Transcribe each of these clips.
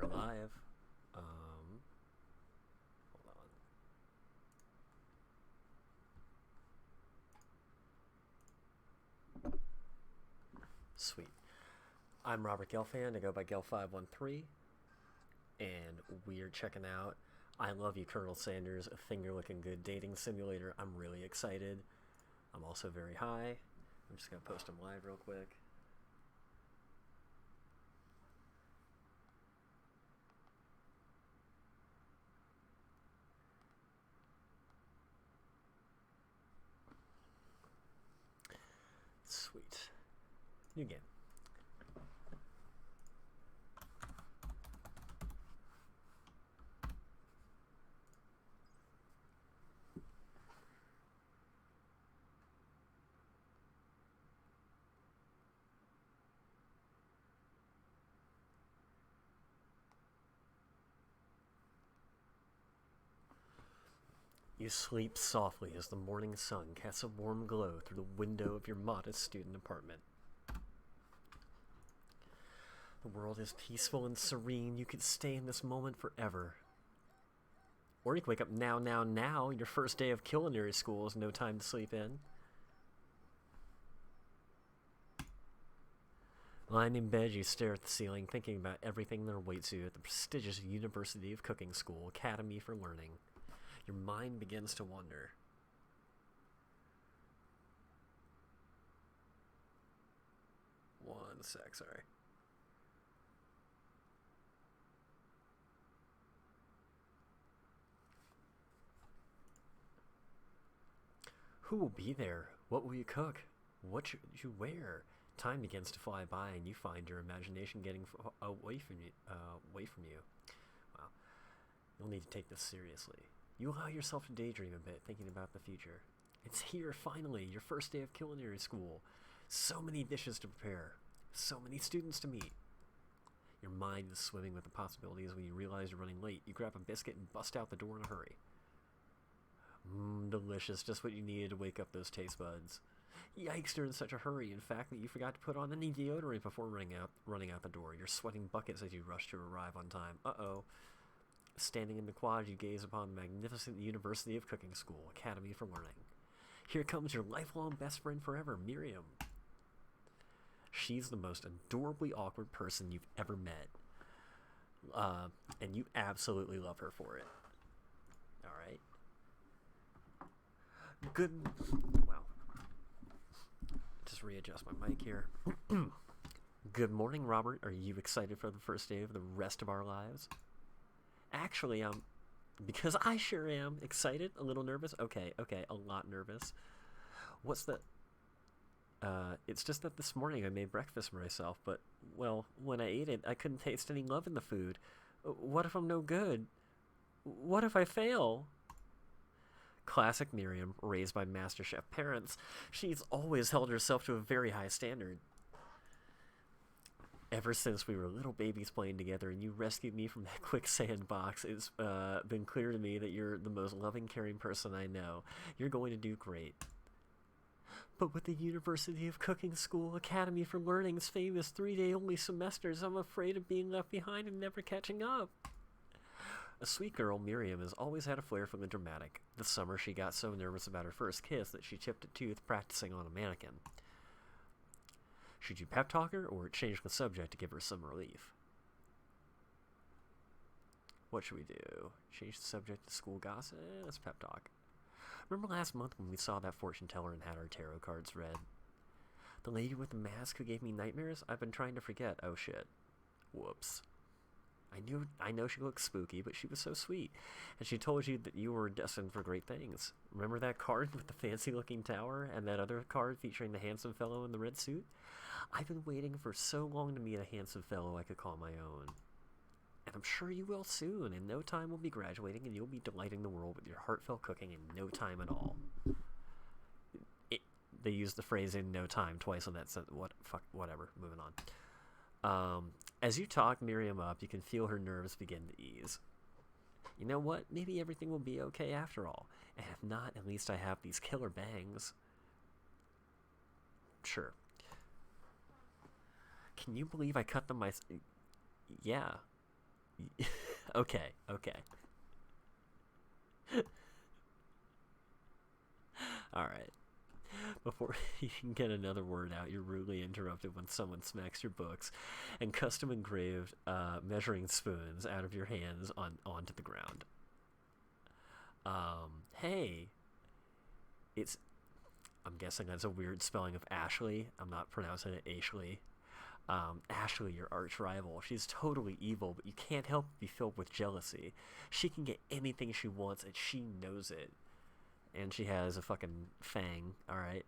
We are live. Hold on. Sweet. I'm Robert Gelfand. I go by Gel513, and we're checking out I Love You, Colonel Sanders, a finger looking good dating simulator. I'm really excited. I'm also very high. I'm just gonna post them live real quick. Sweet. New game. You sleep softly as the morning sun casts a warm glow through the window of your modest student apartment. The world is peaceful and serene. You could stay in this moment forever. Or you can wake up now. Your first day of culinary school is no time to sleep in. Lying in bed, you stare at the ceiling, thinking about everything that awaits you at the prestigious University of Cooking School, Academy for Learning. Your mind begins to wander. One sec, sorry. Who will be there? What will you cook? What should you wear? Time begins to fly by, and you find your imagination getting away from you. Wow. You'll need to take this seriously. You allow yourself to daydream a bit, thinking about the future. It's here, finally, your first day of culinary school. So many dishes to prepare. So many students to meet. Your mind is swimming with the possibilities. When you realize you're running late, you grab a biscuit and bust out the door in a hurry. Delicious, just what you needed to wake up those taste buds. Yikes, you're in such a hurry, in fact, that you forgot to put on any deodorant before running out the door. You're sweating buckets as you rush to arrive on time. Uh-oh. Standing in the quad, you gaze upon the magnificent University of Cooking School, Academy for Learning. Here comes your lifelong best friend forever, Miriam. She's the most adorably awkward person you've ever met. And you absolutely love her for it. Alright. Good. Wow. Just readjust my mic here. Good morning, Robert. Are you excited for the first day of the rest of our lives? Actually, because I sure am excited, a little nervous. Okay, a lot nervous. What's the... it's just that this morning I made breakfast for myself, but, well, when I ate it, I couldn't taste any love in the food. What if I'm no good? What if I fail? Classic Miriam, raised by MasterChef parents, she's always held herself to a very high standard. Ever since we were little babies playing together and you rescued me from that quicksand box, it's been clear to me that you're the most loving, caring person I know. You're going to do great. But with the University of Cooking School Academy for Learning's famous 3-day-only semesters, I'm afraid of being left behind and never catching up. A sweet girl, Miriam has always had a flair for the dramatic. This summer she got so nervous about her first kiss that she chipped a tooth practicing on a mannequin. Should you pep talk her or change the subject to give her some relief? What should we do? Change the subject to school gossip? Let's pep talk. Remember last month when we saw that fortune teller and had our tarot cards read? The lady with the mask who gave me nightmares? I've been trying to forget. Oh shit. Whoops. I know she looked spooky, but she was so sweet. And she told you that you were destined for great things. Remember that card with the fancy-looking tower and that other card featuring the handsome fellow in the red suit? I've been waiting for so long to meet a handsome fellow I could call my own. And I'm sure you will soon. In no time we'll be graduating and you'll be delighting the world with your heartfelt cooking in no time at all. They used the phrase "in no time" twice on that sentence. Whatever. Moving on. As you talk Miriam up, you can feel her nerves begin to ease. You know what? Maybe everything will be okay after all. And if not, at least I have these killer bangs. Sure. Can you believe I cut them myself? Yeah. Okay, okay. Alright. Before you can get another word out, you're rudely interrupted when someone smacks your books and custom engraved measuring spoons out of your hands onto the ground. Hey, it's. I'm guessing that's a weird spelling of Ashley. I'm not pronouncing it Ashley. Ashley, your arch rival. She's totally evil, but you can't help but be filled with jealousy. She can get anything she wants, and she knows it. And she has a fucking fang, alright?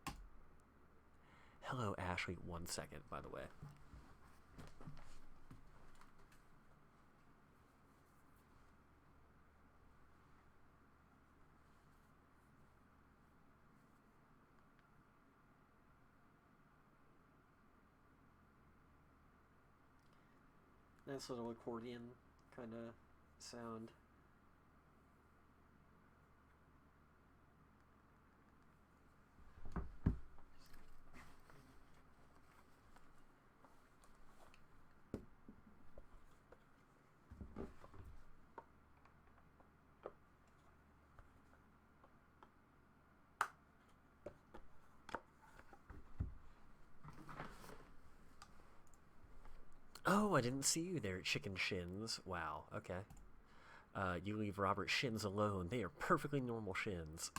Hello, Ashley. 1 second, by the way. Nice little accordion kind of sound. Oh, I didn't see you there, Chicken Shins. Wow, okay. You leave Robert Shins alone. They are perfectly normal shins.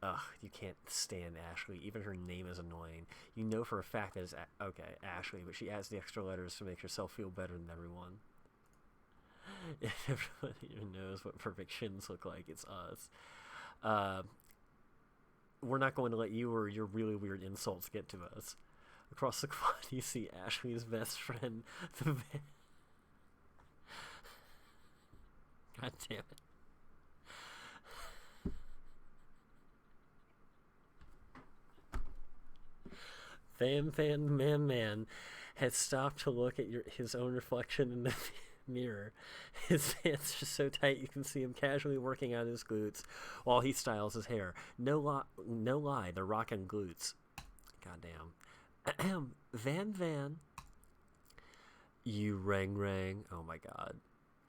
Ugh, you can't stand Ashley. Even her name is annoying. You know for a fact that it's okay, Ashley, but she adds the extra letters to make herself feel better than everyone. If everyone even knows what perfect shins look like, it's us. Uh, we're not going to let you or your really weird insults get to us. Across the quad, you see Ashley's best friend, the man. God damn it. Man has stopped to look at his own reflection in the mirror. His pants are so tight you can see him casually working out his glutes while he styles his hair. No lie, they're rocking glutes. Goddamn. Van. You rang. Oh my god.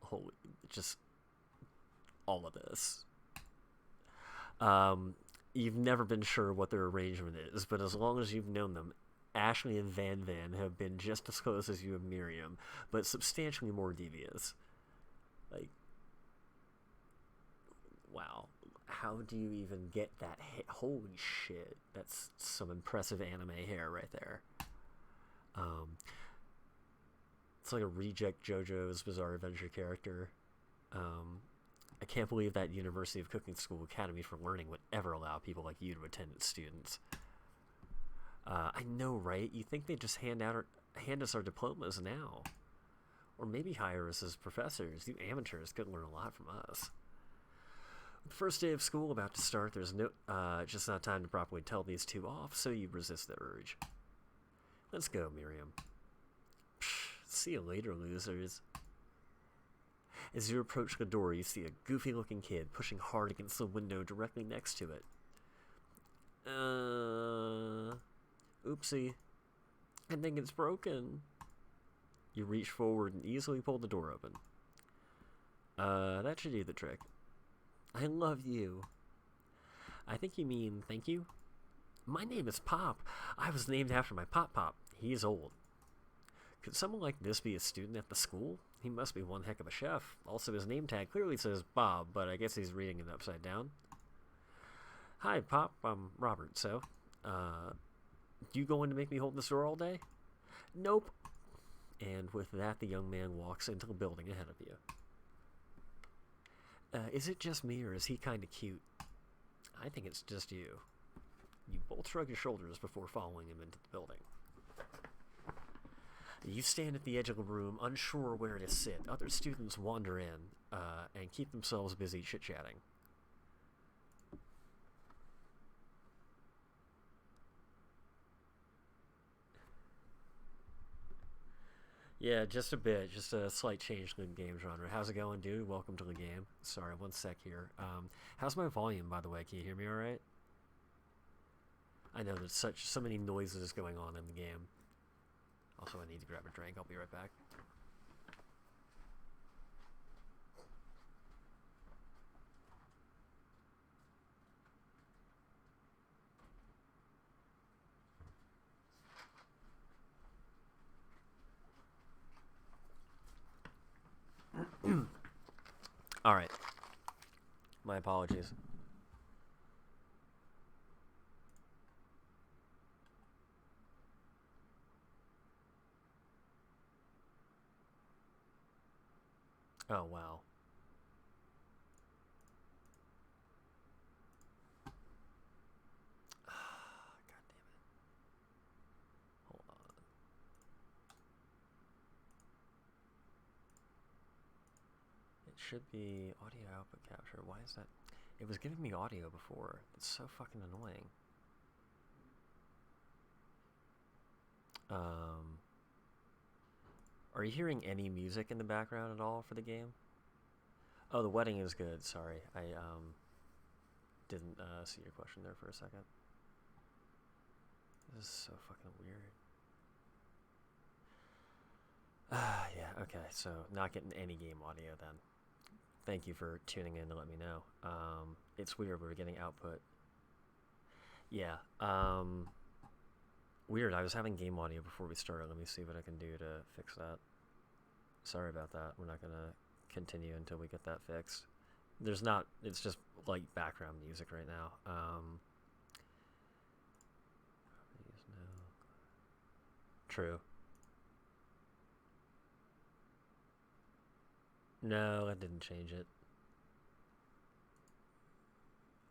Holy, just all of this. You've never been sure what their arrangement is, but as long as you've known them, Ashley and Van have been just as close as you and Miriam, but substantially more devious. Like, wow. How do you even get that hair? Holy shit. That's some impressive anime hair right there. It's like a reject JoJo's Bizarre Adventure character. I can't believe that University of Cooking School Academy for Learning would ever allow people like you to attend its students. I know, right? You think they'd just hand us our diplomas now. Or maybe hire us as professors. You amateurs could learn a lot from us. The first day of school about to start, there's just not time to properly tell these two off, so you resist the urge. Let's go, Miriam. Psh, see you later, losers. As you approach the door, you see a goofy-looking kid pushing hard against the window directly next to it. Oopsie. I think it's broken. You reach forward and easily pull the door open. That should do the trick. I love you. I think you mean thank you? My name is Pop. I was named after my Pop. He's old. Could someone like this be a student at the school? He must be one heck of a chef. Also, his name tag clearly says Bob, but I guess he's reading it upside down. Hi, Pop. I'm Robert, so, you going to make me hold this door all day? Nope. And with that, the young man walks into the building ahead of you. Is it just me, or is he kind of cute? I think it's just you. You both shrug your shoulders before following him into the building. You stand at the edge of the room, unsure where to sit. Other students wander in and keep themselves busy chit-chatting. Yeah, just a bit. Just a slight change in the game genre. How's it going, dude? Welcome to the game. Sorry, 1 sec here. How's my volume, by the way? Can you hear me alright? I know there's so many noises going on in the game. Also, I need to grab a drink. I'll be right back. Alright. My apologies. Oh, wow. God damn it. Hold on. It should be audio output capture. Why is that? It was giving me audio before. It's so fucking annoying. Are you hearing any music in the background at all for the game? Oh, the wedding is good. Sorry, I didn't see your question there for a second. This is so fucking weird. Yeah, okay, so not getting any game audio then. Thank you for tuning in to let me know. It's weird, we were getting output. Yeah, weird, I was having game audio before we started. Let me see what I can do to fix that. Sorry about that. We're not gonna continue until we get that fixed. There's not, it's just like background music right now. True. No, that didn't change it.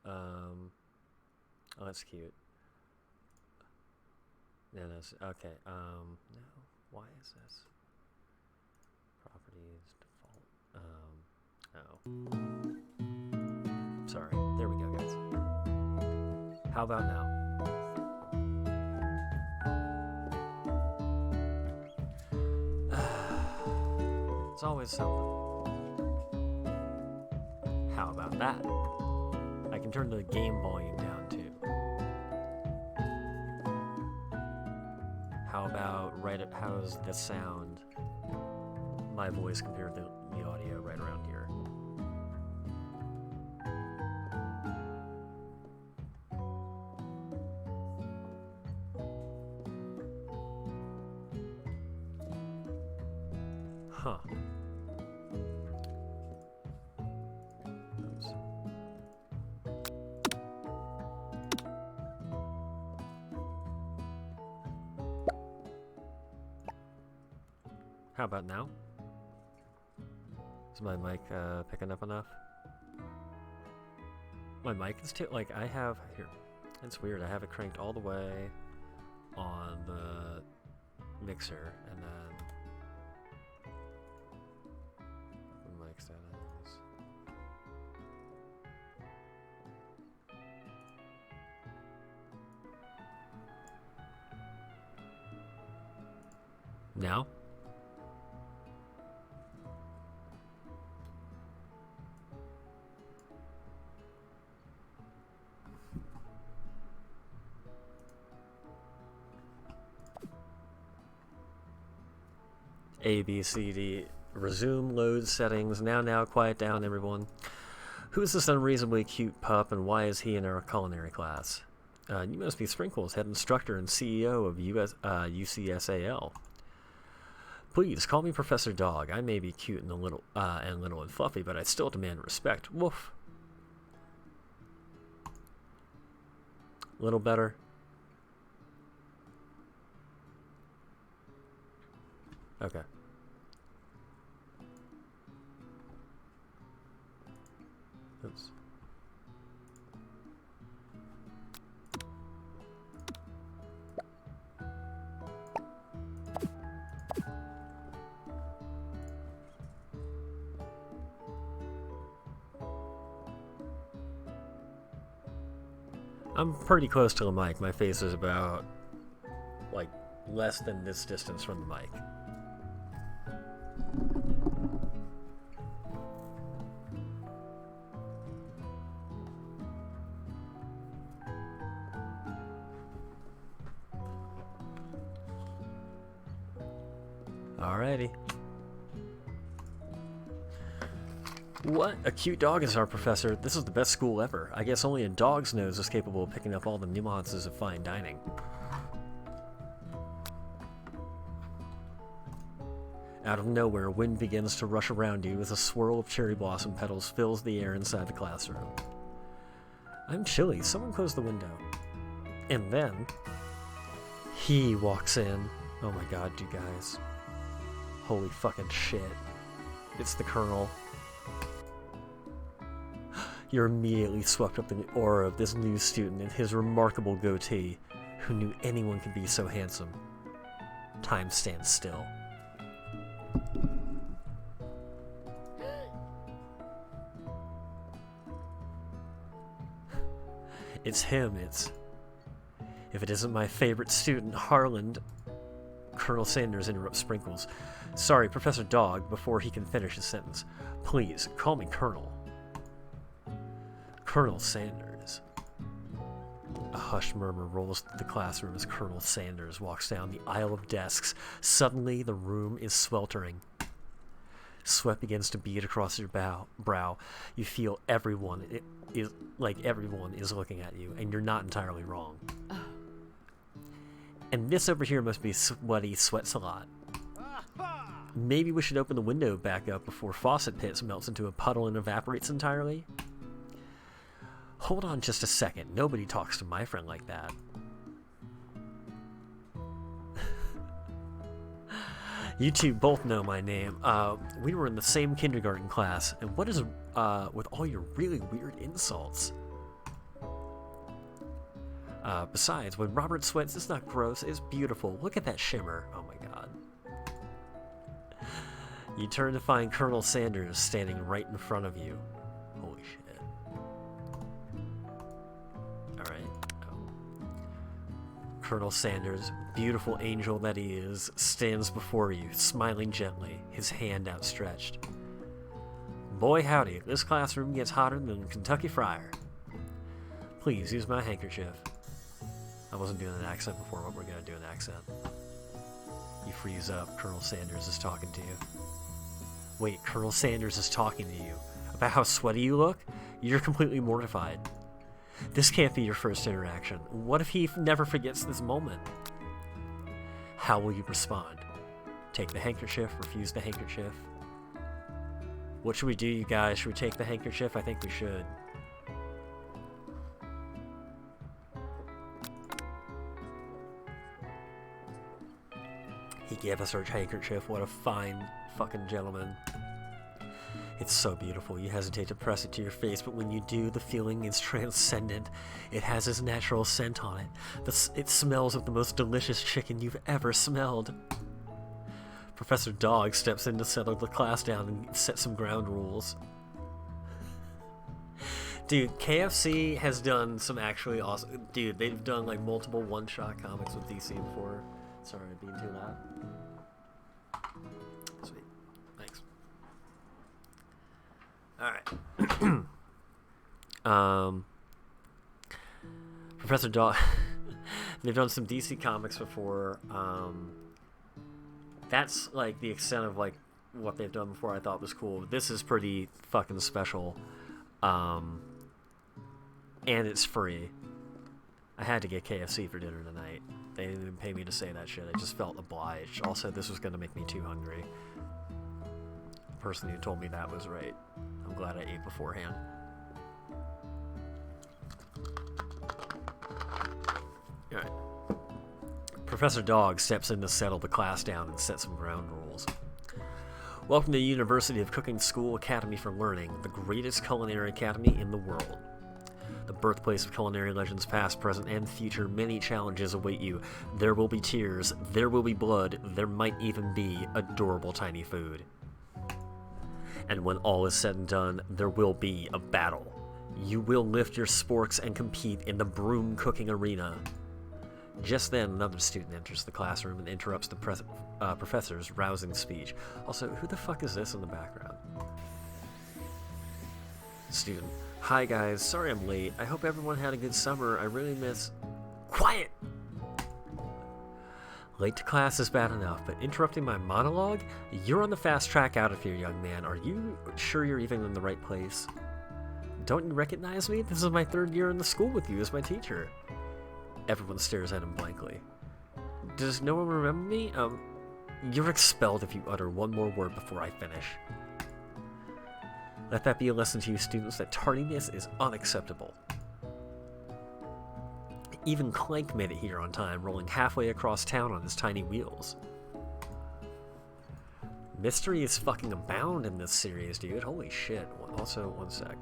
Oh, that's cute. No, that's okay. No, why is this? Properties, default. Oh. Sorry. There we go, guys. How about now? It's always something. How about that? I can turn the game volume down too. How about how's the sound, my voice compared to the audio right around here? Huh. Oops. How about now? Is my mic picking up enough? My mic is too, like, I have, here, it's weird, I have it cranked all the way on the mixer, and then the mic settings. Now? A, B, C, D. Resume, load, settings. Now, quiet down, everyone. Who is this unreasonably cute pup, and why is he in our culinary class? You must be Sprinkles, head instructor and CEO of UCSAL. Please, call me Professor Dog. I may be cute and little and fluffy, but I still demand respect. Woof. Little better. Okay. Oops. I'm pretty close to the mic. My face is about, like, less than this distance from the mic. Alrighty. What? A cute dog is our professor. This is the best school ever. I guess only a dog's nose is capable of picking up all the nuances of fine dining. Out of nowhere, wind begins to rush around you as a swirl of cherry blossom petals fills the air inside the classroom. I'm chilly. Someone close the window. And then, he walks in. Oh my god, you guys. Holy fucking shit. It's the Colonel. You're immediately swept up in the aura of this new student and his remarkable goatee. Who knew anyone could be so handsome? Time stands still. It's him, it's... If it isn't my favorite student, Harland... Colonel Sanders interrupts Sprinkles. Sorry, Professor Dog, before he can finish his sentence. Please, call me Colonel. Colonel Sanders. A hushed murmur rolls through the classroom as Colonel Sanders walks down the aisle of desks. Suddenly, the room is sweltering. Sweat begins to bead across your brow. You feel everyone is looking at you, and you're not entirely wrong. And this over here must be Sweaty Sweats a lot. Maybe we should open the window back up before Faucet Pits melts into a puddle and evaporates entirely? Hold on just a second. Nobody talks to my friend like that. You two both know my name. We were in the same kindergarten class, and what is with all your really weird insults? Besides, when Robert sweats, it's not gross, it's beautiful. Look at that shimmer. Oh my god. You turn to find Colonel Sanders standing right in front of you. Holy shit. Alright. Colonel Sanders, beautiful angel that he is, stands before you, smiling gently, his hand outstretched. Boy howdy, this classroom gets hotter than Kentucky Friar. Please use my handkerchief. I wasn't doing an accent before, but we're gonna do an accent. You freeze up. Colonel Sanders is talking to you. Wait, Colonel Sanders is talking to you about how sweaty you look? You're completely mortified. This can't be your first interaction. What if he never forgets this moment? How will you respond? Take the handkerchief? Refuse the handkerchief? What should we do, you guys? Should we take the handkerchief? I think we should. He gave us our handkerchief. What a fine fucking gentleman. It's so beautiful. You hesitate to press it to your face, but when you do, the feeling is transcendent. It has his natural scent on it. It smells of the most delicious chicken you've ever smelled. Professor Dog steps in to settle the class down and set some ground rules. Dude, KFC has done some actually awesome... Dude, they've done like multiple one-shot comics with DC before. Sorry, being too loud. Sweet. Thanks. Alright. Professor Dog... They've done some DC comics before. That's like the extent of like what they've done before I thought was cool. This is pretty fucking special. And it's free. I had to get KFC for dinner tonight. They didn't even pay me to say that shit. I just felt obliged. Also, this was going to make me too hungry. The person who told me that was right. I'm glad I ate beforehand. Alright. Professor Dog steps in to settle the class down and set some ground rules. Welcome to the University of Cooking School Academy for Learning, the greatest culinary academy in the world. The birthplace of culinary legends past, present, and future. Many challenges await you. There will be tears, there will be blood, there might even be adorable tiny food. And when all is said and done, there will be a battle. You will lift your sporks and compete in the broom cooking arena. Just then, another student enters the classroom and interrupts the professor's rousing speech. Also, who the fuck is this in the background? Student. Hi guys, sorry I'm late. I hope everyone had a good summer. I really miss... Quiet! Late to class is bad enough, but interrupting my monologue? You're on the fast track out of here, young man. Are you sure you're even in the right place? Don't you recognize me? This is my third year in the school with you as my teacher. Everyone stares at him blankly. Does no one remember me? You're expelled if you utter one more word before I finish. Let that be a lesson to you students that tardiness is unacceptable. Even Clank made it here on time, rolling halfway across town on his tiny wheels. Mystery is fucking abound in this series, dude. Holy shit. Also, one sec.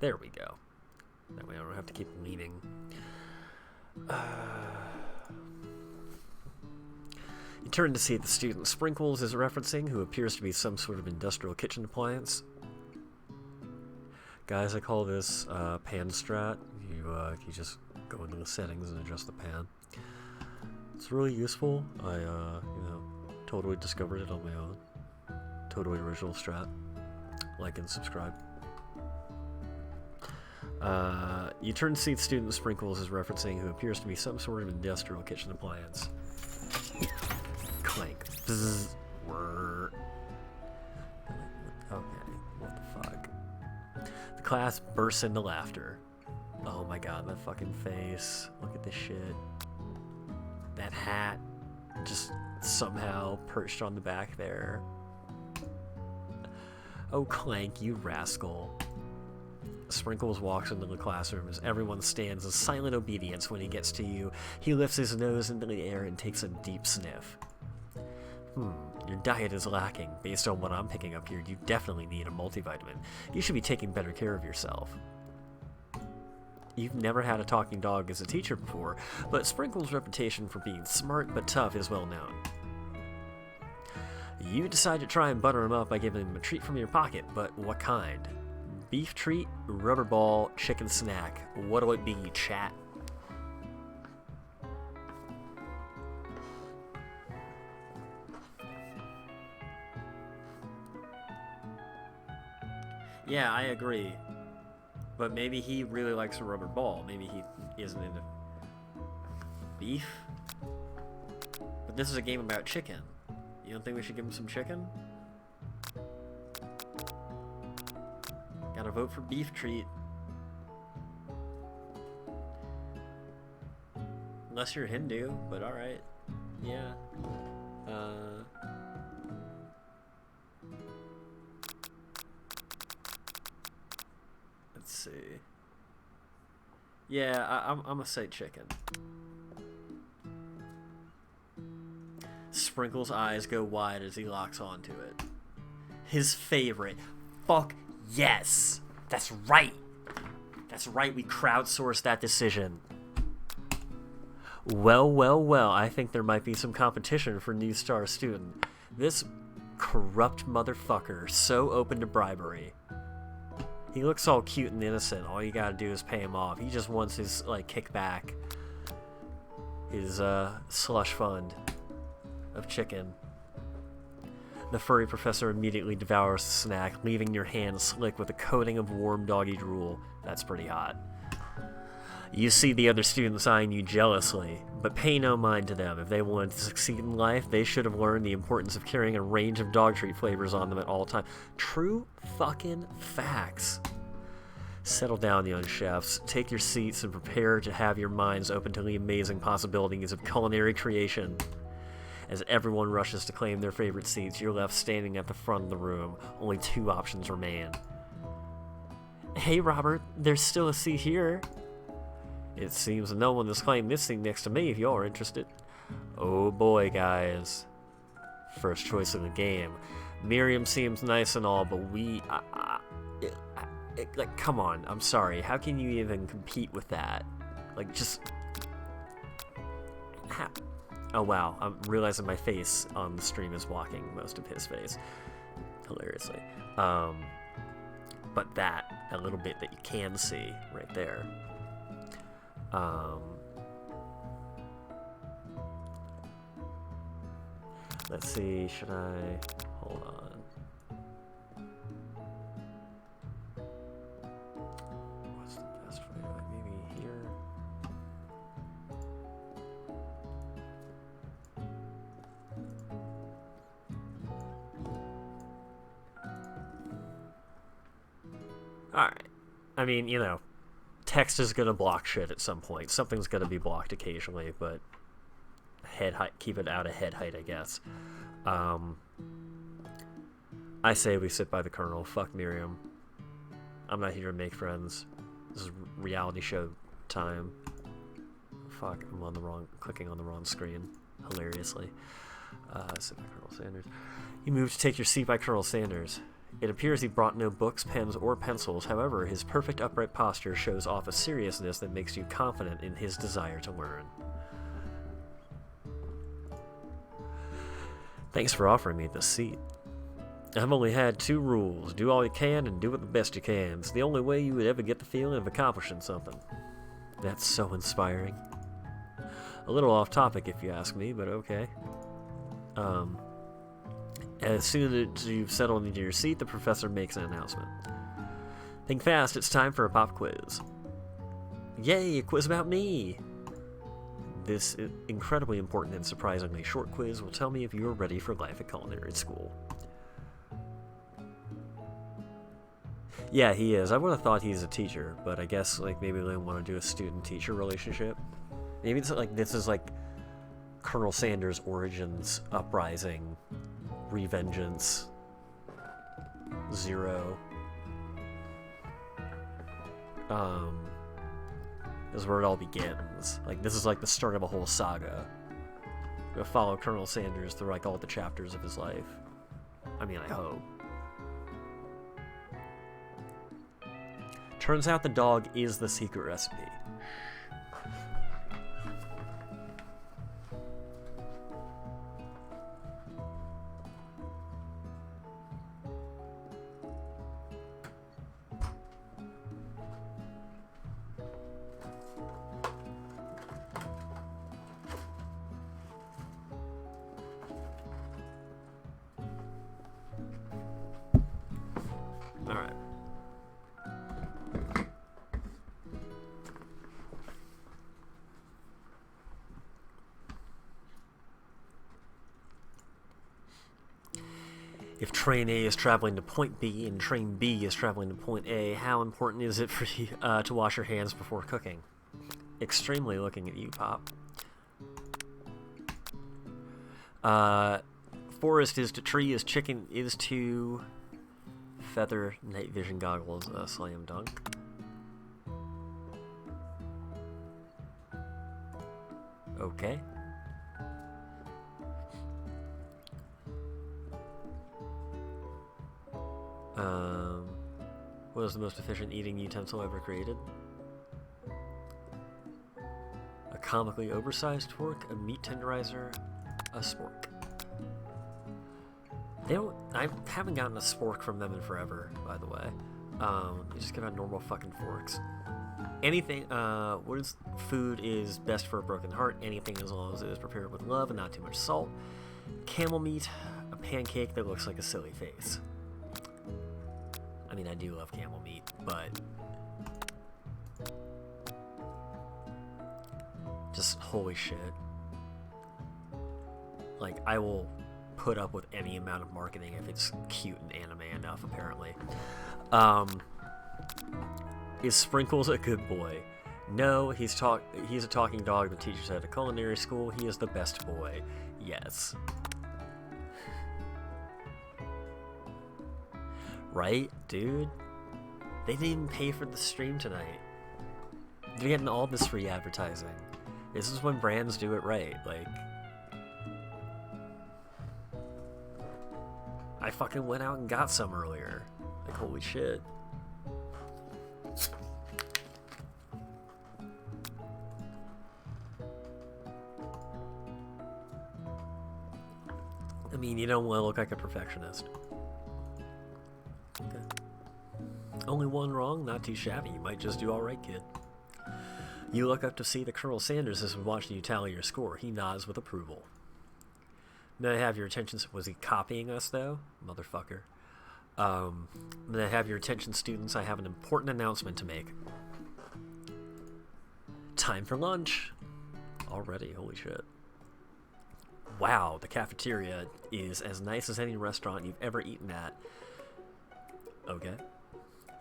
There we go. That way I don't have to keep leaning. You turn to see the student Sprinkles is referencing, who appears to be some sort of industrial kitchen appliance. Guys, I call this pan strat. You just go into the settings and adjust the pan. It's really useful. I totally discovered it on my own. Totally original strat. Like and subscribe. You turn to see the student Sprinkles is referencing, who appears to be some sort of industrial kitchen appliance. Clank. Bzz. Okay, what the fuck? The class bursts into laughter. Oh my god, that fucking face. Look at this shit. That hat just somehow perched on the back there. Oh, Clank, you rascal. Sprinkles walks into the classroom as everyone stands in silent obedience. When he gets to you, he lifts his nose into the air and takes a deep sniff. Your diet is lacking. Based on what I'm picking up here, you definitely need a multivitamin. You should be taking better care of yourself. You've never had a talking dog as a teacher before, but Sprinkles' reputation for being smart but tough is well known. You decide to try and butter him up by giving him a treat from your pocket, but what kind? Beef treat, rubber ball, chicken snack. What'll it be, chat? Yeah, I agree. But maybe he really likes a rubber ball. Maybe he isn't into beef. But this is a game about chicken. You don't think we should give him some chicken? Gotta vote for beef treat. Unless you're Hindu, but alright. Yeah. Let's see. Yeah, I'm gonna say chicken. Sprinkles' eyes go wide as he locks onto it. His favorite. Fuck yes! That's right! That's right, we crowdsourced that decision. Well, well, well, I think there might be some competition for New Star student. This corrupt motherfucker, so open to bribery. He looks all cute and innocent. All you gotta do is pay him off. He just wants his, like, kickback. His, slush fund of chicken. The furry professor immediately devours the snack, leaving your hand slick with a coating of warm doggy drool. That's pretty hot. You see the other students eyeing you jealously, but pay no mind to them. If they wanted to succeed in life, they should have learned the importance of carrying a range of dog treat flavors on them at all times. True fucking facts. Settle down, young chefs. Take your seats and prepare to have your minds open to the amazing possibilities of culinary creation. As everyone rushes to claim their favorite seats, you're left standing at the front of the room. Only two options remain. Hey, Robert, there's still a seat here. It seems no one has claimed this seat next to me if you're interested. Oh boy, guys. First choice of the game. Miriam seems nice and all, but like, come on, I'm sorry. How can you even compete with that? Like, just... Oh wow, I'm realizing my face on the stream is blocking most of his face. Hilariously. But that little bit that you can see right there. Let's see, should I... Hold on. What's the best way? Maybe here? I mean, you know, text is gonna block shit at some point. Something's gonna be blocked occasionally, but head height, keep it out of head height, I guess. I say we sit by the Colonel. Fuck Miriam. I'm not here to make friends. This is reality show time. Fuck, I'm on the wrong, clicking on the wrong screen, hilariously. Sit by Colonel Sanders. You moved to take your seat by Colonel Sanders. It appears he brought no books, pens, or pencils. However, his perfect upright posture shows off a seriousness that makes you confident in his desire to learn. Thanks for offering me this seat. I've only had 2 rules. Do all you can and do it the best you can. It's the only way you would ever get the feeling of accomplishing something. That's so inspiring. A little off topic if you ask me, but okay. As soon as you've settled into your seat, the professor makes an announcement. Think fast, it's time for a pop quiz. Yay, a quiz about me! This incredibly important and surprisingly short quiz will tell me if you are ready for life at culinary school. Yeah, he is. I would have thought he's a teacher, but I guess like maybe they want to do a student-teacher relationship. Maybe it's like this is like Colonel Sanders' origins, uprising, revengeance, 0. This is where it all begins. Like this is like the start of a whole saga. We'll follow Colonel Sanders through like all the chapters of his life. I mean, I hope. Turns out the dog is the secret recipe. Alright. If train A is traveling to point B and train B is traveling to point A, how important is it for you to wash your hands before cooking? Extremely, looking at you, Pop. Forest is to tree is chicken is to feather night vision goggles, slam dunk. Okay. What is the most efficient eating utensil ever created? A comically oversized fork, a meat tenderizer, a spork. They don't. I haven't gotten a spork from them in forever, by the way. You just get on normal fucking forks. Anything. What is food is best for a broken heart? Anything as long as it is prepared with love and not too much salt. Camel meat, a pancake that looks like a silly face. I mean, I do love camel meat, but just holy shit. Like, I will put up with any amount of marketing if it's cute and anime enough, apparently. Is Sprinkles a good boy? No, he's a talking dog that teaches at a culinary school. He is the best boy. Yes. Right, dude? They didn't even pay for the stream tonight. They're getting all this free advertising. This is when brands do it right. Like, I fucking went out and got some earlier. Like, holy shit. I mean, you don't want to look like a perfectionist. Okay. Only one wrong, not too shabby. You might just do alright, kid. You look up to see that Colonel Sanders has been watching you tally your score. He nods with approval. May I have your attention? Was he copying us, though? Motherfucker. May I have your attention, students? I have an important announcement to make. Time for lunch. Already, holy shit. Wow, the cafeteria is as nice as any restaurant you've ever eaten at. Okay.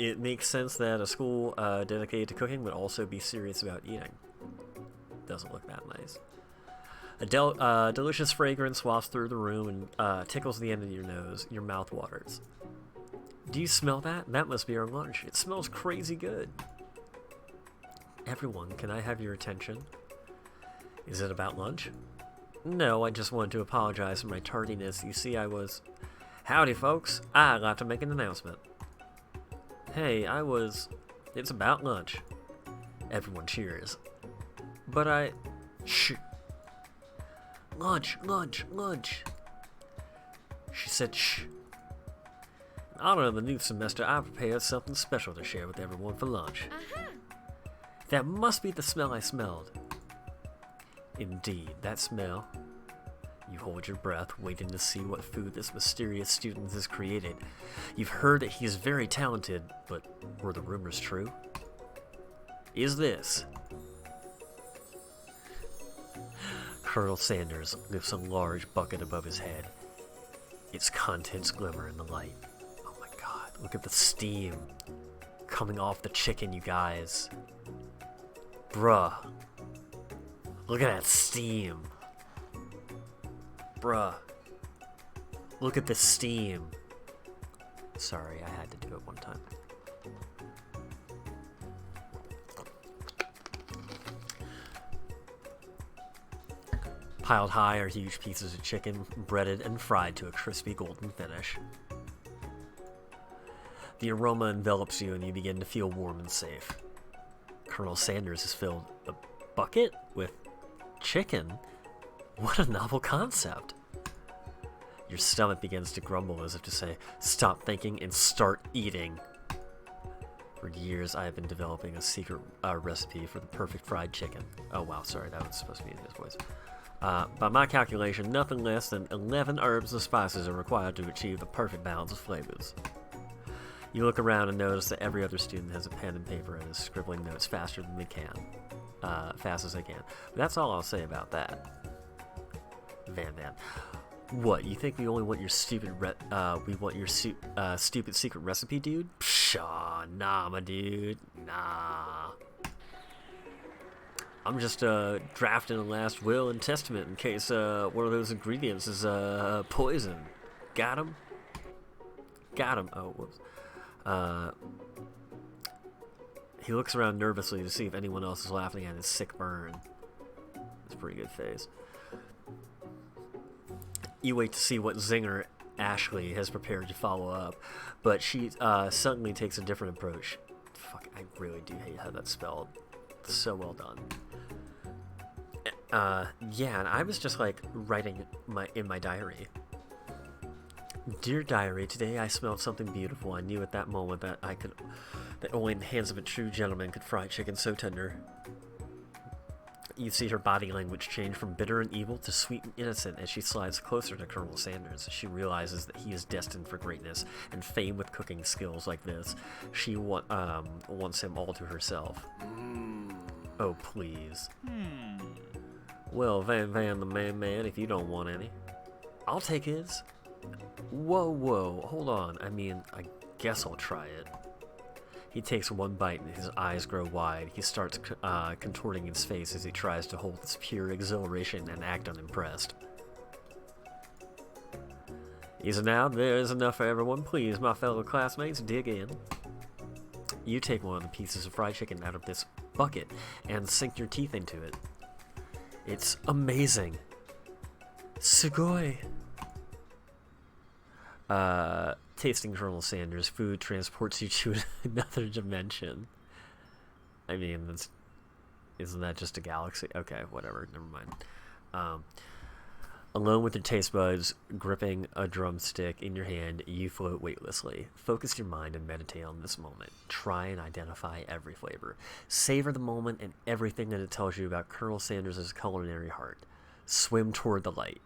It makes sense that a school dedicated to cooking would also be serious about eating. Doesn't look that nice. A delicious fragrance wafts through the room and tickles the end of your nose. Your mouth waters. Do you smell that? That must be our lunch. It smells crazy good. Everyone, can I have your attention? Is it about lunch? No, I just wanted to apologize for my tardiness. You see, I was... Howdy, folks. I'd like to make an announcement. Hey, It's about lunch. Everyone cheers. But Shh. Lunch, lunch, lunch. She said shh. In honor of the new semester, I prepared something special to share with everyone for lunch. That must be the smell I smelled. Indeed, that smell. You hold your breath, waiting to see what food this mysterious student has created. You've heard that he is very talented, but were the rumors true? Is this? Colonel Sanders lifts a large bucket above his head. Its contents glimmer in the light. Oh my god, look at the steam coming off the chicken, you guys. Bruh. Look at that steam. Bruh. Look at the steam. Sorry, I had to do it one time. Piled high are huge pieces of chicken, breaded and fried to a crispy golden finish. The aroma envelops you and you begin to feel warm and safe. Colonel Sanders has filled a bucket with chicken? What a novel concept! Your stomach begins to grumble as if to say, stop thinking and start eating. For years, I have been developing a secret recipe for the perfect fried chicken. Oh wow, sorry, that was supposed to be in his voice. By my calculation, nothing less than 11 herbs and spices are required to achieve the perfect balance of flavors. You look around and notice that every other student has a pen and paper and is scribbling notes faster than they can. Fast as they can. But that's all I'll say about that. Van. What, you think we only want your stupid stupid secret recipe, dude? Pshaw, nah, my dude. Nah. I'm just drafting a last will and testament in case one of those ingredients is poison. Got him? Got him. Oh, whoops. He looks around nervously to see if anyone else is laughing at his sick burn. It's a pretty good face. You wait to see what zinger Ashley has prepared to follow up, but she suddenly takes a different approach. Fuck, I really do hate how that's spelled. So well done. Yeah, and I was just like writing in my diary. Dear diary, today I smelled something beautiful. I knew at that moment that that only in the hands of a true gentleman could fry chicken so tender. You see her body language change from bitter and evil to sweet and innocent as she slides closer to Colonel Sanders. She realizes that he is destined for greatness and fame with cooking skills like this. She wants him all to herself. Oh, please. Well, Van the man, if you don't want any, I'll take his. Whoa, hold on. I mean, I guess I'll try it. He takes one bite and his eyes grow wide. He starts contorting his face as he tries to hold his pure exhilaration and act unimpressed. Easy now, there's enough for everyone. Please, my fellow classmates, dig in. You take one of the pieces of fried chicken out of this bucket and sink your teeth into it. It's amazing. Sugoi. Tasting Colonel Sanders' food transports you to another dimension. I mean, isn't that just a galaxy? Okay, whatever, never mind. Alone with your taste buds gripping a drumstick in your hand, you float weightlessly. Focus your mind and meditate on this moment. Try and identify every flavor. Savor the moment and everything that it tells you about Colonel Sanders' culinary heart. Swim toward the light.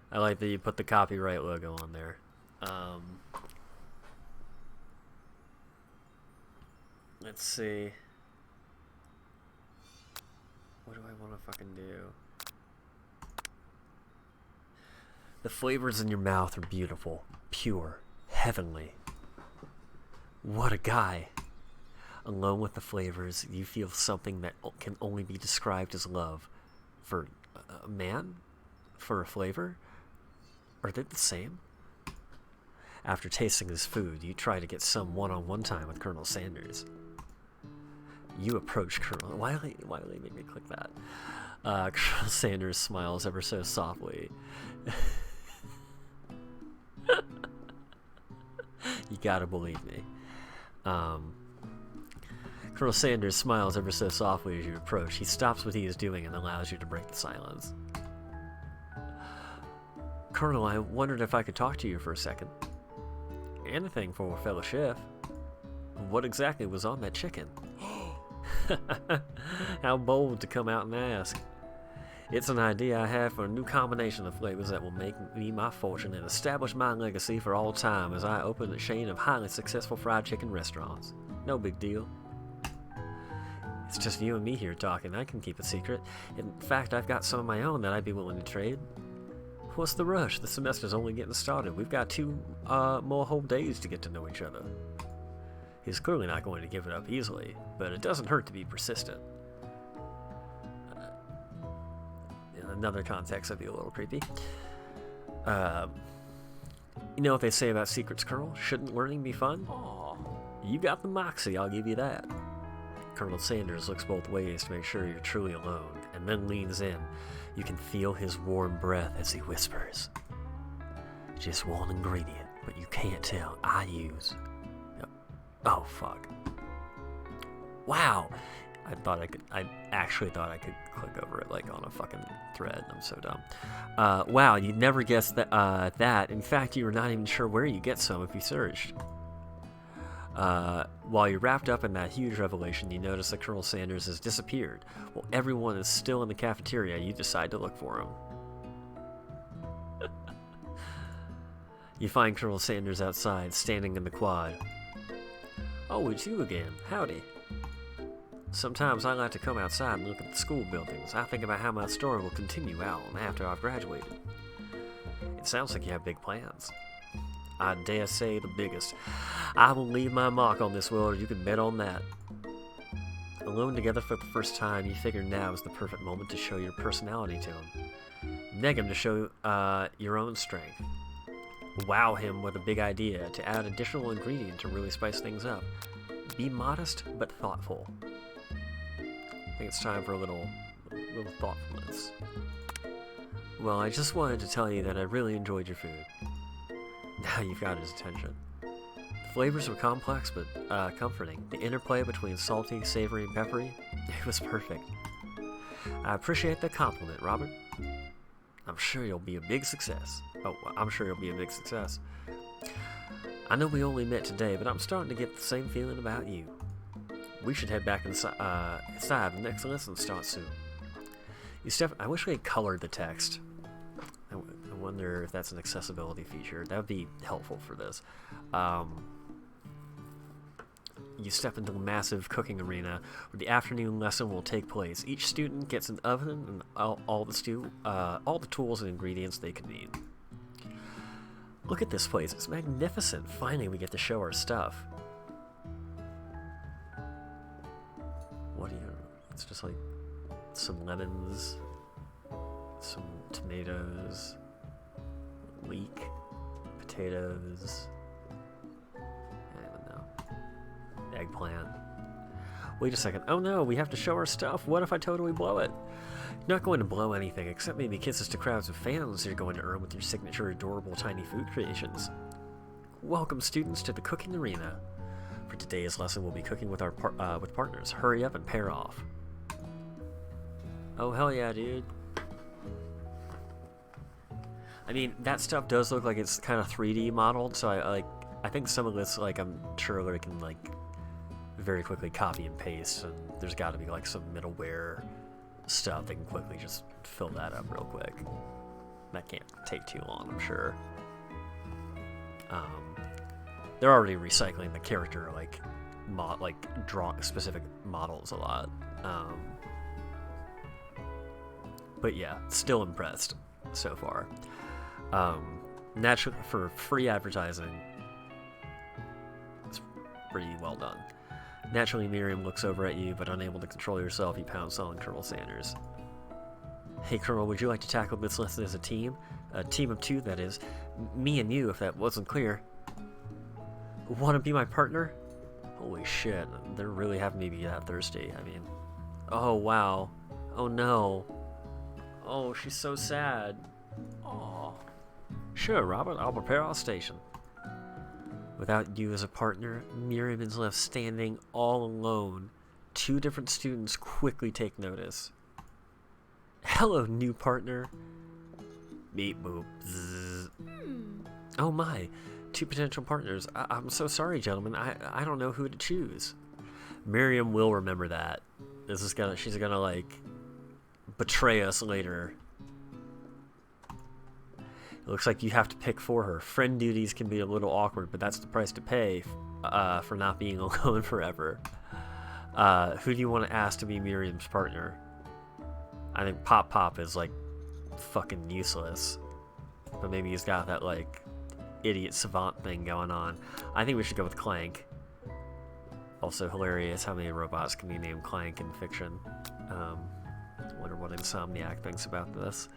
I like that you put the copyright logo on there. Let's see. What do I want to fucking do? The flavors in your mouth are beautiful, pure, heavenly. What a guy. Alone with the flavors, you feel something that can only be described as love. For a man? For a flavor? Are they the same? After tasting his food, you try to get some one-on-one time with Colonel Sanders. You approach Colonel... Why do they make me click that? Colonel Sanders smiles ever so softly. You gotta believe me. Colonel Sanders smiles ever so softly as you approach. He stops what he is doing and allows you to break the silence. Colonel, I wondered if I could talk to you for a second. Anything for a fellow chef. What exactly was on that chicken? How bold to come out and ask. It's an idea I have for a new combination of flavors that will make me my fortune and establish my legacy for all time as I open a chain of highly successful fried chicken restaurants. No big deal. It's just you and me here talking. I can keep a secret. In fact, I've got some of my own that I'd be willing to trade. What's the rush? The semester's only getting started. We've got 2 more whole days to get to know each other. He's clearly not going to give it up easily, but it doesn't hurt to be persistent. In another context, that'd be a little creepy. You know what they say about secrets, Colonel? Shouldn't learning be fun? Aw, you got the moxie, I'll give you that. Colonel Sanders looks both ways to make sure you're truly alone, and then leans in. You can feel his warm breath as he whispers. Just one ingredient, but you can't tell. I use... Oh, fuck. Wow! I actually thought I could click over it, like, on a fucking thread. I'm so dumb. Wow, you'd never guess that. In fact, you were not even sure where you get some if you searched. While you're wrapped up in that huge revelation, you notice that Colonel Sanders has disappeared. While everyone is still in the cafeteria, you decide to look for him. You find Colonel Sanders outside, standing in the quad. Oh, it's you again. Howdy. Sometimes I like to come outside and look at the school buildings. I think about how my story will continue out after I've graduated. It sounds like you have big plans. I dare say the biggest. I will leave my mark on this world, you can bet on that. Alone together for the first time, you figure now is the perfect moment to show your personality to him. Neg him to show your own strength. Wow him with a big idea to add additional ingredient to really spice things up. Be modest but thoughtful. I think it's time for a little thoughtfulness. Well, I just wanted to tell you that I really enjoyed your food. Now you've got his attention. The flavors were complex but comforting. The interplay between salty, savory, and peppery, it was perfect. I appreciate the compliment, Robert. I'm sure you'll be a big success. Oh, I'm sure you'll be a big success. I know we only met today, but I'm starting to get the same feeling about you. We should head back inside. The next lesson starts soon. I wish we had colored the text. I wonder if that's an accessibility feature. That would be helpful for this. You step into the massive cooking arena where the afternoon lesson will take place. Each student gets an oven and all the tools and ingredients they could need. Look at this place. It's magnificent. Finally, we get to show our stuff. What do you... It's just like some lemons, some tomatoes, leek, potatoes, I don't even know, eggplant. Wait a second. Oh no, we have to show our stuff. What if I totally blow it? You're not going to blow anything, except maybe kisses to crowds of fans you're going to earn with your signature adorable tiny food creations. Welcome, students, to the cooking arena. For today's lesson, we'll be cooking with our partners. Hurry up and pair off. Oh, hell yeah, dude. I mean, that stuff does look like it's kind of 3D modeled, so I think some of this, like, I'm sure they can, like, very quickly copy and paste, and there's got to be, like, some middleware stuff they can quickly just fill that up real quick. That can't take too long, I'm sure. They're already recycling the character, like, draw specific models a lot. But yeah, still impressed so far. Naturally, for free advertising, it's pretty well done. Naturally, Miriam looks over at you, but unable to control yourself, you pounce on Colonel Sanders. Hey, Colonel, would you like to tackle this lesson as a team? A team of 2, that is. Me and you, if that wasn't clear. Want to be my partner? Holy shit, they're really having me be that thirsty. I mean, oh wow. Oh no. Oh, she's so sad. Oh. Sure, Robert, I'll prepare our station. Without you as a partner, Miriam is left standing all alone. 2 different students quickly take notice. Hello, new partner. Beep boop. Zzz. Oh my, 2 potential partners. I'm so sorry, gentlemen. I don't know who to choose. Miriam will remember that. She's gonna like betray us later. It looks like you have to pick for her. Friend duties can be a little awkward, but that's the price to pay for not being alone forever. Who do you want to ask to be Miriam's partner? I think Pop is like fucking useless, but maybe he's got that like idiot savant thing going on. I think we should go with Clank. Also hilarious how many robots can be named Clank in fiction. Wonder what Insomniac thinks about this.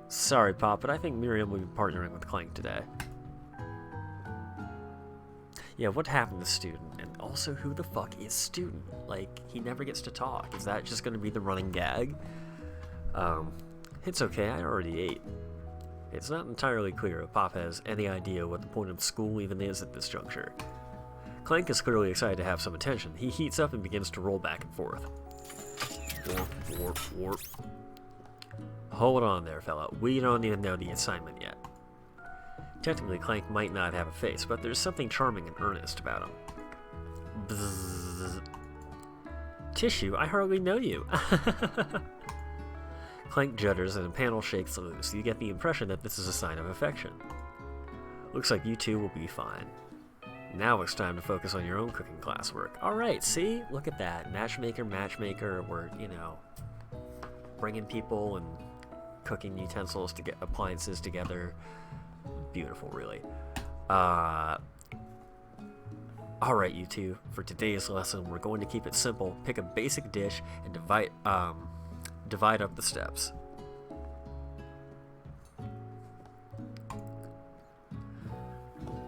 Sorry, Pop, but I think Miriam will be partnering with Clank today. Yeah, what happened to Student? And also, who the fuck is Student? Like, he never gets to talk. Is that just gonna be the running gag? It's okay, I already ate. It's not entirely clear if Pop has any idea what the point of school even is at this juncture. Clank is clearly excited to have some attention. He heats up and begins to roll back and forth. Warp, warp, warp. Hold on there, fella. We don't even know the assignment yet. Technically, Clank might not have a face, but there's something charming and earnest about him. Bzzz. Tissue, I hardly know you. Clank judders and a panel shakes loose. You get the impression that this is a sign of affection. Looks like you two will be fine. Now it's time to focus on your own cooking classwork. Alright, see? Look at that. Matchmaker. We're, you know, bringing people and cooking utensils to get appliances together. Beautiful, really. Alright, you two. For today's lesson, we're going to keep it simple. Pick a basic dish and divide up the steps.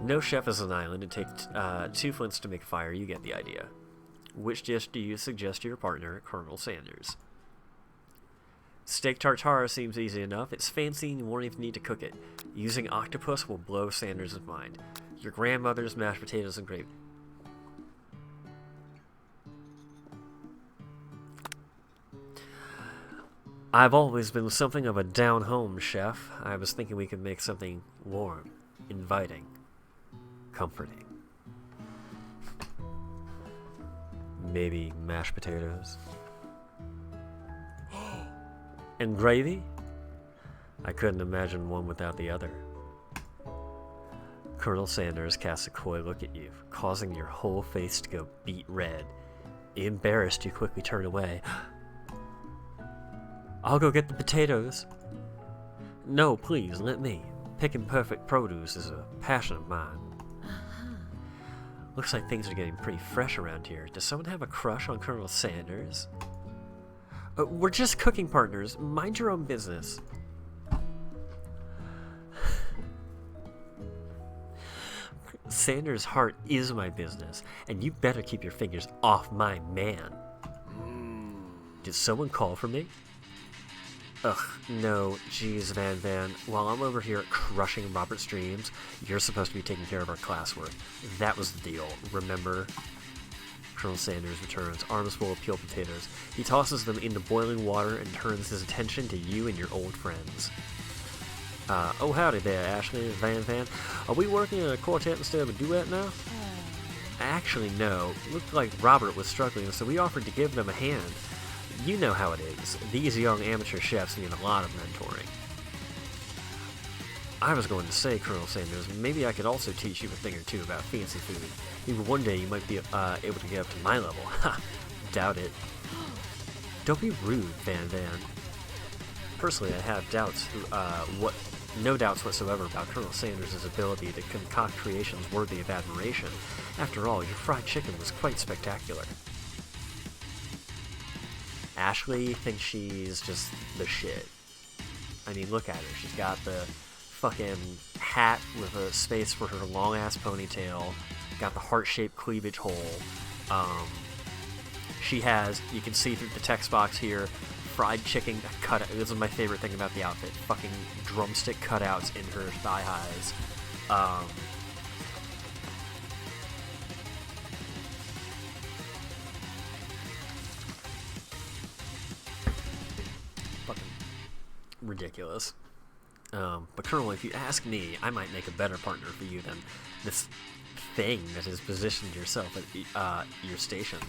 No chef is an island. It takes 2 flints to make a fire. You get the idea. Which dish do you suggest to your partner, Colonel Sanders? Steak tartare seems easy enough. It's fancy and you won't even need to cook it. Using octopus will blow Sanders' mind. Your grandmother's mashed potatoes and gravy. I've always been something of a down-home chef. I was thinking we could make something warm, inviting, comforting. Maybe mashed potatoes. And gravy? I couldn't imagine one without the other. Colonel Sanders casts a coy look at you, causing your whole face to go beet red. Embarrassed, you quickly turn away. I'll go get the potatoes. No, please, let me. Picking perfect produce is a passion of mine. Looks like things are getting pretty fresh around here. Does someone have a crush on Colonel Sanders? We're just cooking partners. Mind your own business. Sanders' heart is my business, and you better keep your fingers off my man. Did someone call for me? Ugh, no, geez, Van. While I'm over here crushing Robert's dreams, you're supposed to be taking care of our classwork. That was the deal, remember? Colonel Sanders returns, arms full of peeled potatoes. He tosses them into boiling water and turns his attention to you and your old friends. Oh howdy there, Ashley and Van. Are we working in a quartet instead of a duet now? Actually, no. Looked like Robert was struggling, so we offered to give them a hand. You know how it is. These young amateur chefs need a lot of mentoring. I was going to say, Colonel Sanders, maybe I could also teach you a thing or two about fancy food. Maybe one day you might be able to get up to my level. Ha! Doubt it. Don't be rude, Van Van. Personally, I have no doubts whatsoever about Colonel Sanders' ability to concoct creations worthy of admiration. After all, your fried chicken was quite spectacular. Ashley thinks she's just the shit. I mean, look at her. She's got the fucking hat with a space for her long-ass ponytail, got the heart-shaped cleavage hole. She has, you can see through the text box here, fried chicken cut. This is my favorite thing about the outfit. Fucking drumstick cutouts in her thigh highs. Fucking ridiculous. But Colonel, if you ask me, I might make a better partner for you than this thing that has positioned yourself at your station.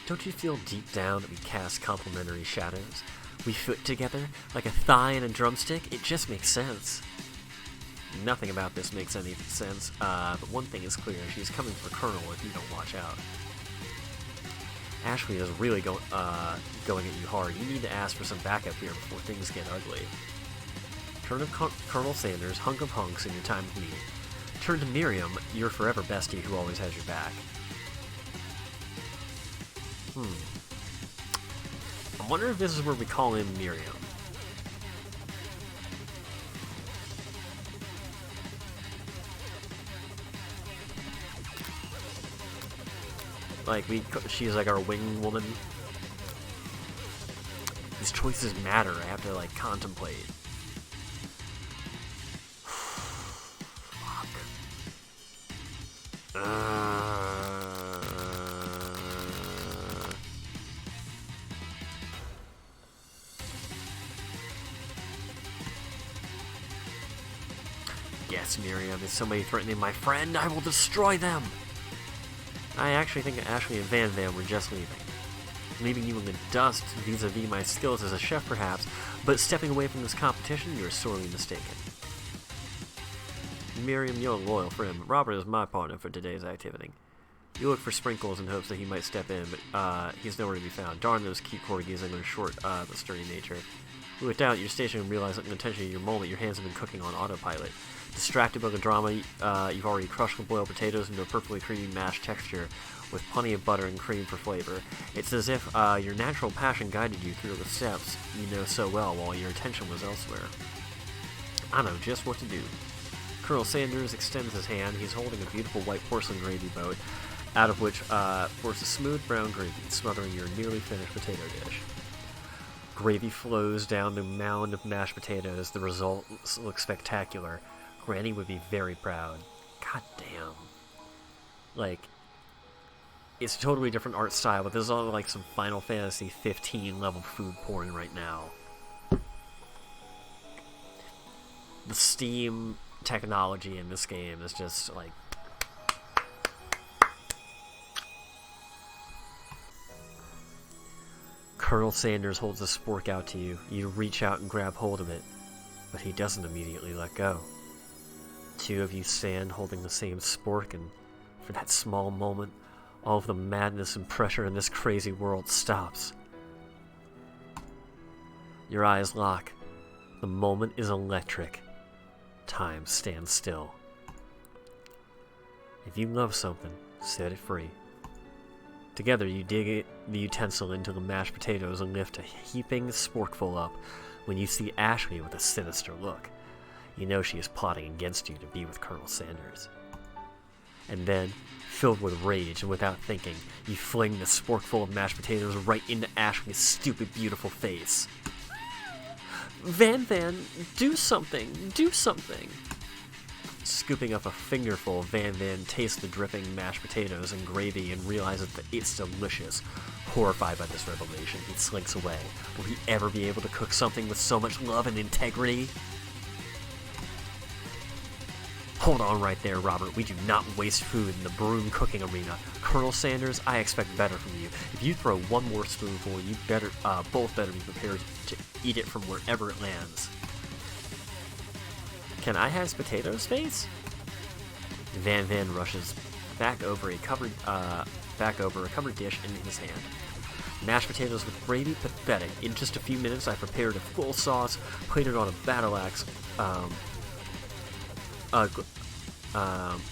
Don't you feel deep down that we cast complementary shadows? We fit together like a thigh and a drumstick? It just makes sense. Nothing about this makes any sense, but one thing is clear. She's coming for Colonel if you don't watch out. Ashley is really going at you hard. You need to ask for some backup here before things get ugly. Turn to Colonel Sanders, hunk of hunks in your time of need. Turn to Miriam, your forever bestie who always has your back. I wonder if this is where we call in Miriam. Like, she's like our wing woman. These choices matter. I have to, like, contemplate. Fuck. Yes, Miriam, is somebody threatening my friend? I will destroy them! I actually think Ashley and Van Van were just leaving you in the dust vis-a-vis my skills as a chef perhaps, but stepping away from this competition, you're sorely mistaken. Miriam, you're a loyal friend, but Robert is my partner for today's activity. You look for Sprinkles in hopes that he might step in, but he's nowhere to be found. Darn those cute corgis and their short but sturdy nature. With doubt, your station and realize that in the tension of your moment, your hands have been cooking on autopilot. Distracted by the drama, you've already crushed the boiled potatoes into a perfectly creamy mashed texture with plenty of butter and cream for flavor. It's as if your natural passion guided you through the steps you know so well while your attention was elsewhere. I know just what to do. Colonel Sanders extends his hand. He's holding a beautiful white porcelain gravy boat, out of which pours a smooth brown gravy, smothering your nearly finished potato dish. Gravy flows down the mound of mashed potatoes. The result looks spectacular. Granny would be very proud. God damn. Like, it's a totally different art style, but this is all like some Final Fantasy 15 level food porn right now. The Steam technology in this game is just like... Colonel Sanders holds a spork out to you. You reach out and grab hold of it, but he doesn't immediately let go. Two of you stand holding the same spork, and for that small moment, all of the madness and pressure in this crazy world stops. Your eyes lock. The moment is electric. Time stands still. If you love something, set it free. Together, you dig the utensil into the mashed potatoes and lift a heaping sporkful up when you see Ashley with a sinister look. You know she is plotting against you to be with Colonel Sanders. And then, filled with rage and without thinking, you fling the sporkful of mashed potatoes right into Ashley's stupid, beautiful face. Van Van, do something! Do something! Scooping up a fingerful, Van Van tastes the dripping mashed potatoes and gravy and realizes that it's delicious. Horrified by this revelation, he slinks away. Will he ever be able to cook something with so much love and integrity? Hold on right there, Robert. We do not waste food in the broom cooking arena. Colonel Sanders, I expect better from you. If you throw one more spoonful, you both better be prepared to eat it from wherever it lands. Can I have potatoes, face? Van Van rushes back over a covered dish in his hand. Mashed potatoes with gravy, pathetic. In just a few minutes, I prepared a full sauce, put it on a battle axe. I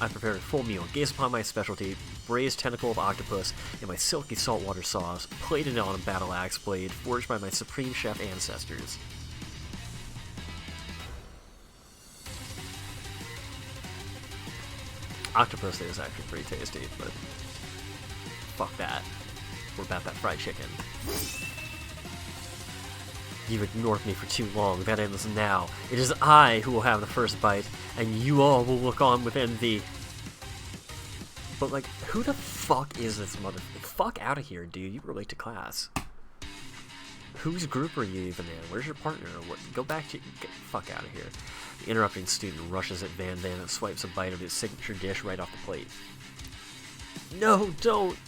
prepared a full meal, gazed upon my specialty, braised tentacle of octopus, in my silky saltwater sauce, plated it on a battle axe blade forged by my supreme chef ancestors. Octopus is actually pretty tasty, but fuck that. We're about that fried chicken. You've ignored me for too long. That ends now. It is I who will have the first bite, and you all will look on with envy. But, like, who the fuck is this mother... Fuck out of here, dude. You were late to class. Whose group are you even in? Where's your partner? What? Go back to... Get the fuck out of here. The interrupting student rushes at Van Van and swipes a bite of his signature dish right off the plate. No, don't!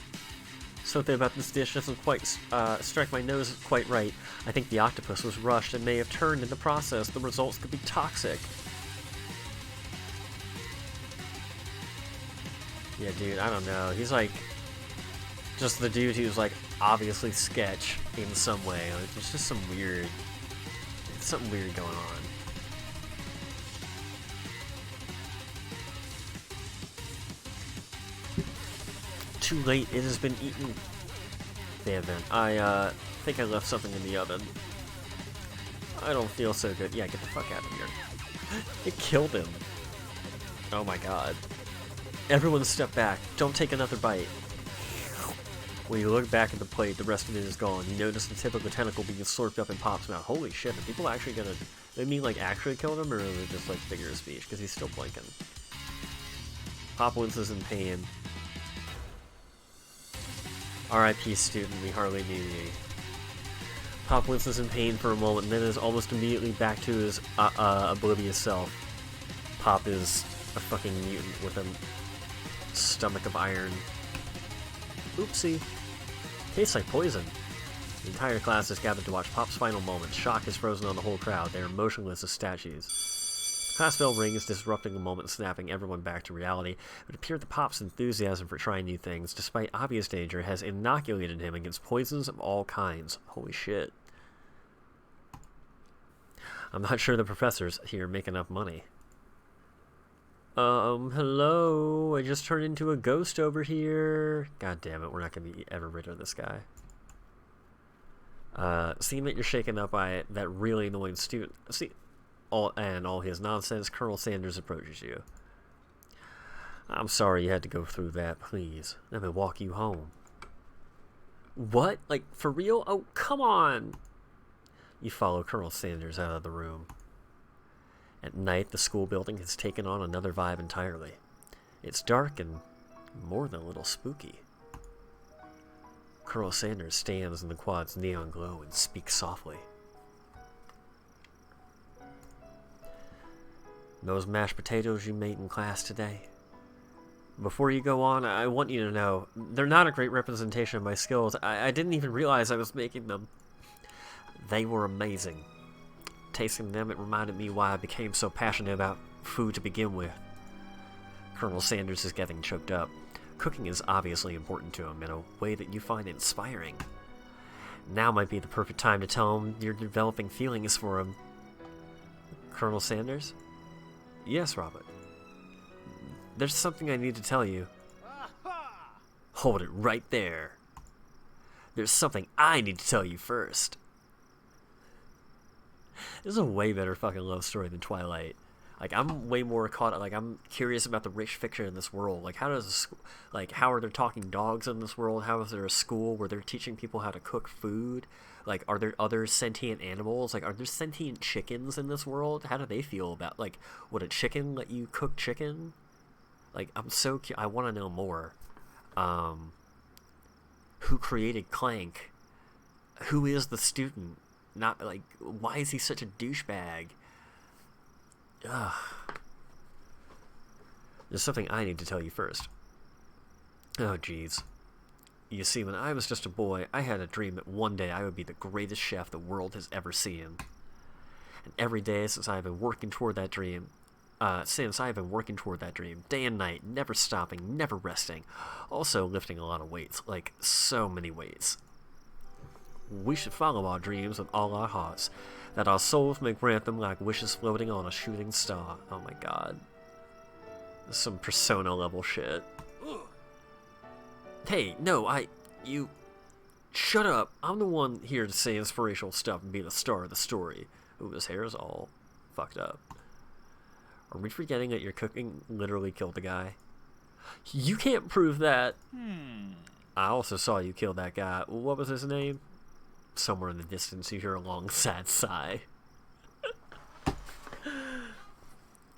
Something about this dish doesn't quite strike my nose quite right. I think the octopus was rushed and may have turned in the process. The results could be toxic. Yeah, dude, I don't know. He's like just the dude who's like obviously sketch in some way. Like, there's just some weird, something weird going on. Too late, it has been eaten. Damn it. I think I left something in the oven. I don't feel so good. Yeah, get the fuck out of here. It killed him. Oh my god. Everyone step back. Don't take another bite. When you look back at the plate, the rest of it is gone. You notice the tip of the tentacle being slurped up in Pop's mouth. Holy shit, are people actually gonna... They mean like actually kill him, or is it just like figure of speech? Because he's still blinking. Pop winces in pain. R.I.P. student, we hardly knew you. Pop winces in pain for a moment, and then is almost immediately back to his oblivious self. Pop is a fucking mutant with a stomach of iron. Oopsie. Tastes like poison. The entire class is gathered to watch Pop's final moments. Shock is frozen on the whole crowd. They are motionless as statues. Class bell rings, disrupting the moment, snapping everyone back to reality. It would appear that Pop's enthusiasm for trying new things, despite obvious danger, has inoculated him against poisons of all kinds. Holy shit. I'm not sure the professors here make enough money. Hello? I just turned into a ghost over here. God damn it, we're not going to be ever rid of this guy. Seeing that you're shaken up by that really annoying student... all his nonsense, Colonel Sanders approaches you. I'm sorry you had to go through that, please. Let me walk you home. What? Like, for real? Oh, come on! You follow Colonel Sanders out of the room. At night, the school building has taken on another vibe entirely. It's dark and more than a little spooky. Colonel Sanders stands in the quad's neon glow and speaks softly. Those mashed potatoes you made in class today? Before you go on, I want you to know, they're not a great representation of my skills. I didn't even realize I was making them. They were amazing. Tasting them, it reminded me why I became so passionate about food to begin with. Colonel Sanders is getting choked up. Cooking is obviously important to him in a way that you find inspiring. Now might be the perfect time to tell him you're developing feelings for him. Colonel Sanders? Yes, Robert. There's something I need to tell you. Hold it right there. There's something I need to tell you first. This is a way better fucking love story than Twilight. Like, I'm way more caught. Like, I'm curious about the rich fiction in this world. Like, how are there talking dogs in this world? How is there a school where they're teaching people how to cook food? Like, are there other sentient animals? Like, are there sentient chickens in this world? How do they feel about, like, would a chicken let you cook chicken? Like, I'm so I want to know more. Who created Clank? Who is the student? Not, like, why is he such a douchebag? Ugh. There's something I need to tell you first. Oh, jeez. You see, when I was just a boy, I had a dream that one day I would be the greatest chef the world has ever seen. And every day since I've been working toward that dream, day and night, never stopping, never resting, also lifting a lot of weights, like so many weights. We should follow our dreams with all our hearts, that our souls may grant them like wishes floating on a shooting star. Oh my god. Some Persona level shit. Hey, no, you... Shut up. I'm the one here to say inspirational stuff and be the star of the story. Ooh, his hair is all fucked up. Are we forgetting that your cooking literally killed the guy? You can't prove that. I also saw you kill that guy. What was his name? Somewhere in the distance you hear a long, sad sigh.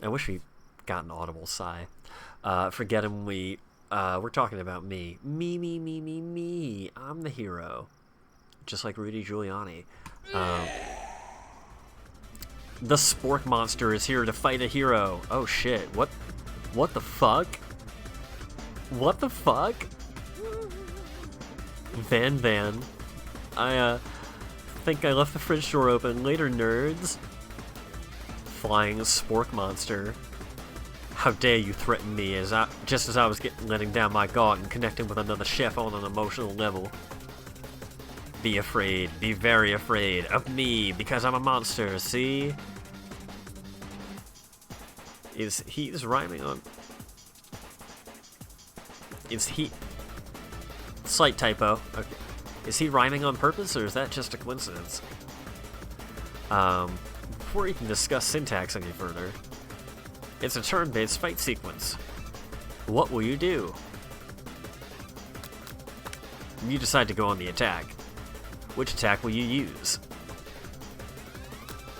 I wish we got an audible sigh. Forget him, we're talking about me. Me. I'm the hero. Just like Rudy Giuliani. The Spork Monster is here to fight a hero. Oh shit, what the fuck? What the fuck? Van. I think I left the fridge door open. Later, nerds. Flying Spork Monster. How dare you threaten me just as I was letting down my guard and connecting with another chef on an emotional level. Be afraid, be very afraid of me because I'm a monster, see? He's rhyming on... Slight typo. Okay. Is he rhyming on purpose, or is that just a coincidence? Before we can discuss syntax any further, it's a turn-based fight sequence. What will you do? You decide to go on the attack. Which attack will you use?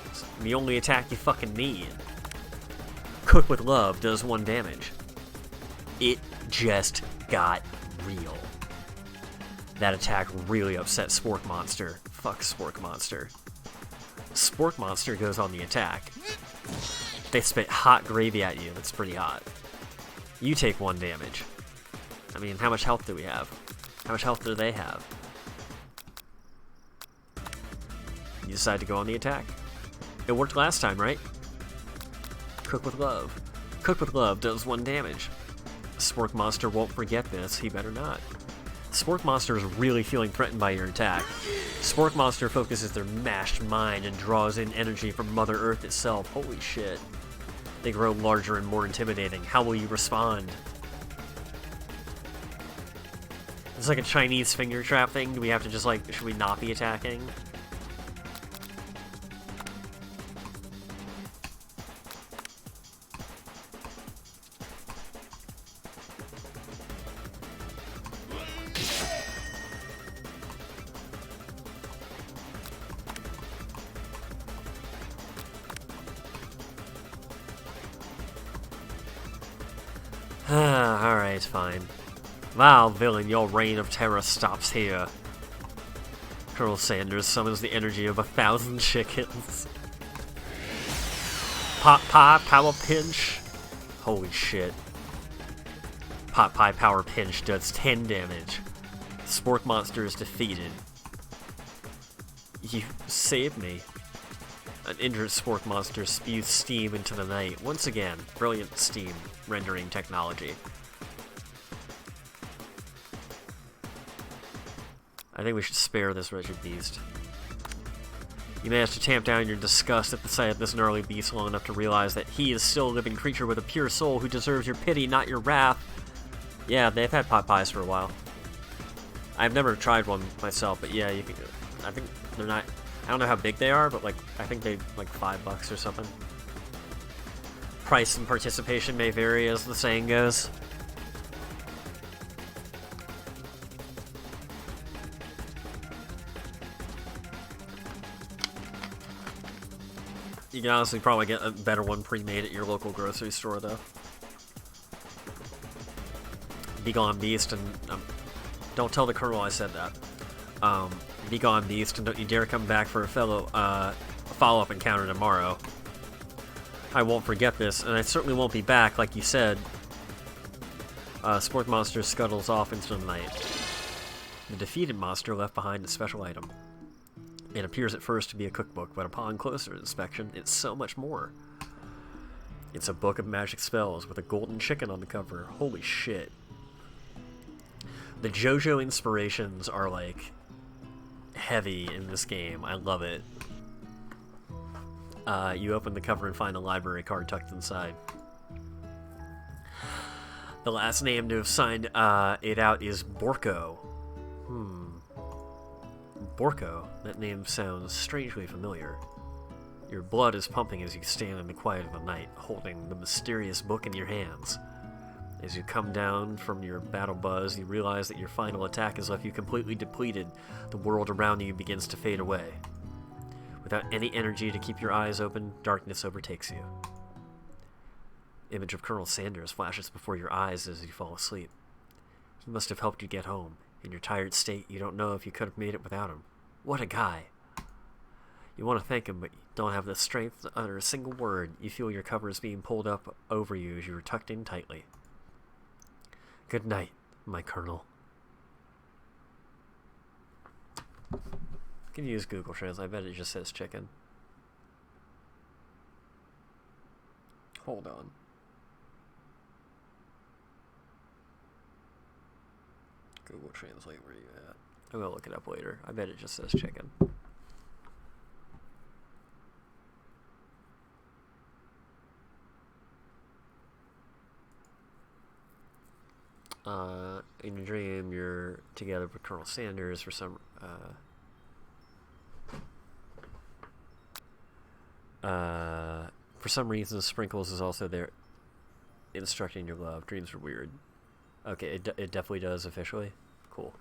It's the only attack you fucking need. Cook with Love does 1 damage. It just got real. That attack really upset Spork Monster. Fuck Spork Monster. Spork Monster goes on the attack. They spit hot gravy at you. That's pretty hot. You take 1 damage. I mean, how much health do we have? How much health do they have? You decide to go on the attack. It worked last time, right? Cook with Love. Cook with Love does 1 damage. Spork Monster won't forget this. He better not. Spork Monster is really feeling threatened by your attack. Spork Monster focuses their mashed mind and draws in energy from Mother Earth itself. Holy shit. They grow larger and more intimidating. How will you respond? It's like a Chinese finger trap thing. Do we have to just like, should we not be attacking? Alright, fine. Wow, villain, your reign of terror stops here. Colonel Sanders summons the energy of 1,000 chickens. Pot Pie Power Pinch. Holy shit. Pot Pie Power Pinch does 10 damage. Spork Monster is defeated. You saved me. An injured Spork Monster spews steam into the night. Once again, brilliant steam rendering technology. I think we should spare this wretched beast. You manage to tamp down your disgust at the sight of this gnarly beast long enough to realize that he is still a living creature with a pure soul who deserves your pity, not your wrath. Yeah, they've had pot pies for a while. I've never tried one myself, but yeah, you can. I think they're not. I don't know how big they are, but like I think they like $5 or something. Price and participation may vary, as the saying goes. You can honestly probably get a better one pre-made at your local grocery store, though. Begone Beast, and don't tell the Colonel I said that. Begone Beast, and don't you dare come back for a follow-up encounter tomorrow. I won't forget this, and I certainly won't be back, like you said. Spork Monster scuttles off into the night. The defeated monster left behind a special item. It appears at first to be a cookbook, but upon closer inspection, it's so much more. It's a book of magic spells with a golden chicken on the cover. Holy shit. The JoJo inspirations are like heavy in this game. I love it. You open the cover and find a library card tucked inside. The last name to have signed it out is Borko. Borko? That name sounds strangely familiar. Your blood is pumping as you stand in the quiet of the night, holding the mysterious book in your hands. As you come down from your battle buzz, you realize that your final attack has left you completely depleted. The world around you begins to fade away. Without any energy to keep your eyes open, darkness overtakes you. Image of Colonel Sanders flashes before your eyes as you fall asleep. He must have helped you get home. In your tired state, you don't know if you could have made it without him. What a guy! You want to thank him, but you don't have the strength to utter a single word. You feel your covers being pulled up over you as you are tucked in tightly. Good night, my colonel. You can use Google Translate. I bet it just says chicken. Hold on. Google Translate, where you at? I'm gonna look it up later. I bet it just says chicken. In your dream, you're together with Colonel Sanders for some reason. Sprinkles is also there, instructing your love. Dreams are weird. Okay, it definitely does officially. Cool.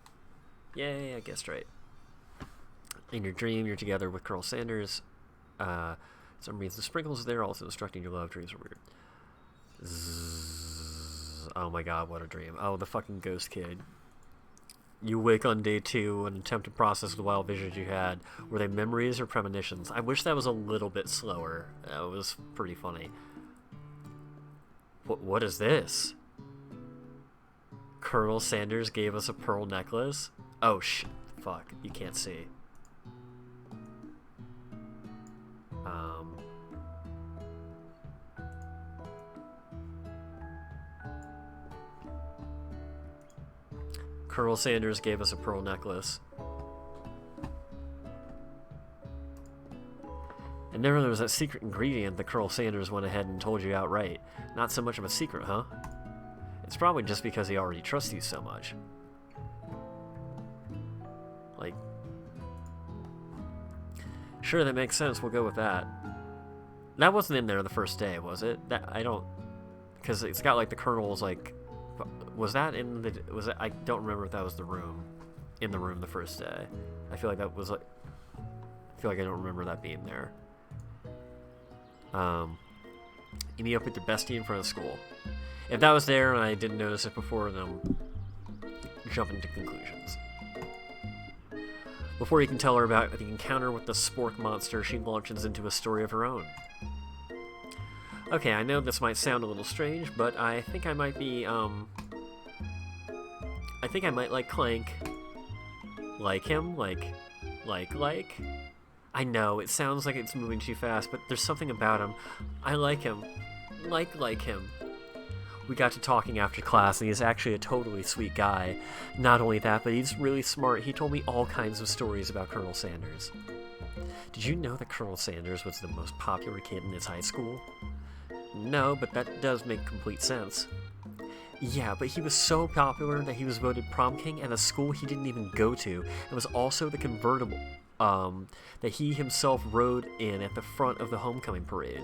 Yay, I guessed right. In your dream, you're together with Colonel Sanders. For some reason, Sprinkles is there, also instructing your love. Dreams are weird. Oh my god, what a dream. Oh, the fucking ghost kid. You wake on day 2 and attempt to process the wild visions you had. Were they memories or premonitions? I wish that was a little bit slower. That was pretty funny. What is this? Colonel Sanders gave us a pearl necklace? Oh, fuck. You can't see. Colonel Sanders gave us a pearl necklace. And then there was that secret ingredient that Colonel Sanders went ahead and told you outright. Not so much of a secret, huh? It's probably just because he already trusts you so much. Like... Sure, that makes sense. We'll go with that. That wasn't in there the first day, was it? That I don't... Because it's got, like, the Colonel's, like... Was that in the... Was it... I don't remember if that was the room. In the room the first day. I feel like that was, like... I feel like I don't remember that being there. You meet up with your bestie in front of school. If that was there and I didn't notice it before, then I'm jumping to conclusions. Before you can tell her about the encounter with the spork monster, she launches into a story of her own. Okay, I know this might sound a little strange, but I think I might be, I think I might like Clank. Like him? Like? I know, it sounds like it's moving too fast, but there's something about him. I like him. Like him. We got to talking after class, and he's actually a totally sweet guy. Not only that, but he's really smart. He told me all kinds of stories about Colonel Sanders. Did you know that Colonel Sanders was the most popular kid in his high school? No, but that does make complete sense. Yeah, but he was so popular that he was voted prom king at a school he didn't even go to. It was also the convertible that he himself rode in at the front of the homecoming parade.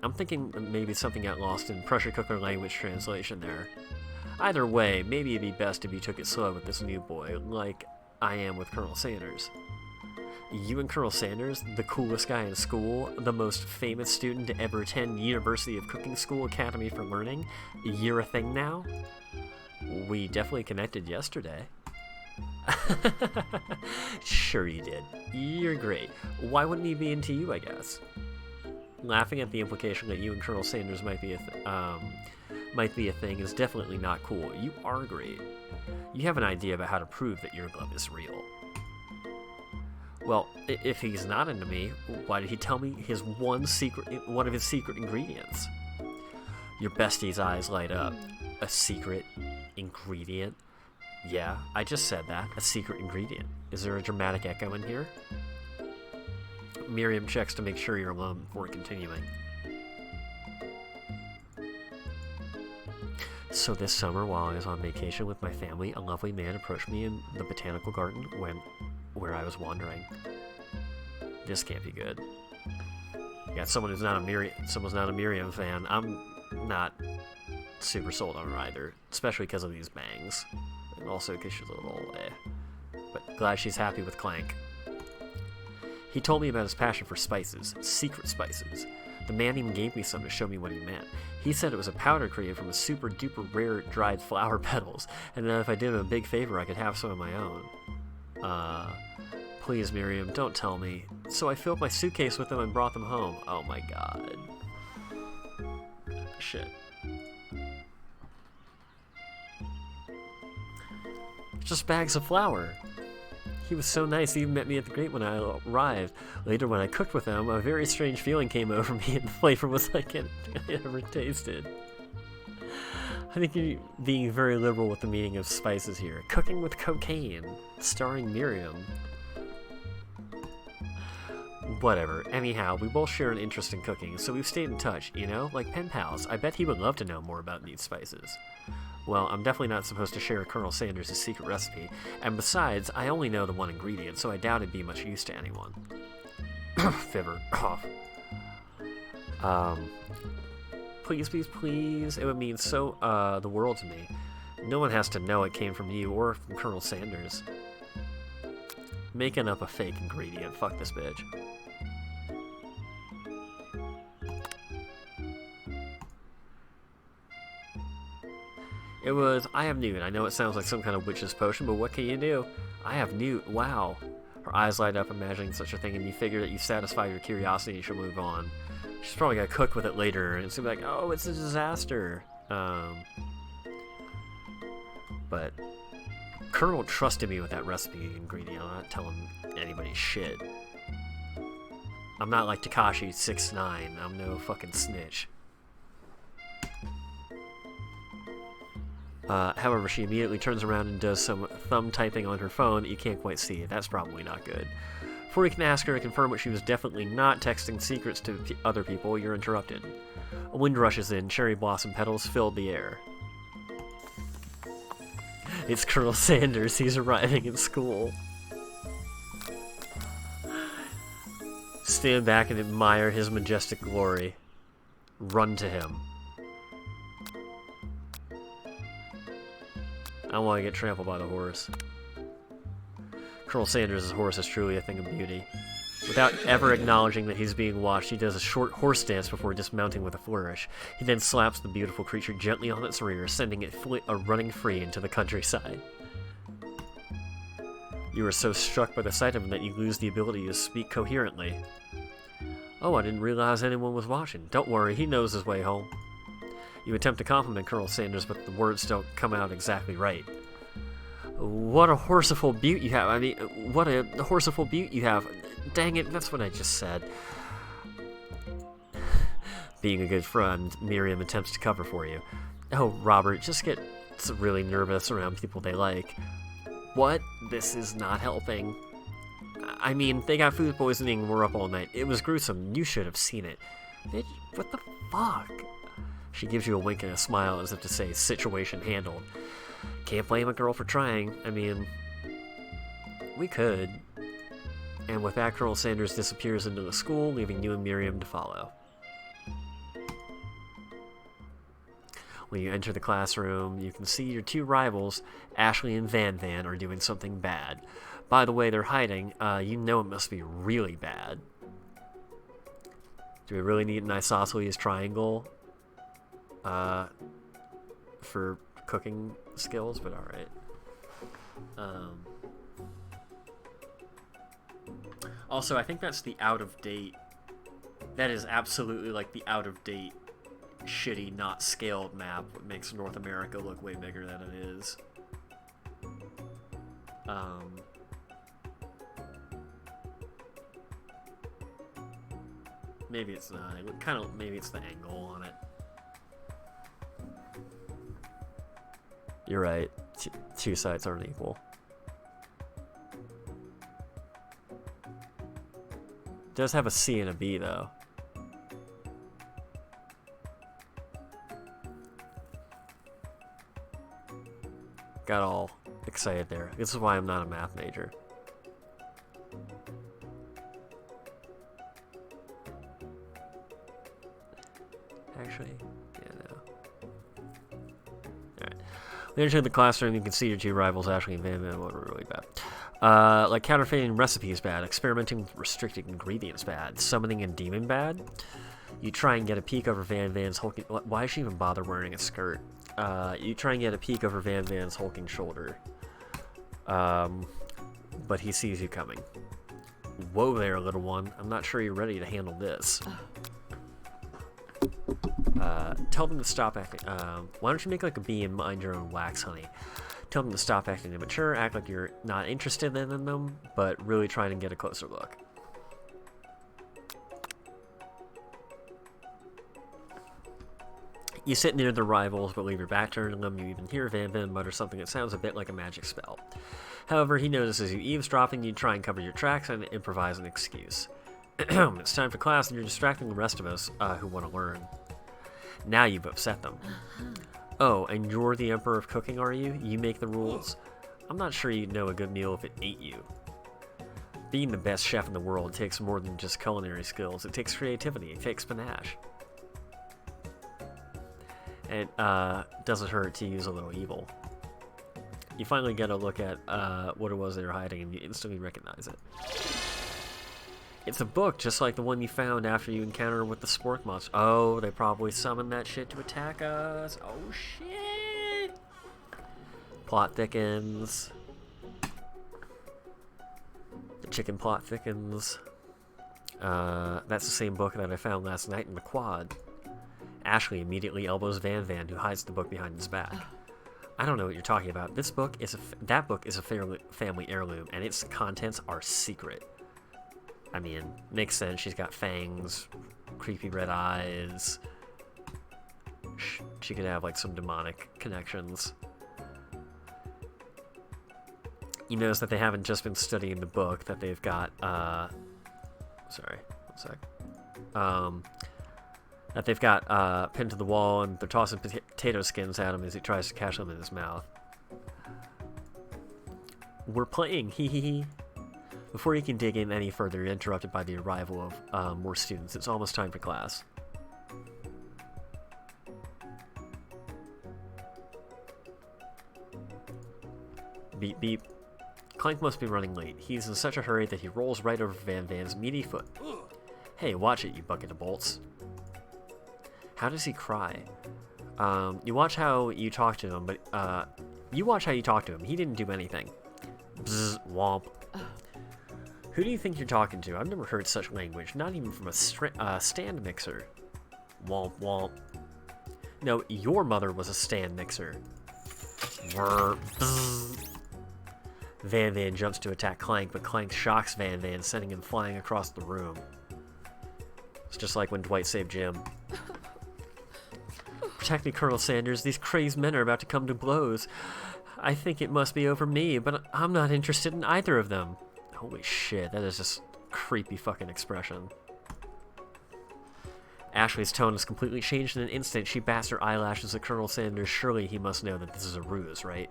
I'm thinking maybe something got lost in pressure cooker language translation there. Either way, maybe it'd be best if you took it slow with this new boy, like I am with Colonel Sanders. You and Colonel Sanders, the coolest guy in school, the most famous student to ever attend University of Cooking School Academy for Learning, you're a thing now? We definitely connected yesterday. Sure you did. You're great. Why wouldn't he be into you, I guess? Laughing at the implication that you and Colonel Sanders might be a thing is definitely not cool. You are great. You have an idea about how to prove that your love is real. Well, if he's not into me, why did he tell me one of his secret ingredients? Your bestie's eyes light up. A secret ingredient? Yeah, I just said that. A secret ingredient. Is there a dramatic echo in here? Miriam checks to make sure you're alone before continuing. So this summer, while I was on vacation with my family, a lovely man approached me in the botanical garden where I was wandering. This can't be good. Yeah, someone's not a Miriam fan. I'm not super sold on her either, especially because of these bangs, and also because she's a little But glad she's happy with Clank. He told me about his passion for spices, secret spices. The man even gave me some to show me what he meant. He said it was a powder created from a super duper rare dried flower petals, and that if I did him a big favor, I could have some of my own. Please, Miriam, don't tell me. So I filled my suitcase with them and brought them home. Oh my god. Shit. Just bags of flour. He was so nice, he even met me at the gate when I arrived. Later, when I cooked with him, a very strange feeling came over me, and the flavor was like anything I ever tasted. I think you're being very liberal with the meaning of spices here. Cooking with cocaine, starring Miriam. Whatever. Anyhow, we both share an interest in cooking, so we've stayed in touch, you know? Like pen pals. I bet he would love to know more about these spices. Well, I'm definitely not supposed to share Colonel Sanders' secret recipe, and besides, I only know the one ingredient, so I doubt it'd be much use to anyone. Fibber. Please, please, please. It would mean the world to me. No one has to know it came from you or from Colonel Sanders. Making up a fake ingredient. Fuck this bitch. It was, I have Newt. I know it sounds like some kind of witch's potion, but what can you do? I have Newt. Wow. Her eyes light up imagining such a thing, and you figure that you've satisfied your curiosity and she'll move on. She's probably gonna cook with it later, and it's gonna be like, oh, it's a disaster. But Colonel trusted me with that recipe ingredient. I'm not telling anybody shit. I'm not like Tekashi 6ix9ine. I'm no fucking snitch. However, she immediately turns around and does some thumb typing on her phone that you can't quite see. That's probably not good. Before you can ask her to confirm what she was definitely not texting secrets to other people, you're interrupted. A wind rushes in, cherry blossom petals fill the air. It's Colonel Sanders, he's arriving in school. Stand back and admire his majestic glory. Run to him. I don't want to get trampled by the horse. Colonel Sanders' horse is truly a thing of beauty. Without ever acknowledging that he's being watched, he does a short horse dance before dismounting with a flourish. He then slaps the beautiful creature gently on its rear, sending it running free into the countryside. You are so struck by the sight of him that you lose the ability to speak coherently. Oh, I didn't realize anyone was watching. Don't worry, he knows his way home. You attempt to compliment Colonel Sanders, but the words don't come out exactly right. What a horseful beaut you have. I mean, what a horseful beaut you have. Dang it, that's what I just said. Being a good friend, Miriam attempts to cover for you. Oh, Robert, just get really nervous around people they like. What? This is not helping. I mean, they got food poisoning and were up all night. It was gruesome. You should have seen it. Bitch, what the fuck? She gives you a wink and a smile as if to say, situation handled. Can't blame a girl for trying. I mean, we could. And with that, Colonel Sanders disappears into the school, leaving you and Miriam to follow. When you enter the classroom, you can see your two rivals, Ashley and Van Van, are doing something bad. By the way they're hiding, you know it must be really bad. Do we really need an isosceles triangle for cooking skills? But alright. Also, I think that's the out-of-date... That is absolutely like the out-of-date, shitty, not scaled map that makes North America look way bigger than it is. Maybe it's not. It would kind of, maybe it's the angle on it. You're right. two sides aren't equal. Does have a C and a B though. Got all excited there. This is why I'm not a math major. Actually, yeah, no. Alright. When you enter the classroom, you can see your two rivals, Ashley and Van Van, were really bad. Like counterfeiting recipes bad, experimenting with restricted ingredients bad, summoning a demon bad. You try and get a peek over Van Van's hulking... Why does she even bother wearing a skirt? You try and get a peek over Van Van's hulking shoulder. But he sees you coming. Whoa there, little one. I'm not sure you're ready to handle this. Tell them to stop acting. Why don't you make like a bee and mind your own wax, honey? Tell them to stop acting immature, act like you're not interested in them, but really trying to get a closer look. You sit near the rivals, but leave your back turned to them. You even hear Van Van mutter something that sounds a bit like a magic spell. However, he notices you eavesdropping. You try and cover your tracks and improvise an excuse. It's time for class, and you're distracting the rest of us who want to learn. Now you've upset them. Oh, and you're the Emperor of Cooking, are you? You make the rules? I'm not sure you'd know a good meal if it ate you. Being the best chef in the world takes more than just culinary skills. It takes creativity. It takes panache. It doesn't hurt to use a little evil. You finally get a look at what it was they were hiding, and you instantly recognize it. It's a book, just like the one you found after you encountered with the spork monster. Oh, they probably summoned that shit to attack us. Oh, shit. Plot thickens. The chicken plot thickens. That's the same book that I found last night in the quad. Ashley immediately elbows Van Van, who hides the book behind his back. I don't know what you're talking about. This book is that book is a family heirloom, and its contents are secret. I mean, makes sense. She's got fangs, creepy red eyes. She could have like some demonic connections. You notice that they haven't just been studying the book, that they've got sorry, one sec. That they've got pinned to the wall, and they're tossing potato skins at him as he tries to catch them in his mouth. We're playing, hee hee hee. Before you can dig in any further, you're interrupted by the arrival of more students. It's almost time for class. Beep beep. Clank must be running late. He's in such a hurry that he rolls right over Van Van's meaty foot. Hey, watch it, you bucket of bolts. How does he cry? You watch how you talk to him, but you watch how you talk to him. He didn't do anything. Bzz, womp. Who do you think you're talking to? I've never heard such language, not even from a stand mixer. Womp womp. No, your mother was a stand mixer. Van Van jumps to attack Clank, but Clank shocks Van Van, sending him flying across the room. It's just like when Dwight saved Jim. Protect me, Colonel Sanders. These crazed men are about to come to blows. I think it must be over me, but I'm not interested in either of them. Holy shit, that is just creepy fucking expression. Ashley's tone has completely changed in an instant. She bats her eyelashes at Colonel Sanders. Surely he must know that this is a ruse, right?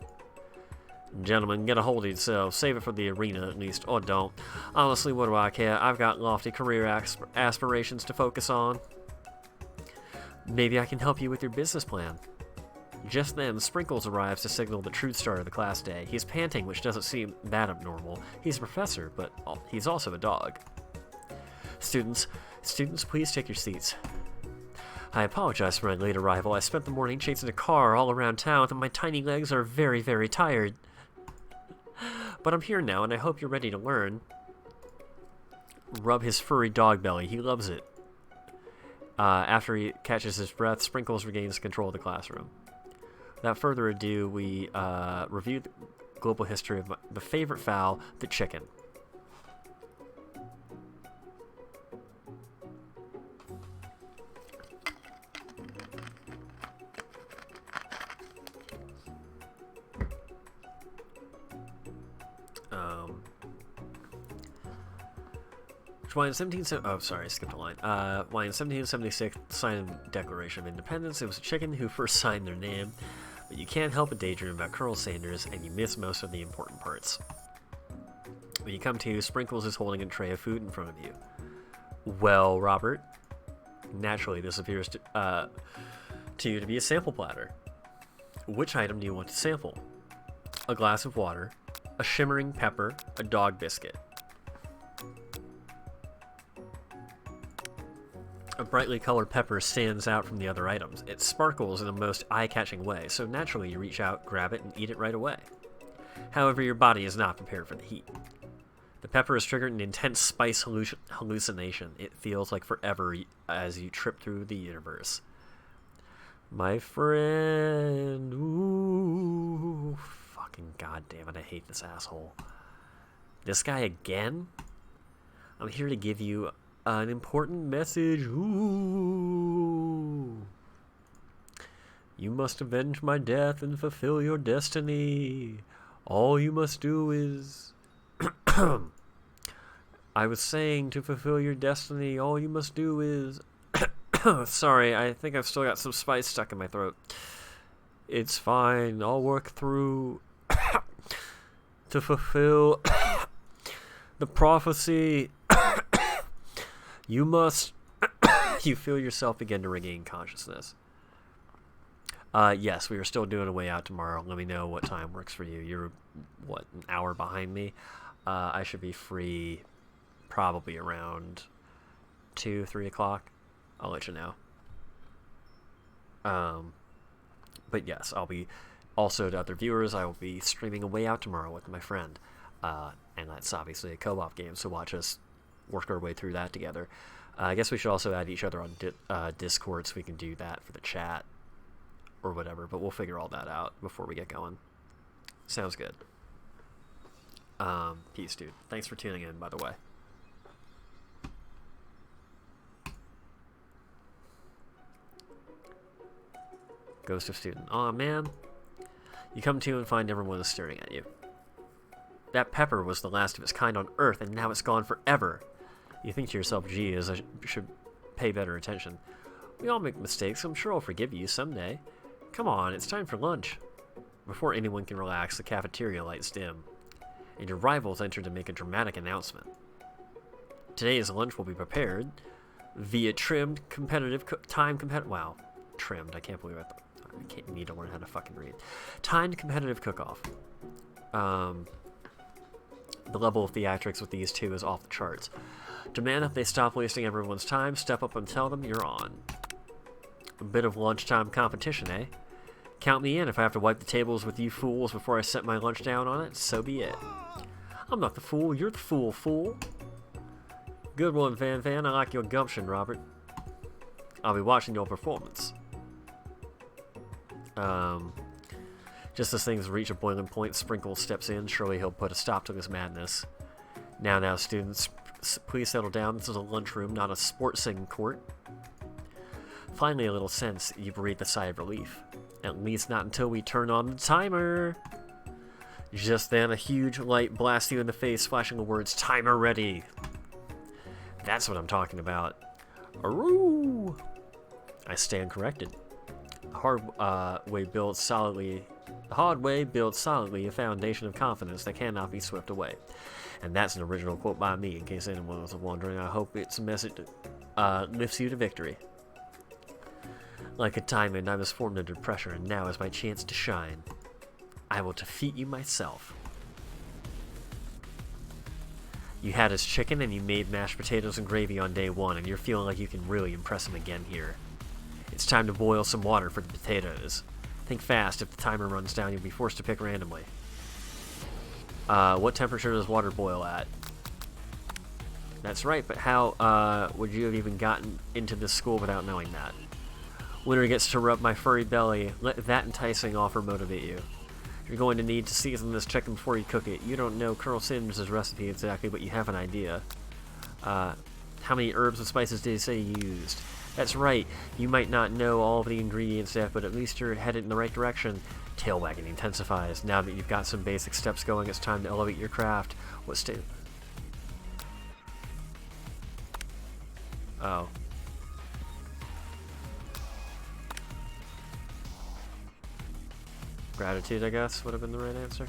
Gentlemen, get a hold of yourselves. Save it for the arena at least, or don't. Honestly, what do I care? I've got lofty career aspirations to focus on. Maybe I can help you with your business plan. Just then, Sprinkles arrives to signal the true start of the class day. He's panting, which doesn't seem that abnormal. He's a professor, but he's also a dog. Students, please take your seats. I apologize for my late arrival. I spent the morning chasing a car all around town, and my tiny legs are very, very tired. But I'm here now, and I hope you're ready to learn. Rub his furry dog belly. He loves it. After he catches his breath, Sprinkles regains control of the classroom. Without further ado, we review the global history of the favorite fowl, the chicken. Why in 17... Oh, sorry, I skipped a line. Why in 1776, signed the Declaration of Independence, it was a chicken who first signed their name. But you can't help but daydream about Colonel Sanders, and you miss most of the important parts. When you come to, Sprinkles is holding a tray of food in front of you. Well, Robert, naturally this appears to you to be a sample platter. Which item do you want to sample? A glass of water, a shimmering pepper, a dog biscuit. A brightly colored pepper stands out from the other items. It sparkles in the most eye-catching way, so naturally you reach out, grab it, and eat it right away. However, your body is not prepared for the heat. The pepper has triggered an intense spice hallucination. It feels like forever as you trip through the universe. My friend, ooh, fucking goddamn it, I hate this asshole. This guy again? I'm here to give you an important message. Ooh. You must avenge my death and fulfill your destiny. All you must do is... I was saying to fulfill your destiny, all you must do is... Sorry, I think I've still got some spice stuck in my throat. It's fine, I'll work through to fulfill the prophecy. You must... You feel yourself begin to regain consciousness. Yes, we are still doing a way out tomorrow. Let me know what time works for you. You're, what, an hour behind me? I should be free probably around 2, 3 o'clock. I'll let you know. But yes, I'll be... Also, to other viewers, I will be streaming a way out tomorrow with my friend. And that's obviously a co-op game, so watch us work our way through that together. I guess we should also add each other on Discord so we can do that for the chat. Or whatever, but we'll figure all that out before we get going. Sounds good. Peace, dude. Thanks for tuning in, by the way. Ghost of Student. Aw, man. You come to and find everyone is staring at you. That pepper was the last of its kind on Earth, and now it's gone forever. You think to yourself, gee, I should pay better attention. We all make mistakes, so I'm sure I'll forgive you someday. Come on, it's time for lunch. Before anyone can relax, the cafeteria lights dim, and your rivals enter to make a dramatic announcement. Today's lunch will be prepared via trimmed competitive wow, trimmed. I can't believe I need to learn how to fucking read. Timed competitive cook-off. The level of theatrics with these two is off the charts. Demand that they stop wasting everyone's time, step up and tell them you're on. A bit of lunchtime competition, eh? Count me in. If I have to wipe the tables with you fools before I set my lunch down on it, so be it. I'm not the fool, you're the fool, fool. Good one, Van Van. I like your gumption, Robert. I'll be watching your performance. Just as things reach a boiling point, Sprinkle steps in. Surely he'll put a stop to this madness. Now, students, please settle down. This is a lunchroom, not a sportsing court. Finally, a little sense, you breathe a sigh of relief. At least not until we turn on the timer. Just then, a huge light blasts you in the face, flashing the words, "Timer ready." That's what I'm talking about. Aroo! I stand corrected. The hard way builds solidly a foundation of confidence that cannot be swept away. And that's an original quote by me, in case anyone was wondering. I hope it's a message that lifts you to victory. Like a diamond, I was formed under pressure, and now is my chance to shine. I will defeat you myself. You had his chicken, and you made mashed potatoes and gravy on day one, and you're feeling like you can really impress him again here. It's time to boil some water for the potatoes. Think fast. If the timer runs down, you'll be forced to pick randomly. What temperature does water boil at? That's right, but how would you have even gotten into this school without knowing that? Winner gets to rub my furry belly. Let that enticing offer motivate you. You're going to need to season this chicken before you cook it. You don't know Colonel Sanders' recipe exactly, but you have an idea. How many herbs and spices did he say you used? That's right. You might not know all of the ingredients yet, but at least you're headed in the right direction. Tail wagging intensifies. Now that you've got some basic steps going, it's time to elevate your craft. Oh. Gratitude, I guess, would have been the right answer.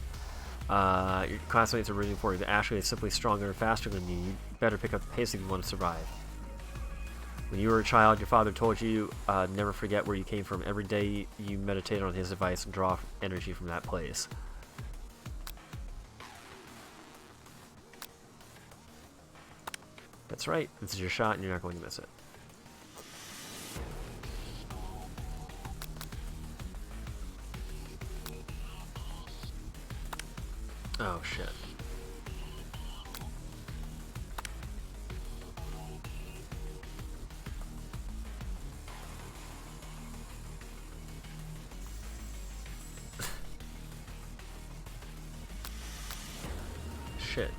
Your classmates are rooting for you, but Ashley is simply stronger and faster than you. You better pick up the pace if you want to survive. When you were a child, your father told you never forget where you came from. Every day you meditate on his advice and draw energy from that place. That's right. This is your shot and you're not going to miss it. Oh, shit. Shit.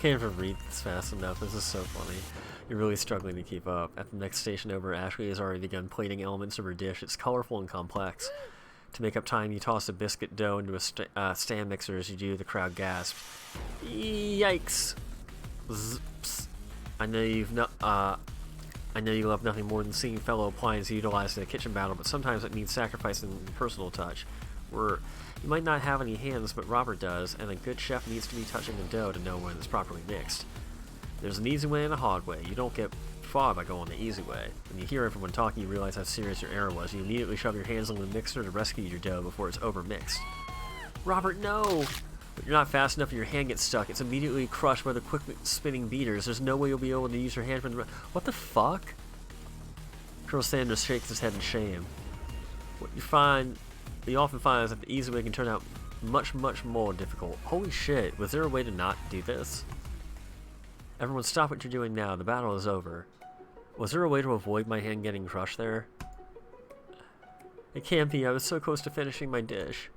Can't even read this fast enough. This is so funny. You're really struggling to keep up. At the next station over, Ashley has already begun plating elements of her dish. It's colorful and complex. To make up time, you toss a biscuit dough into a stand mixer. As you do, the crowd gasps. Yikes! Zips. I know you love nothing more than seeing fellow appliances utilized in a kitchen battle, but sometimes it means sacrificing the personal touch. You might not have any hands, but Robert does, and a good chef needs to be touching the dough to know when it's properly mixed. There's an easy way and a hard way. You don't get far by going the easy way. When you hear everyone talking, you realize how serious your error was. You immediately shove your hands in the mixer to rescue your dough before it's over-mixed. Robert, no! But you're not fast enough and your hand gets stuck. It's immediately crushed by the quick spinning beaters. There's no way you'll be able to use your hand for the What the fuck? Colonel Sanders shakes his head in shame. What you often find is that the easy way can turn out much, much more difficult. Holy shit, was there a way to not do this? Everyone stop what you're doing now, the battle is over. Was there a way to avoid my hand getting crushed there? It can't be, I was so close to finishing my dish.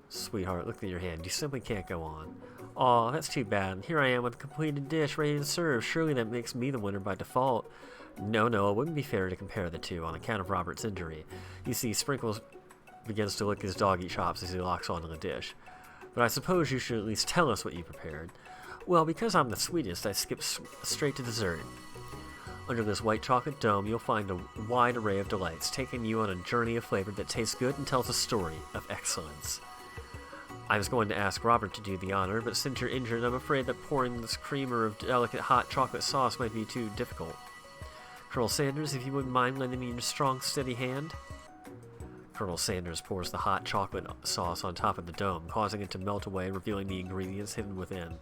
Sweetheart, look at your hand, you simply can't go on. Aw, that's too bad. Here I am with a completed dish ready to serve. Surely that makes me the winner by default. No, it wouldn't be fair to compare the two on account of Robert's injury. You see, Sprinkles begins to lick his doggy chops as he locks onto the dish. But I suppose you should at least tell us what you prepared. Well, because I'm the sweetest, I skip straight to dessert. Under this white chocolate dome, you'll find a wide array of delights, taking you on a journey of flavor that tastes good and tells a story of excellence. I was going to ask Robert to do the honor, but since you're injured, I'm afraid that pouring this creamer of delicate hot chocolate sauce might be too difficult. Colonel Sanders, if you wouldn't mind lending me your strong, steady hand? Colonel Sanders pours the hot chocolate sauce on top of the dome, causing it to melt away, revealing the ingredients hidden within.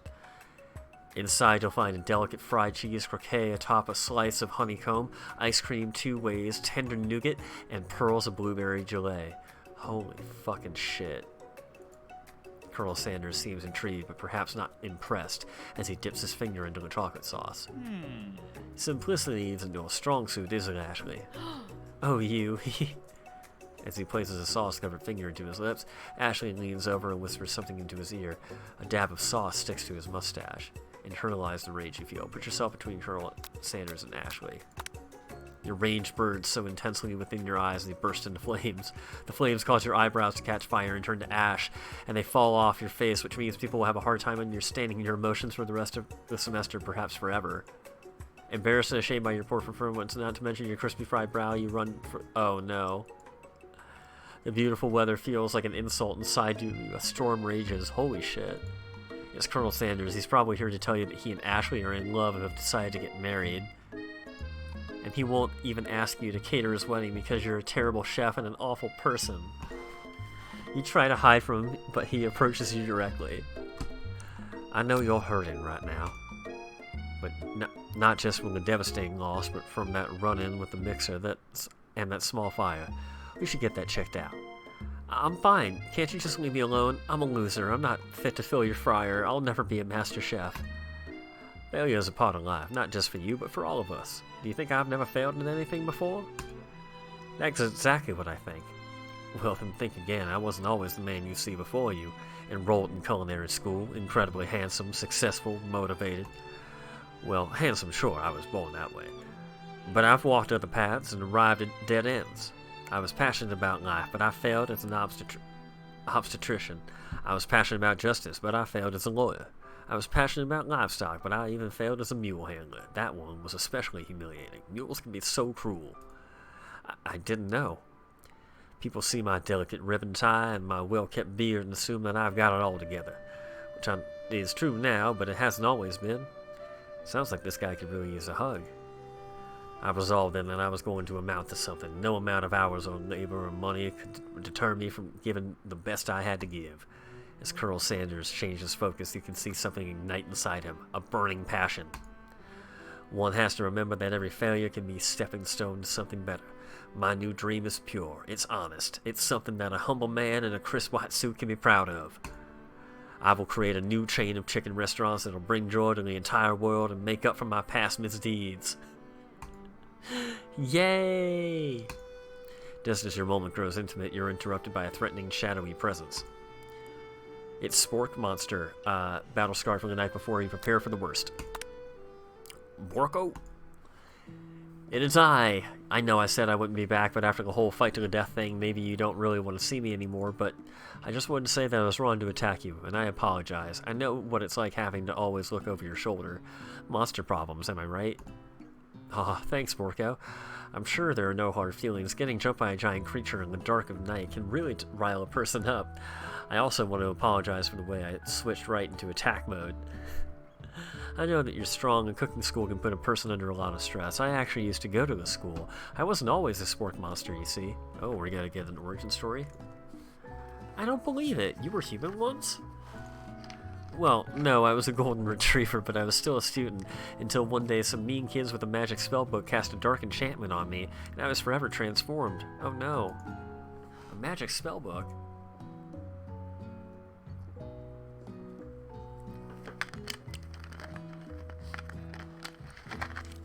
Inside, you'll find a delicate fried cheese croquet atop a slice of honeycomb, ice cream 2 ways, tender nougat, and pearls of blueberry gelée. Holy fucking shit. Colonel Sanders seems intrigued, but perhaps not impressed, as he dips his finger into the chocolate sauce. Simplicity isn't your strong suit, is it, Ashley? Oh, you. As he places a sauce-covered finger into his lips, Ashley leans over and whispers something into his ear. A dab of sauce sticks to his mustache. Internalize the rage you feel. Put yourself between Colonel Sanders and Ashley. Your rage burns so intensely within your eyes they burst into flames. The flames cause your eyebrows to catch fire and turn to ash, and they fall off your face, which means people will have a hard time understanding your emotions for the rest of the semester, perhaps forever. Embarrassed and ashamed by your poor performance, not to mention your crispy fried brow, you run for— oh no. The beautiful weather feels like an insult inside you. A storm rages. Holy shit. It's Colonel Sanders. He's probably here to tell you that he and Ashley are in love and have decided to get married. And he won't even ask you to cater his wedding because you're a terrible chef and an awful person. You try to hide from him, but he approaches you directly. I know you're hurting right now. But not just from the devastating loss, but from that run-in with the mixer and that small fire. We should get that checked out. I'm fine. Can't you just leave me alone? I'm a loser. I'm not fit to fill your fryer. I'll never be a master chef. Failure is a part of life, not just for you, but for all of us. Do you think I've never failed in anything before? That's exactly what I think. Well, then think again. I wasn't always the man you see before you. Enrolled in culinary school, incredibly handsome, successful, motivated. Well, handsome, sure, I was born that way. But I've walked other paths and arrived at dead ends. I was passionate about life, but I failed as an obstetrician. I was passionate about justice, but I failed as a lawyer. I was passionate about livestock, but I even failed as a mule handler. That one was especially humiliating. Mules can be so cruel. I didn't know. People see my delicate ribbon tie and my well-kept beard and assume that I've got it all together. Which is true now, but it hasn't always been. Sounds like this guy could really use a hug. I resolved then that I was going to amount to something. No amount of hours or labor or money could deter me from giving the best I had to give. As Colonel Sanders changed his focus, you can see something ignite inside him, a burning passion. One has to remember that every failure can be a stepping stone to something better. My new dream is pure, it's honest, it's something that a humble man in a crisp white suit can be proud of. I will create a new chain of chicken restaurants that will bring joy to the entire world and make up for my past misdeeds. Yay! Just as your moment grows intimate, you're interrupted by a threatening, shadowy presence. It's Spork Monster, battle scarred from the night before. You prepare for the worst. Borko? It is I. I know I said I wouldn't be back, but after the whole fight to the death thing, maybe you don't really want to see me anymore, but I just wanted to say that I was wrong to attack you, and I apologize. I know what it's like having to always look over your shoulder. Monster problems, am I right? Ah, thanks, Borko. I'm sure there are no hard feelings. Getting jumped by a giant creature in the dark of night can really rile a person up. I also want to apologize for the way I switched right into attack mode. I know that you're strong, and cooking school can put a person under a lot of stress. I actually used to go to the school. I wasn't always a sport monster, you see. Oh, we gotta get an origin story? I don't believe it. You were human once? Well, no, I was a golden retriever, but I was still a student until one day some mean kids with a magic spellbook cast a dark enchantment on me, and I was forever transformed. Oh no. A magic spellbook?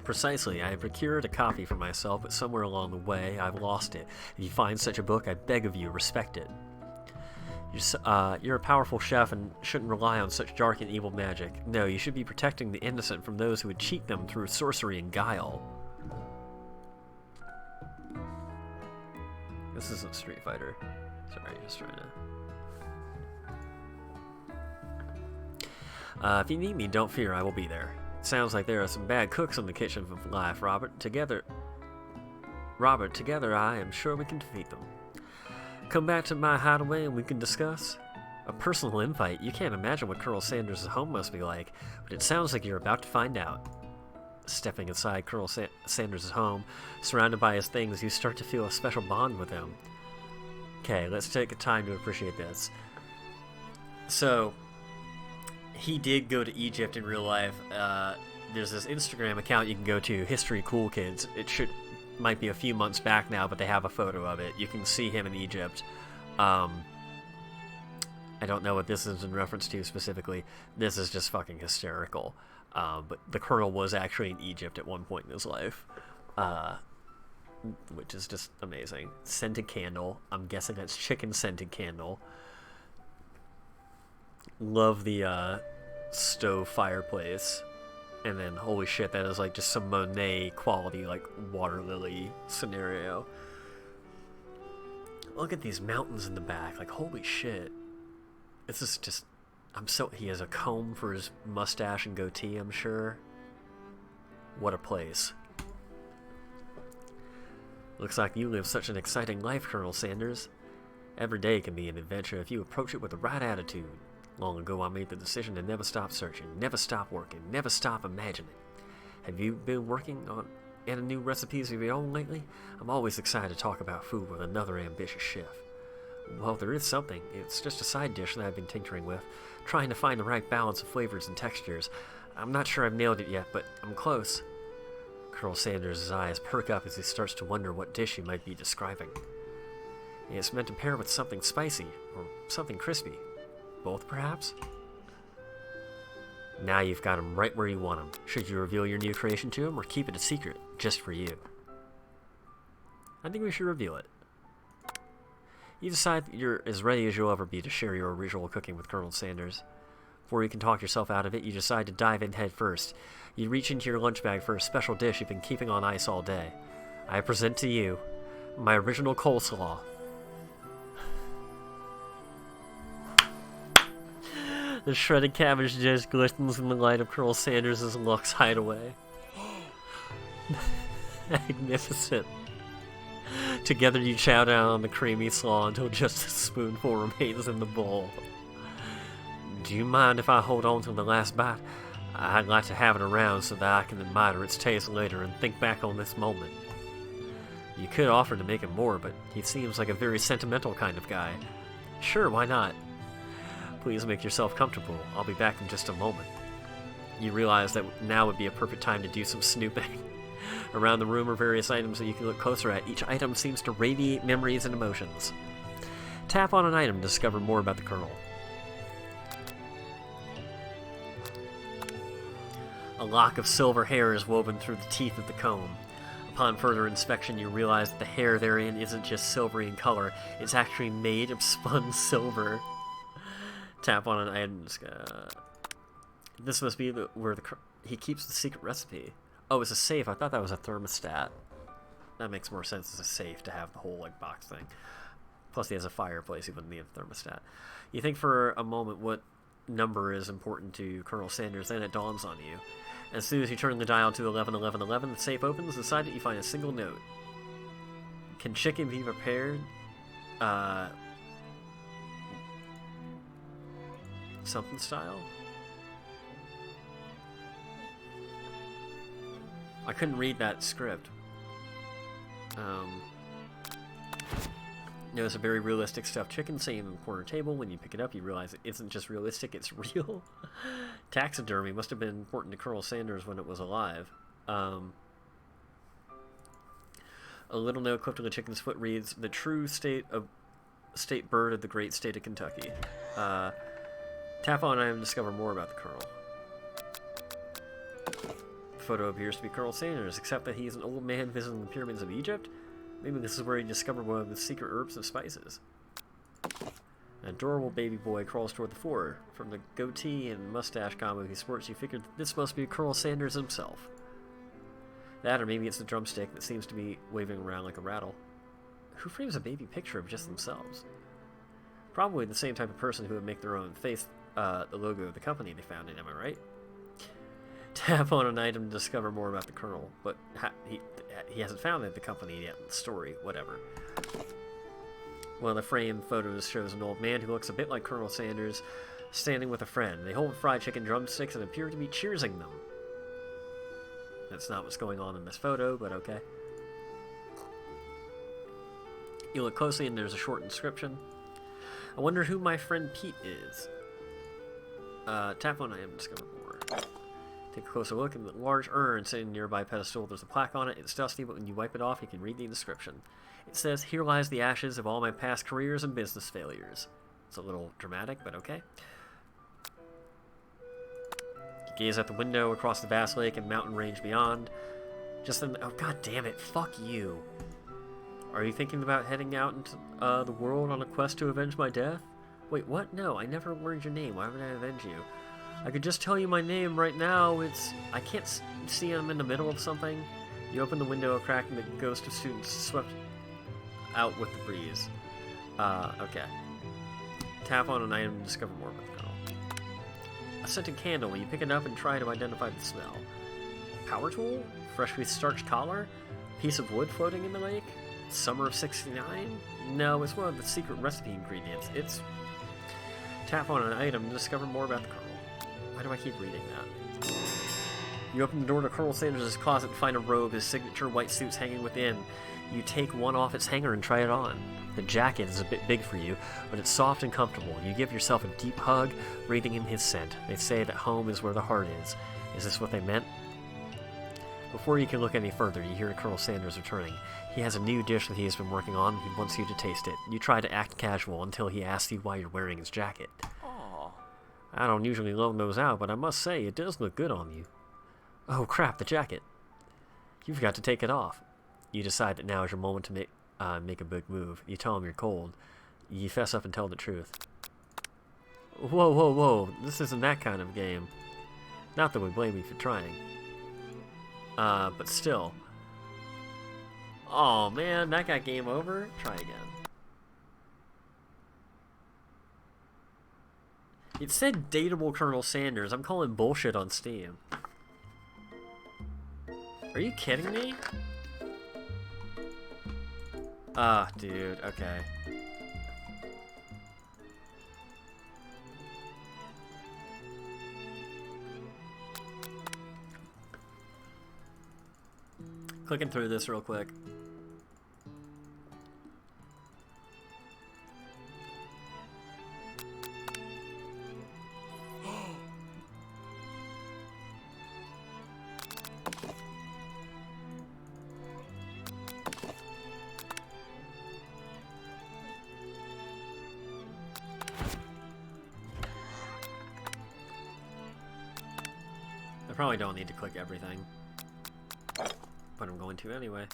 Precisely, I have procured a copy for myself, but somewhere along the way, I've lost it. If you find such a book, I beg of you, respect it. You're a powerful chef and shouldn't rely on such dark and evil magic. No, you should be protecting the innocent from those who would cheat them through sorcery and guile. This isn't Street Fighter. Sorry, just trying to... if you need me, don't fear, I will be there. Sounds like there are some bad cooks in the kitchen of life, Robert. Together, I am sure we can defeat them. Come back to my hideaway and we can discuss. A personal invite? You can't imagine what Colonel Sanders' home must be like, but it sounds like you're about to find out. Stepping inside Colonel Sanders' home, surrounded by his things, you start to feel a special bond with him. Okay, let's take a time to appreciate this. So... he did go to Egypt in real life. There's this Instagram account you can go to, History Cool Kids. It might be a few months back now, but they have a photo of it. You can see him in Egypt. I don't know what this is in reference to specifically. This is just fucking hysterical. But the Colonel was actually in Egypt at one point in his life. Which is just amazing. Scented candle. I'm guessing that's chicken scented candle. Love the stove fireplace, and then holy shit, that is like just some Monet quality like water lily scenario. Look at these mountains in the back, like holy shit. This is just, he has a comb for his mustache and goatee, I'm sure. What a place. Looks like you live such an exciting life, Colonel Sanders. Every day can be an adventure if you approach it with the right attitude. Long ago I made the decision to never stop searching, never stop working, never stop imagining. Have you been working on any new recipes of your own lately? I'm always excited to talk about food with another ambitious chef. Well, there is something. It's just a side dish that I've been tinkering with, trying to find the right balance of flavors and textures. I'm not sure I've nailed it yet, but I'm close. Colonel Sanders' eyes perk up as he starts to wonder what dish he might be describing. It's meant to pair with something spicy, or something crispy. Both, perhaps? Now you've got him right where you want him. Should you reveal your new creation to him, or keep it a secret, just for you? I think we should reveal it. You decide that you're as ready as you'll ever be to share your original cooking with Colonel Sanders. Before you can talk yourself out of it, you decide to dive in head first. You reach into your lunch bag for a special dish you've been keeping on ice all day. I present to you my original coleslaw. The shredded cabbage dish glistens in the light of Colonel Sanders' Lux hideaway. Magnificent. Together you chow down on the creamy slaw until just a spoonful remains in the bowl. Do you mind if I hold on to the last bite? I'd like to have it around so that I can admire its taste later and think back on this moment. You could offer to make him more, but he seems like a very sentimental kind of guy. Sure, why not? Please make yourself comfortable. I'll be back in just a moment. You realize that now would be a perfect time to do some snooping. Around the room are various items that you can look closer at. Each item seems to radiate memories and emotions. Tap on an item to discover more about the Colonel. A lock of silver hair is woven through the teeth of the comb. Upon further inspection, you realize that the hair therein isn't just silvery in color, it's actually made of spun silver. Tap on an item. This must be where he keeps the secret recipe. Oh, it's a safe. I thought that was a thermostat. That makes more sense as a safe to have the whole like box thing. Plus, he has a fireplace. He wouldn't need a thermostat. You think for a moment what number is important to Colonel Sanders, then it dawns on you. As soon as you turn the dial to 111111, the safe opens. Inside it, you find a single note. Can chicken be prepared? Something style? I couldn't read that script. Notice a very realistic stuffed chicken sitting on the corner table. When you pick it up, you realize it isn't just realistic, it's real. Taxidermy must have been important to Colonel Sanders when it was alive. A little note clipped on the chicken's foot reads, "The true state bird of the great state of Kentucky." Tap on item to discover more about the Colonel. The photo appears to be Colonel Sanders, except that he's an old man visiting the pyramids of Egypt. Maybe this is where he discovered one of the secret herbs and spices. An adorable baby boy crawls toward the floor. From the goatee and mustache combo he sports, you figured that this must be Colonel Sanders himself. That, or maybe it's the drumstick that seems to be waving around like a rattle. Who frames a baby picture of just themselves? Probably the same type of person who would make their own face the logo of the company they founded, am I right? Tap on an item to discover more about the Colonel, but he hasn't founded the company yet in the story, whatever. One of the framed photos shows an old man who looks a bit like Colonel Sanders standing with a friend. They hold fried chicken drumsticks and appear to be cheersing them. That's not what's going on in this photo, but okay. You look closely and there's a short inscription. I wonder who my friend Pete is. Tap on item to discover more. Take a closer look, and the large urn sitting nearby pedestal. There's a plaque on it. It's dusty, but when you wipe it off, you can read the inscription. It says, "Here lies the ashes of all my past careers and business failures." It's a little dramatic, but okay. You gaze out the window across the vast lake and mountain range beyond. Just then, oh god damn it, fuck you. Are you thinking about heading out into the world on a quest to avenge my death? Wait, what? No, I never learned your name. Why would I avenge you? I could just tell you my name right now. I can't see I'm in the middle of something. You open the window a crack and the ghost of students swept out with the breeze. Okay. Tap on an item to discover more about the Colonel. A scented candle. You pick it up and try to identify the smell. Power tool? Freshly starched collar? Piece of wood floating in the lake? Summer of '69? No, it's one of the secret recipe ingredients. It's... Tap on an item to discover more about the Colonel. Why do I keep reading that? You open the door to Colonel Sanders' closet and find a robe, his signature white suits hanging within. You take one off its hanger and try it on. The jacket is a bit big for you, but it's soft and comfortable. You give yourself a deep hug, breathing in his scent. They say that home is where the heart is. Is this what they meant? Before you can look any further, you hear Colonel Sanders returning. He has a new dish that he has been working on. He wants you to taste it. You try to act casual until he asks you why you're wearing his jacket. Aww. I don't usually loan those out, but I must say, it does look good on you. Oh crap, the jacket. You forgot to take it off. You decide that now is your moment to make a big move. You tell him you're cold. You fess up and tell the truth. Whoa, whoa, whoa. This isn't that kind of game. Not that we blame you for trying. But still. Oh man, that got game over? Try again. It said dateable Colonel Sanders. I'm calling bullshit on Steam. Are you kidding me? Ah, dude, okay. Clicking through this real quick. I probably don't need to click everything, but I'm going to anyway.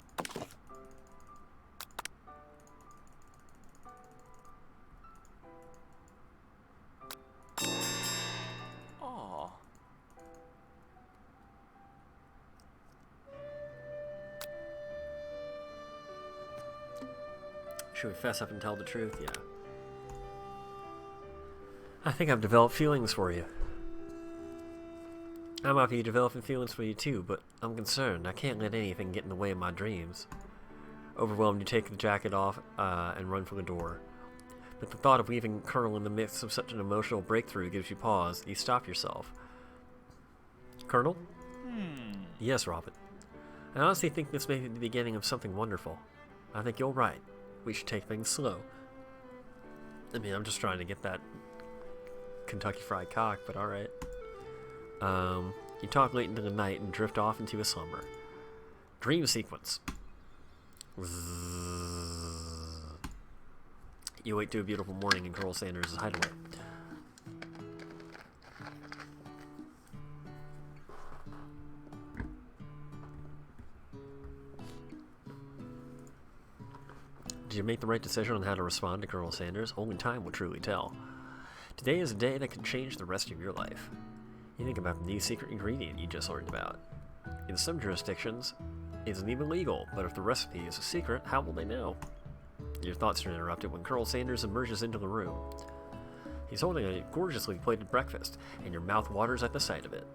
Aww. Should we fess up and tell the truth? Yeah. I think I've developed feelings for you. I might be developing feelings for you too, but I'm concerned. I can't let anything get in the way of my dreams. Overwhelmed, you take the jacket off and run for the door. But the thought of leaving Colonel in the midst of such an emotional breakthrough gives you pause. You stop yourself. Colonel? Yes, Robin. I honestly think this may be the beginning of something wonderful. I think you're right. We should take things slow. I mean, I'm just trying to get that Kentucky Fried Cock, but alright. You talk late into the night and drift off into a slumber. Dream sequence. You wake to a beautiful morning in Colonel Sanders' hideaway. Did you make the right decision on how to respond to Colonel Sanders? Only time will truly tell. Today is a day that can change the rest of your life. You think about the new secret ingredient you just learned about. In some jurisdictions, it isn't even legal, but if the recipe is a secret, how will they know? Your thoughts are interrupted when Colonel Sanders emerges into the room. He's holding a gorgeously plated breakfast, and your mouth waters at the sight of it.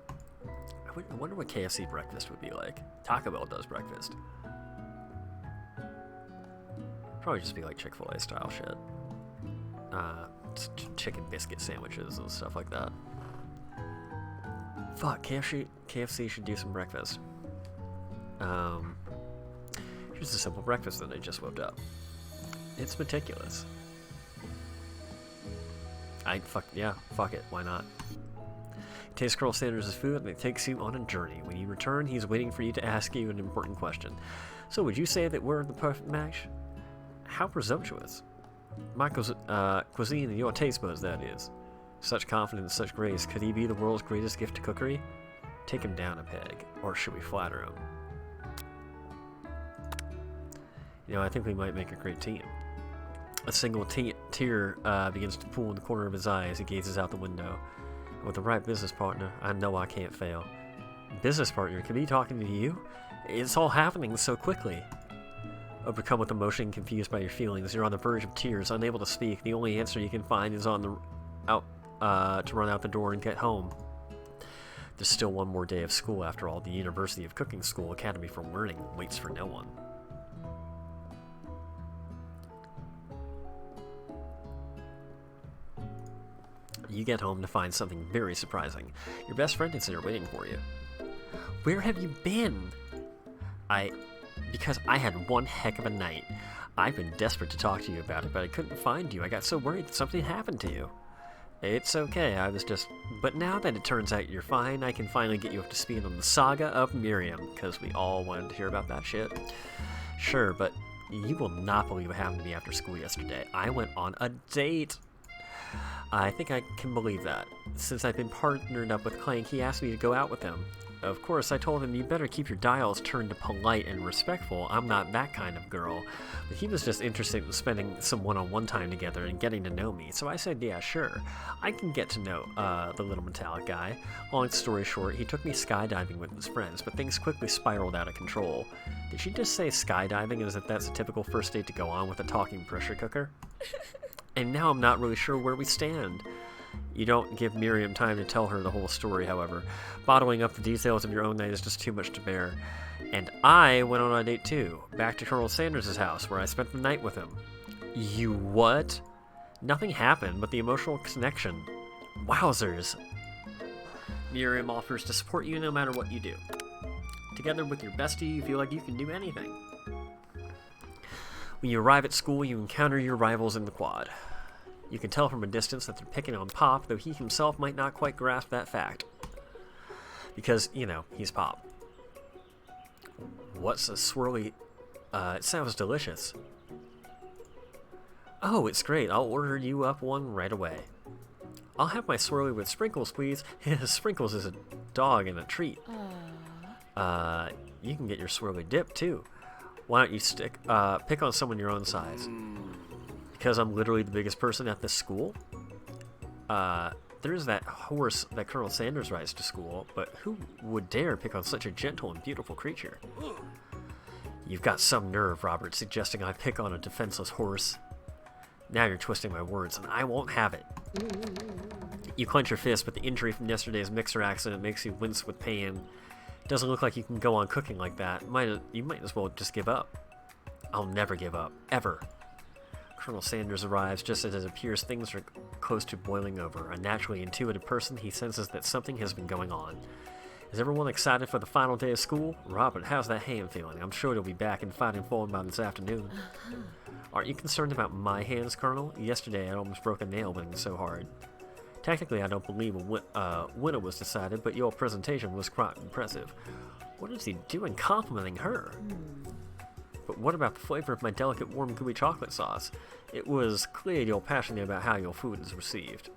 I wonder what KFC breakfast would be like. Taco Bell does breakfast. Probably just be like Chick-fil-A style shit. Chicken biscuit sandwiches and stuff like that. Fuck, KFC should do some breakfast. Here's a simple breakfast that I just whipped up. It's meticulous. Fuck it, why not? Taste Colonel Sanders' food and it takes you on a journey. When you return, he's waiting for you to ask you an important question. So would you say that we're the perfect match? How presumptuous. My cuisine and your taste buds, that is. Such confidence, such grace. Could he be the world's greatest gift to cookery? Take him down a peg. Or should we flatter him? You know, I think we might make a great team. A single tear begins to pool in the corner of his eye as he gazes out the window. With the right business partner, I know I can't fail. Business partner? Could be talking to you? It's all happening so quickly. Overcome with emotion, confused by your feelings, you're on the verge of tears, unable to speak. The only answer you can find is to run out the door and get home. There's still one more day of school after all. The University of Cooking School Academy for Learning waits for no one. You get home to find something very surprising. Your best friend is there waiting for you. Where have you been? Because I had one heck of a night. I've been desperate to talk to you about it, but I couldn't find you. I got so worried that something happened to you. It's okay, but now that it turns out you're fine, I can finally get you up to speed on the saga of Miriam, because we all wanted to hear about that shit. Sure, but you will not believe what happened to me after school yesterday. I went on a date. I think I can believe that. Since I've been partnered up with Clank, he asked me to go out with him. Of course, I told him, you better keep your dials turned to polite and respectful. I'm not that kind of girl. But he was just interested in spending some one-on-one time together and getting to know me. So I said, yeah, sure. I can get to know the little metallic guy. Long story short, he took me skydiving with his friends, but things quickly spiraled out of control. Did she just say skydiving as if that's a typical first date to go on with a talking pressure cooker? And now I'm not really sure where we stand. You don't give Miriam time to tell her the whole story, however. Bottling up the details of your own night is just too much to bear. And I went on a date too, back to Colonel Sanders' house, where I spent the night with him. You what? Nothing happened, but the emotional connection. Wowzers. Miriam offers to support you no matter what you do. Together with your bestie, you feel like you can do anything. When you arrive at school, you encounter your rivals in the quad. You can tell from a distance that they're picking on Pop, though he himself might not quite grasp that fact. Because, you know, he's Pop. What's a swirly... it sounds delicious. Oh, it's great. I'll order you up one right away. I'll have my swirly with Sprinkles, please. Sprinkles is a dog and a treat. You can get your swirly dip, too. Why don't you pick on someone your own size? Because I'm literally the biggest person at this school? There's that horse that Colonel Sanders rides to school, but who would dare pick on such a gentle and beautiful creature? You've got some nerve, Robert, suggesting I pick on a defenseless horse. Now you're twisting my words, and I won't have it. You clench your fist, but the injury from yesterday's mixer accident makes you wince with pain. Doesn't look like you can go on cooking like that. You might as well just give up. I'll never give up. Ever. Colonel Sanders arrives just as it appears things are close to boiling over. A naturally intuitive person, he senses that something has been going on. Is everyone excited for the final day of school? Robert, how's that hand feeling? I'm sure you'll be back in fighting form by this afternoon. Aren't you concerned about my hands, Colonel? Yesterday I almost broke a nail winning so hard. Technically, I don't believe a winner was decided, but your presentation was quite impressive. What is he doing complimenting her? But what about the flavor of my delicate warm gooey chocolate sauce? It was clear you're passionate about how your food is received.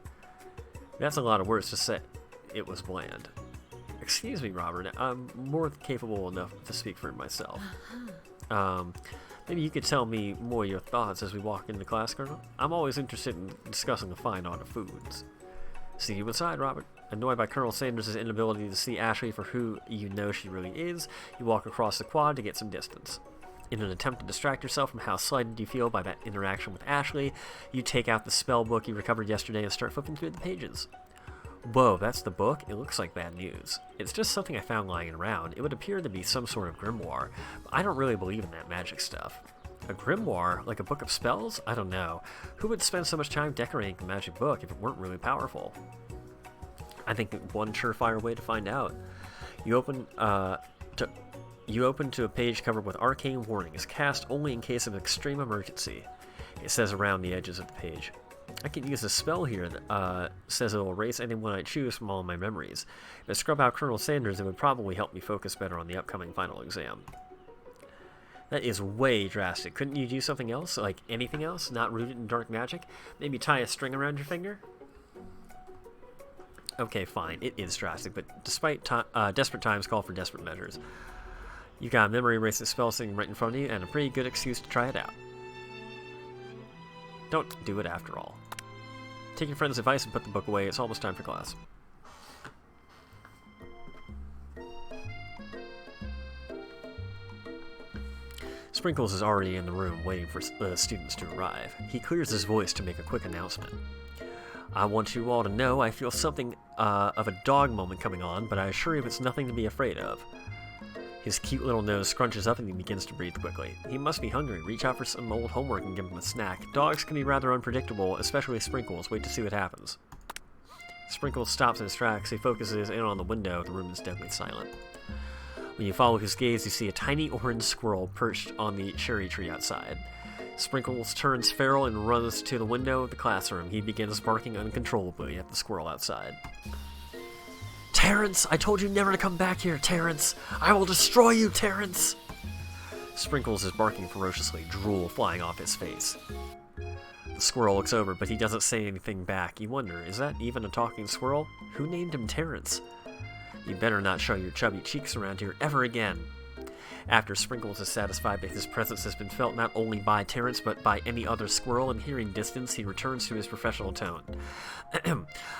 That's a lot of words to say. It was bland. Excuse me, Robert. I'm more than capable enough to speak for myself. Maybe you could tell me more of your thoughts as we walk into class, Colonel? I'm always interested in discussing the fine art of foods. See you inside, Robert. Annoyed by Colonel Sanders' inability to see Ashley for who you know she really is, you walk across the quad to get some distance. In an attempt to distract yourself from how slighted you feel by that interaction with Ashley, you take out the spell book you recovered yesterday and start flipping through the pages. Whoa, that's the book? It looks like bad news. It's just something I found lying around. It would appear to be some sort of grimoire, but I don't really believe in that magic stuff. A grimoire? Like a book of spells? I don't know. Who would spend so much time decorating a magic book if it weren't really powerful? I think one surefire way to find out. You open to a page covered with arcane warnings, cast only in case of extreme emergency. It says around the edges of the page. I can use a spell here that says it will erase anyone I choose from all of my memories. If I scrub out Colonel Sanders, it would probably help me focus better on the upcoming final exam. That is way drastic. Couldn't you do something else? Like anything else? Not rooted in dark magic? Maybe tie a string around your finger? Okay, fine. It is drastic, but despite desperate times call for desperate measures. You got a memory erasing spell sitting right in front of you, and a pretty good excuse to try it out. Don't do it after all. Take your friend's advice and put the book away. It's almost time for class. Sprinkles is already in the room waiting for the students to arrive. He clears his voice to make a quick announcement. I want you all to know I feel something of a dog moment coming on, but I assure you it's nothing to be afraid of. His cute little nose scrunches up and he begins to breathe quickly. He must be hungry. Reach out for some old homework and give him a snack. Dogs can be rather unpredictable, especially Sprinkles. Wait to see what happens. Sprinkles stops in his tracks. He focuses in on the window. The room is deadly silent. When you follow his gaze, you see a tiny orange squirrel perched on the cherry tree outside. Sprinkles turns feral and runs to the window of the classroom. He begins barking uncontrollably at the squirrel outside. Terrence! I told you never to come back here, Terrence! I will destroy you, Terrence! Sprinkles is barking ferociously, drool flying off his face. The squirrel looks over, but he doesn't say anything back. You wonder, is that even a talking squirrel? Who named him Terrence? You better not show your chubby cheeks around here ever again. After Sprinkles is satisfied that his presence has been felt not only by Terrence but by any other squirrel in hearing distance, he returns to his professional tone.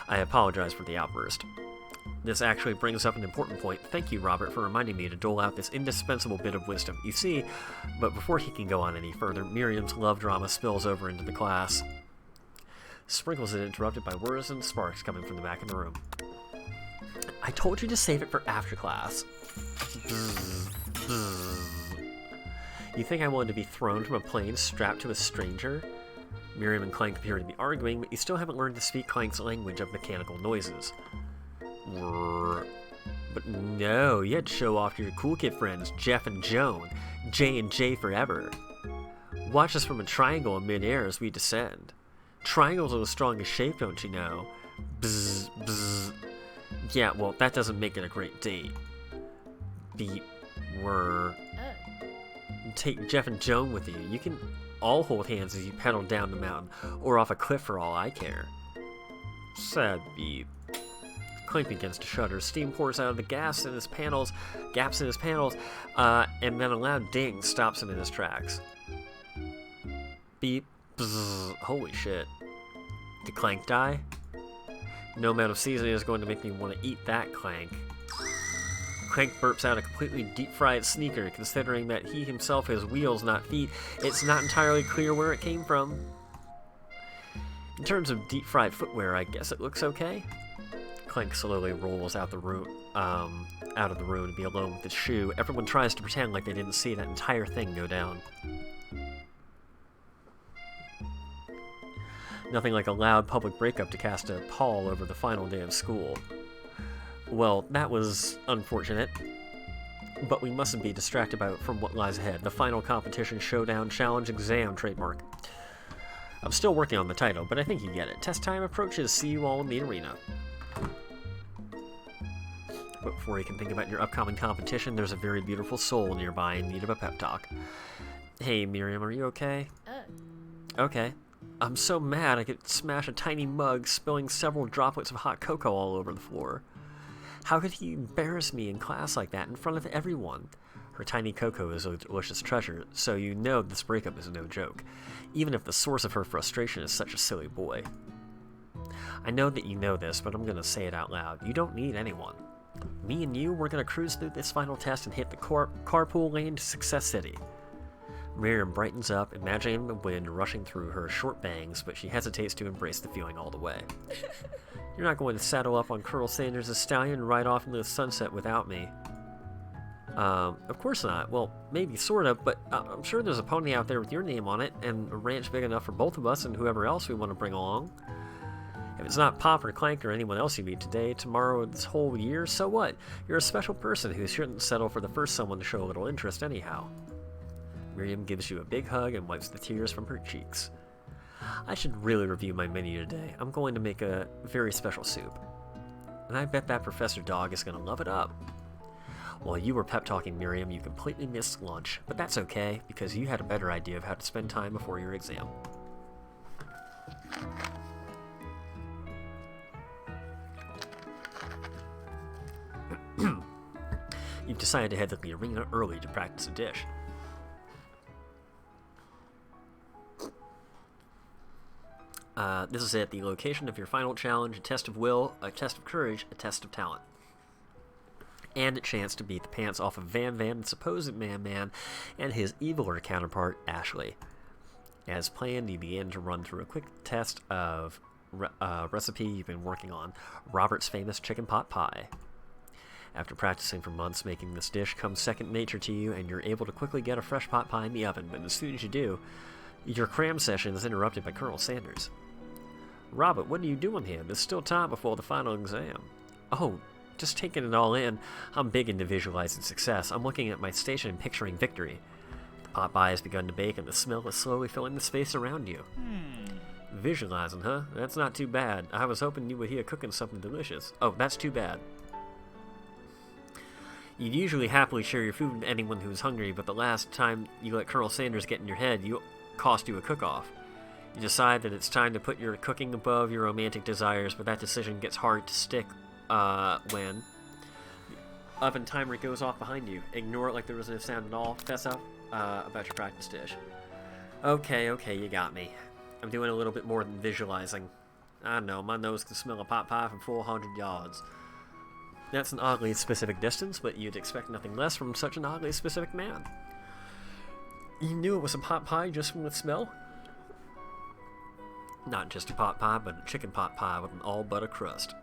I apologize for the outburst. This actually brings up an important point. Thank you, Robert, for reminding me to dole out this indispensable bit of wisdom. You see, but before he can go on any further, Miriam's love drama spills over into the class. Sprinkles is interrupted by whirs and sparks coming from the back of the room. I told you to save it for after class. You think I wanted to be thrown from a plane strapped to a stranger? Miriam and Clank appear to be arguing, but you still haven't learned to speak Clank's language of mechanical noises. But no, you had to show off to your cool kid friends, Jeff and Joan. J and J forever. Watch us from a triangle in midair as we descend. Triangles are the strongest shape, don't you know? Bzz, bzz. Yeah, well, that doesn't make it a great date. Beep. Whir. Take Jeff and Joan with you. You can all hold hands as you pedal down the mountain, or off a cliff for all I care. Sad beep. Clank begins to shudder. Steam pours out of the gaps in his panels, and then a loud ding stops him in his tracks. Beep. Bzz. Holy shit. Did Clank die? No amount of seasoning is going to make me want to eat that, Clank. Clank burps out a completely deep-fried sneaker. Considering that he himself has wheels, not feet, it's not entirely clear where it came from. In terms of deep-fried footwear, I guess it looks okay. Clank slowly rolls out of the room to be alone with his shoe. Everyone tries to pretend like they didn't see that entire thing go down. Nothing like a loud public breakup to cast a pall over the final day of school. Well, that was unfortunate, but we mustn't be distracted from what lies ahead. The final competition, showdown, challenge, exam, trademark. I'm still working on the title, but I think you get it. Test time approaches. See you all in the arena. But before you can think about your upcoming competition, there's a very beautiful soul nearby in need of a pep talk. Hey, Miriam, are you okay? Okay. I'm so mad I could smash a tiny mug, spilling several droplets of hot cocoa all over the floor. How could he embarrass me in class like that in front of everyone? Her tiny cocoa is a delicious treasure, so you know this breakup is no joke, even if the source of her frustration is such a silly boy. I know that you know this, but I'm gonna say it out loud. You don't need anyone. Me and you, we're gonna cruise through this final test and hit the carpool lane to Success City. Miriam brightens up, imagining the wind rushing through her short bangs, but she hesitates to embrace the feeling all the way. You're not going to saddle up on Colonel Sanders' stallion and ride off into the sunset without me. Of course not. Well, maybe sort of, but I'm sure there's a pony out there with your name on it, and a ranch big enough for both of us and whoever else we want to bring along. If it's not Pop or Clank or anyone else you meet today, tomorrow, this whole year, so what? You're a special person who shouldn't settle for the first someone to show a little interest anyhow. Miriam gives you a big hug and wipes the tears from her cheeks. I should really review my menu today. I'm going to make a very special soup. And I bet that Professor Dog is going to love it up. While you were pep talking Miriam, you completely missed lunch, but that's okay, because you had a better idea of how to spend time before your exam. You've decided to head to the arena early to practice a dish. This is it, the location of your final challenge, a test of will, a test of courage, a test of talent. And a chance to beat the pants off of Van Van, the supposed Man-Man, and his eviler counterpart, Ashley. As planned, you begin to run through a quick test of recipe you've been working on, Robert's famous chicken pot pie. After practicing for months, making this dish comes second nature to you, and you're able to quickly get a fresh pot pie in the oven, but as soon as you do, your cram session is interrupted by Colonel Sanders. Robert, what are you doing here? There's still time before the final exam. Oh, just taking it all in. I'm big into visualizing success. I'm looking at my station and picturing victory. The pot pie has begun to bake, and the smell is slowly filling the space around you. Visualizing, huh? That's not too bad. I was hoping you were here cooking something delicious. Oh, that's too bad. You'd usually happily share your food with anyone who's hungry, but the last time you let Colonel Sanders get in your head, cost you a cook-off. You decide that it's time to put your cooking above your romantic desires, but that decision gets hard to stick when oven timer goes off behind you. Ignore it like there was no sound at all. Fess up about your practice dish. Okay, you got me. I'm doing a little bit more than visualizing. I don't know, my nose can smell a pot pie from 400 yards. That's an oddly specific distance, but you'd expect nothing less from such an oddly specific man. You knew it was a pot pie just from the smell? Not just a pot pie, but a chicken pot pie with an all butter crust.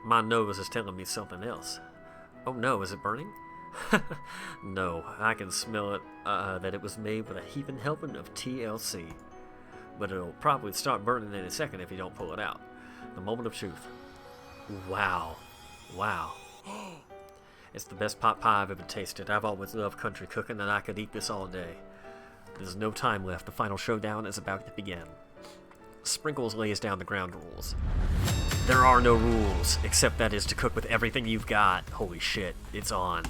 My nose is telling me something else. Oh no, is it burning? No, I can smell it, that it was made with a heaping helping of TLC. But it'll probably start burning in a second if you don't pull it out. The moment of truth. Wow. It's the best pot pie I've ever tasted. I've always loved country cooking and I could eat this all day. There's no time left. The final showdown is about to begin. Sprinkles lays down the ground rules. There are no rules, except that is to cook with everything you've got. Holy shit, it's on.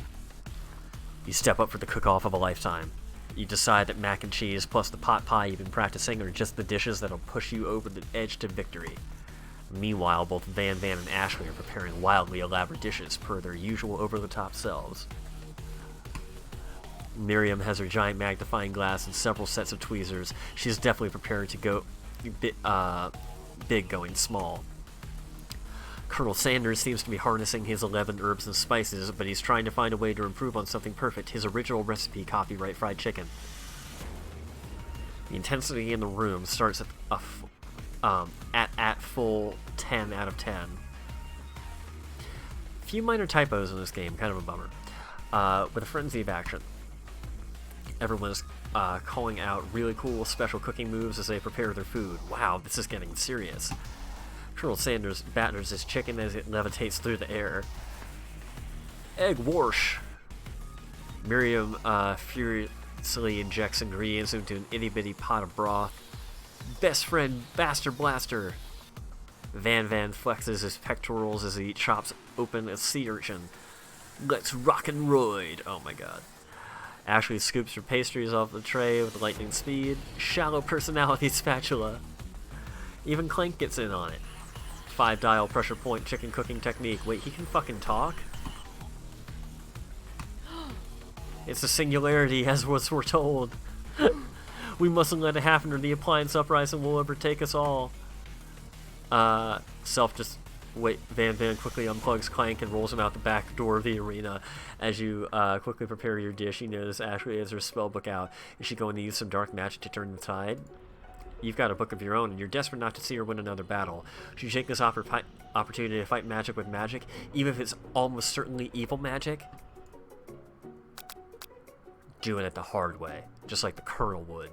You step up for the cook-off of a lifetime. You decide that mac and cheese plus the pot pie you've been practicing are just the dishes that'll push you over the edge to victory. Meanwhile, both Van and Ashley are preparing wildly elaborate dishes per their usual over-the-top selves. Miriam has her giant magnifying glass and several sets of tweezers. She's definitely prepared to go big going small. Colonel Sanders seems to be harnessing his 11 herbs and spices, but he's trying to find a way to improve on something perfect, his original recipe, copyright fried chicken. The intensity in the room starts at full 10 out of 10. Few minor typos in this game, kind of a bummer. With a frenzy of action. Everyone's calling out really cool special cooking moves as they prepare their food. Wow, this is getting serious. Colonel Sanders batters his chicken as it levitates through the air. Egg wash. Miriam furiously injects ingredients into an itty-bitty pot of broth. Best friend Bastard Blaster. Van flexes his pectorals as he chops open a sea urchin. Let's rock and roid. Oh my god. Ashley scoops her pastries off the tray with lightning speed. Shallow personality spatula. Even Clank gets in on it. 5-dial pressure point chicken cooking technique. Wait, he can fucking talk? It's a singularity, as was foretold. We mustn't let it happen or the appliance uprising will overtake us all. Van quickly unplugs Clank and rolls him out the back door of the arena. As you quickly prepare your dish, you notice Ashley has her spellbook out. Is she going to use some dark magic to turn the tide? You've got a book of your own, and you're desperate not to see her win another battle. Should you take this opportunity to fight magic with magic, even if it's almost certainly evil magic? Do it at the hard way, just like the Colonel would.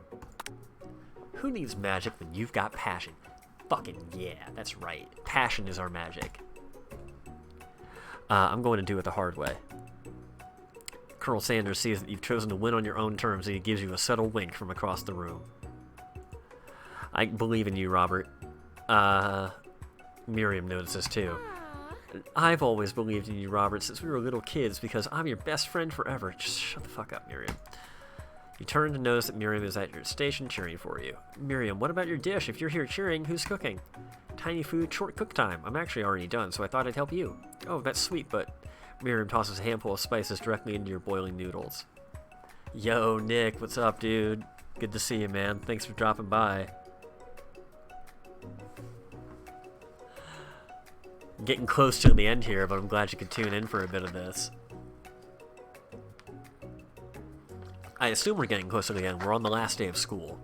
Who needs magic when you've got passion? Fucking yeah, that's right. Passion is our magic. I'm going to do it the hard way. Colonel Sanders sees that you've chosen to win on your own terms, and he gives you a subtle wink from across the room. I believe in you, Robert. Miriam notices too. I've always believed in you, Robert, since we were little kids, because I'm your best friend forever. Just shut the fuck up, Miriam. You turn to notice that Miriam is at your station cheering for you. Miriam, what about your dish? If you're here cheering, who's cooking? Tiny food, short cook time. I'm actually already done, so I thought I'd help you. Oh, that's sweet, but... Miriam tosses a handful of spices directly into your boiling noodles. Yo, Nick, what's up, dude? Good to see you, man. Thanks for dropping by. Getting close to the end here, but I'm glad you could tune in for a bit of this. I assume we're getting close to the end. We're on the last day of school.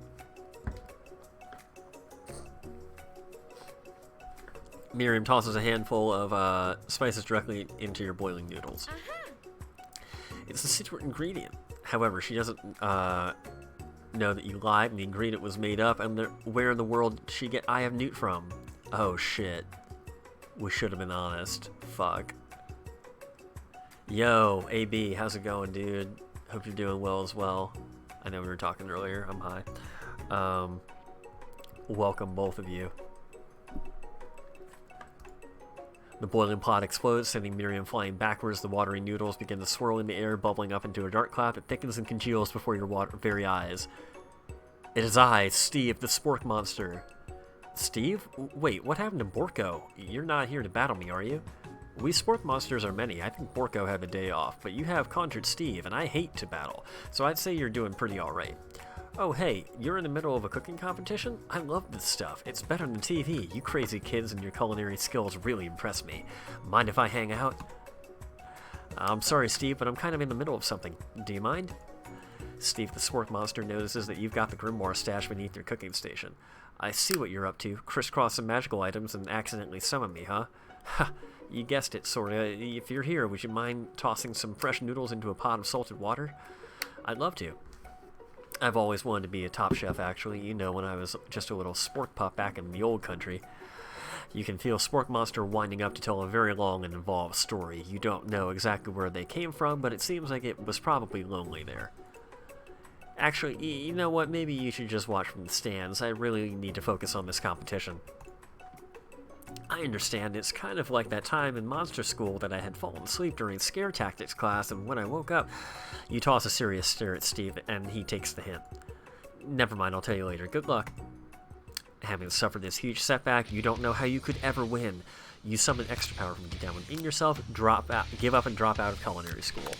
Miriam tosses a handful of spices directly into your boiling noodles. It's a secret ingredient. However, she doesn't know that you lied and the ingredient was made up, and where in the world did she get Eye of Newt from? Oh shit. We should have been honest. Fuck. Yo, AB, how's it going, dude? Hope you're doing well as well. I know we were talking earlier. I'm high. Welcome, both of you. The boiling pot explodes, sending Miriam flying backwards. The watery noodles begin to swirl in the air, bubbling up into a dark cloud that thickens and congeals before your very eyes. It is I, Steve, the spork monster. Steve? Wait, what happened to Borko? You're not here to battle me, are you? We sport monsters are many. I think Borko had the day off, but you have Conjured Steve, and I hate to battle, so I'd say you're doing pretty alright. Oh hey, you're in the middle of a cooking competition? I love this stuff. It's better than TV. You crazy kids and your culinary skills really impress me. Mind if I hang out? I'm sorry, Steve, but I'm kind of in the middle of something. Do you mind? Steve the Sport Monster notices that you've got the Grimoire stashed beneath your cooking station. I see what you're up to. Crisscross some magical items and accidentally summon me, huh? Ha, you guessed it, sorta. If you're here, would you mind tossing some fresh noodles into a pot of salted water? I'd love to. I've always wanted to be a top chef, actually. You know, when I was just a little sport pup back in the old country. You can feel Spork Monster winding up to tell a very long and involved story. You don't know exactly where they came from, but it seems like it was probably lonely there. Actually, you know what? Maybe you should just watch from the stands. I really need to focus on this competition. I understand. It's kind of like that time in monster school that I had fallen asleep during scare tactics class, and when I woke up, you toss a serious stare at Steve, and he takes the hint. Never mind, I'll tell you later. Good luck. Having suffered this huge setback, you don't know how you could ever win. You summon extra power from deep down within yourself, give up and drop out of culinary school.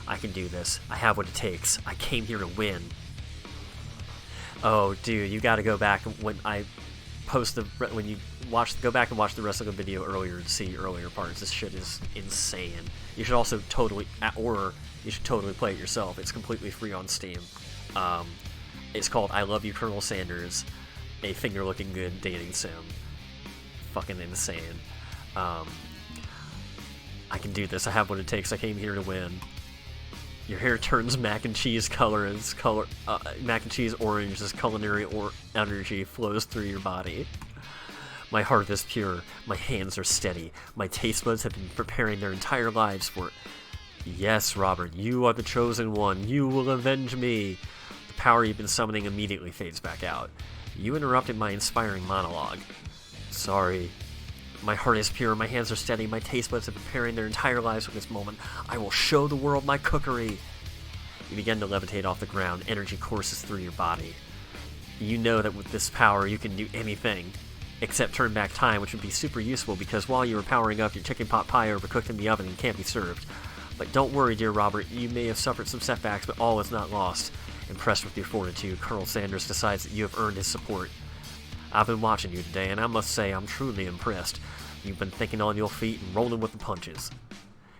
I can do this. I have what it takes. I came here to win. Oh, dude, you gotta go back when I post go back and watch the rest of the video earlier to see earlier parts. This shit is insane. You should also totally play it yourself. It's completely free on Steam. It's called I Love You, Colonel Sanders, a finger-looking good dating sim. Fucking insane. I can do this. I have what it takes. I came here to win. Your hair turns mac and cheese mac and cheese orange as culinary energy flows through your body. My heart is pure. My hands are steady. My taste buds have been preparing their entire lives for it. Yes, Robert, you are the chosen one. You will avenge me. The power you've been summoning immediately fades back out. You interrupted my inspiring monologue. Sorry. My heart is pure, my hands are steady, my taste buds are preparing their entire lives for this moment. I will show the world my cookery. You begin to levitate off the ground, energy courses through your body. You know that with this power you can do anything, except turn back time, which would be super useful because while you were powering up, your chicken pot pie overcooked in the oven and can't be served. But don't worry, dear Robert, you may have suffered some setbacks, but all is not lost. Impressed with your fortitude, Colonel Sanders decides that you have earned his support. I've been watching you today, and I must say I'm truly impressed. You've been thinking on your feet and rolling with the punches.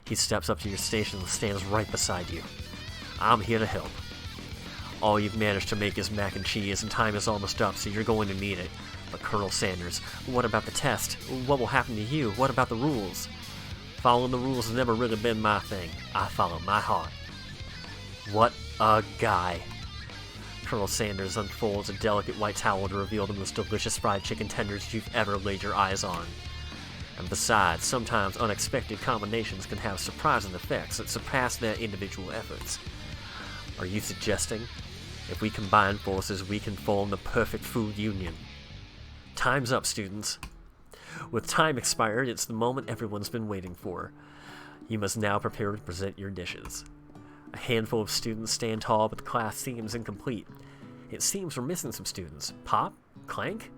He steps up to your station and stands right beside you. I'm here to help. All you've managed to make is mac and cheese, and time is almost up, so you're going to need it. But Colonel Sanders, what about the test? What will happen to you? What about the rules? Following the rules has never really been my thing. I follow my heart. What a guy. Colonel Sanders unfolds a delicate white towel to reveal the most delicious fried chicken tenders you've ever laid your eyes on. And besides, sometimes unexpected combinations can have surprising effects that surpass their individual efforts. Are you suggesting, if we combine forces, we can form the perfect food union? Time's up, students. With time expired, it's the moment everyone's been waiting for. You must now prepare to present your dishes. A handful of students stand tall, but the class seems incomplete. It seems we're missing some students. Pop? Clank?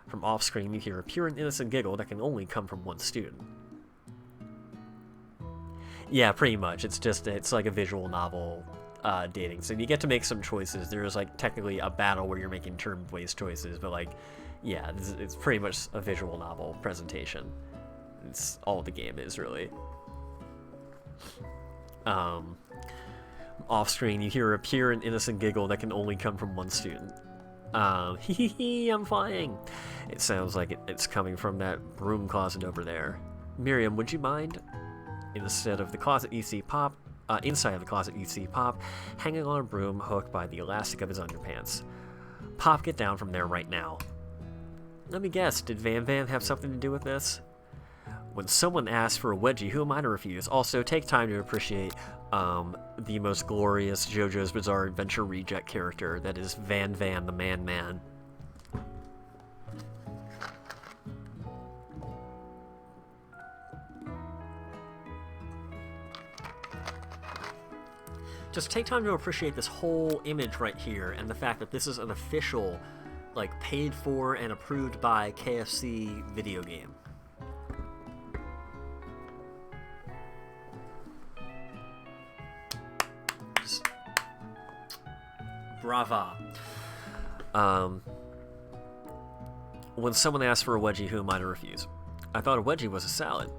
From off-screen, you hear a pure and innocent giggle that can only come from one student. Yeah, pretty much. It's like a visual novel dating. So you get to make some choices. There's like technically a battle where you're making turn-based choices, but like, yeah, it's pretty much a visual novel presentation. It's all the game is, really. Off-screen, you hear a pure and innocent giggle that can only come from one student. Hee hee, I'm flying. It sounds like it's coming from that broom closet over there. Miriam, would you mind? Instead of the closet, you see Pop. Inside of the closet, you see Pop hanging on a broom hooked by the elastic of his underpants. Pop, get down from there right now. Let me guess, did Van Van have something to do with this? When someone asks for a wedgie, who am I to refuse? Also, take time to appreciate the most glorious JoJo's Bizarre Adventure reject character, that is Van Van the Man-Man. Just take time to appreciate this whole image right here, and the fact that this is an official, like, paid for and approved by KFC video game. Brava. When someone asks for a wedgie, who am I to refuse? I thought a wedgie was a salad.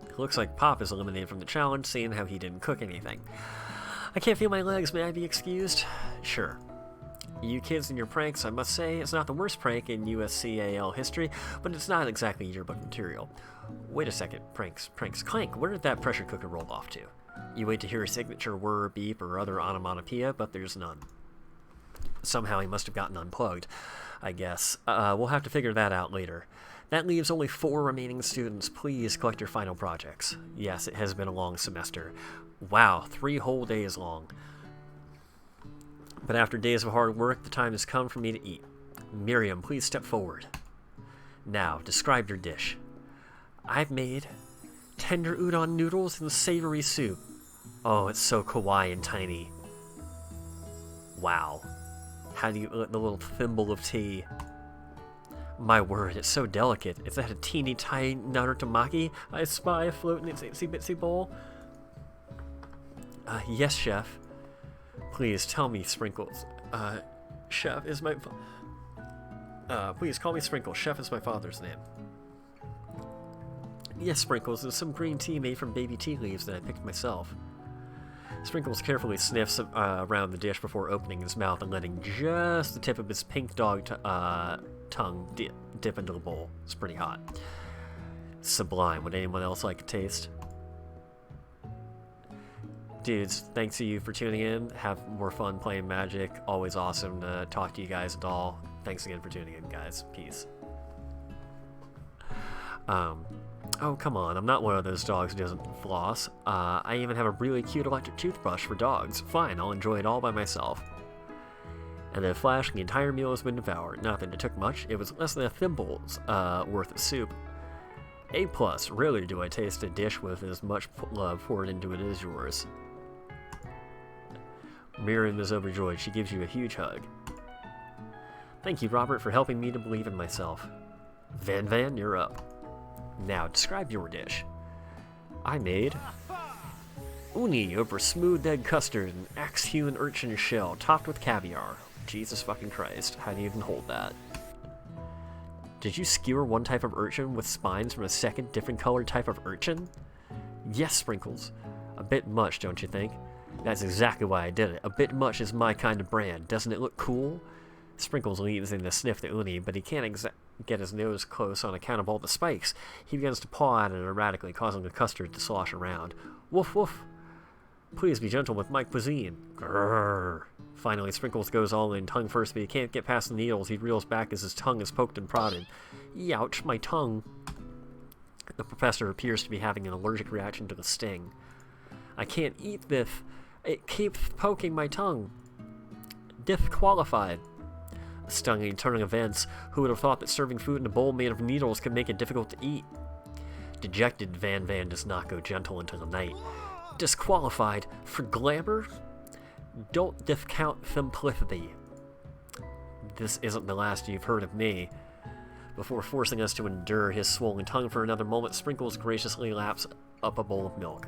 It looks like Pop is eliminated from the challenge, seeing how he didn't cook anything. I can't feel my legs, may I be excused? Sure. You kids and your pranks, I must say, it's not the worst prank in USCAL history, but it's not exactly yearbook material. Wait a second, pranks. Clank, where did that pressure cooker roll off to? You wait to hear a signature whir, beep, or other onomatopoeia, but there's none. Somehow he must have gotten unplugged, I guess. We'll have to figure that out later. That leaves only 4 remaining students. Please collect your final projects. Yes, it has been a long semester. Wow, 3 whole days long. But after days of hard work, the time has come for me to eat. Miriam, please step forward. Now, describe your dish. I've made tender udon noodles and savory soup. Oh, it's so kawaii and tiny. Wow. How do you let the little thimble of tea? My word, it's so delicate. Is that a teeny tiny narutomaki I spy afloat in its itsy bitsy bowl? Yes, chef. Please tell me, Sprinkles. Chef is my... please call me Sprinkles. Chef is my father's name. Yes, Sprinkles. There's some green tea made from baby tea leaves that I picked myself. Sprinkles carefully sniffs around the dish before opening his mouth and letting just the tip of his pink dog tongue dip into the bowl. It's pretty hot. Sublime. Would anyone else like a taste? Dudes, thanks to you for tuning in. Have more fun playing Magic. Always awesome to talk to you guys and all. Thanks again for tuning in, guys. Peace. Oh, come on. I'm not one of those dogs who doesn't floss. I even have a really cute electric toothbrush for dogs. Fine, I'll enjoy it all by myself. And then a flash, the entire meal has been devoured. Not that it took much. It was less than a thimble's worth of soup. A+. Rarely do I taste a dish with as much love poured into it as yours. Miriam is overjoyed. She gives you a huge hug. Thank you, Robert, for helping me to believe in myself. Van, you're up. Now, describe your dish. I made uni over smooth egg custard and axe-hewn urchin shell topped with caviar. Jesus fucking Christ, how do you even hold that? Did you skewer one type of urchin with spines from a second different colored type of urchin? Yes, Sprinkles. A bit much, don't you think? That's exactly why I did it. A bit much is my kind of brand. Doesn't it look cool? Sprinkles leans in to sniff the uni, but he can't get his nose close on account of all the spikes. He begins to paw at it erratically, causing the custard to slosh around. Woof woof. Please be gentle with my cuisine. Grrr. Finally, Sprinkles goes all in, tongue first, but he can't get past the needles. He reels back as his tongue is poked and prodded. Youch, my tongue. The professor appears to be having an allergic reaction to the sting. I can't eat this. It keeps poking my tongue. Disqualified. A stunning turn of events. Who would have thought that serving food in a bowl made of needles could make it difficult to eat? Dejected, Van does not go gentle into the night. Disqualified for glamour? Don't discount simplicity. This isn't the last you've heard of me. Before forcing us to endure his swollen tongue for another moment, Sprinkles graciously laps up a bowl of milk.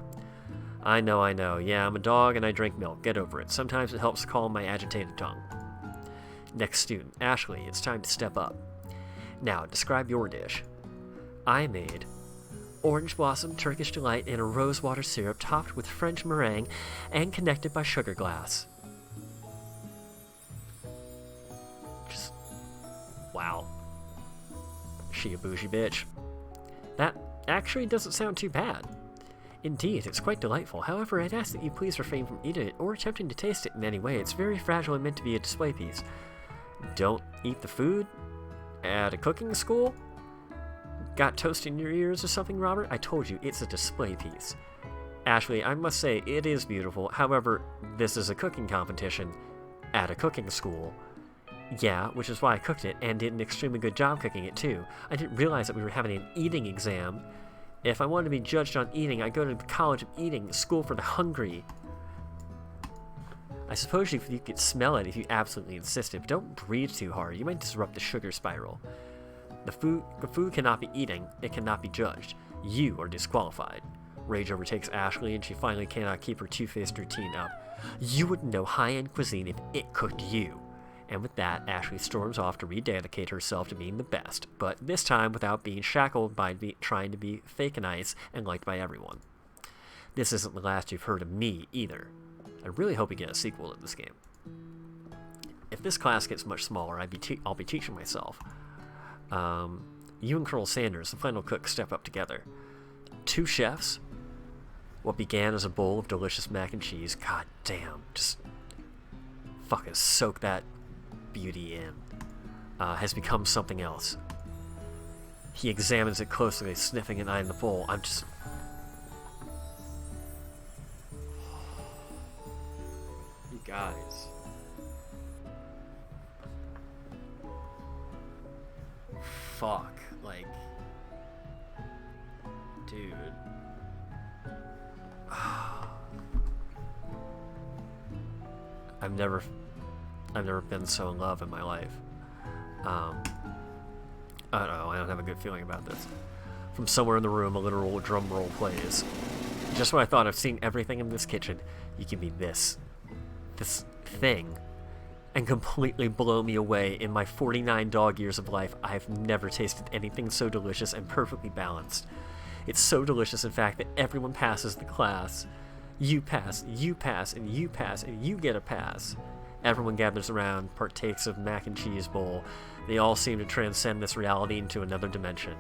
I know. Yeah, I'm a dog and I drink milk. Get over it. Sometimes it helps calm my agitated tongue. Next student, Ashley, it's time to step up. Now, describe your dish. I made orange blossom Turkish delight in a rosewater syrup topped with French meringue and connected by sugar glass. Just, wow. She a bougie bitch. That actually doesn't sound too bad. Indeed, it's quite delightful. However, I'd ask that you please refrain from eating it or attempting to taste it in any way. It's very fragile and meant to be a display piece. Don't eat the food? At a cooking school? Got toast in your ears or something, Robert? I told you, it's a display piece. Ashley, I must say, it is beautiful. However, this is a cooking competition at a cooking school. Yeah, which is why I cooked it and did an extremely good job cooking it too. I didn't realize that we were having an eating exam. If I wanted to be judged on eating, I'd go to the College of Eating, the school for the hungry. I suppose you could smell it if you absolutely insisted, but don't breathe too hard. You might disrupt the sugar spiral. The food cannot be eating. It cannot be judged. You are disqualified. Rage overtakes Ashley, and she finally cannot keep her two-faced routine up. You wouldn't know high-end cuisine if it cooked you. And with that, Ashley storms off to rededicate herself to being the best, but this time without being shackled by trying to be fake nice and liked by everyone. This isn't the last you've heard of me, either. I really hope we get a sequel to this game. If this class gets much smaller, I'll be teaching myself. You and Colonel Sanders, the final cook, step up together. 2 chefs? What began as a bowl of delicious mac and cheese, god damn, just fucking soak that beauty in, has become something else. He examines it closely, sniffing and eyeing the bowl. I'm just... You guys. Fuck, like... Dude. I've never been so in love in my life. I don't know, I don't have a good feeling about this. From somewhere in the room, a literal drum roll plays. Just when I thought I've seen everything in this kitchen, you give me this thing, and completely blow me away. In my 49 dog years of life, I've never tasted anything so delicious and perfectly balanced. It's so delicious, in fact, that everyone passes the class. You pass, you pass, and you pass, and you get a pass. Everyone gathers around, partakes of mac and cheese bowl. They all seem to transcend this reality into another dimension.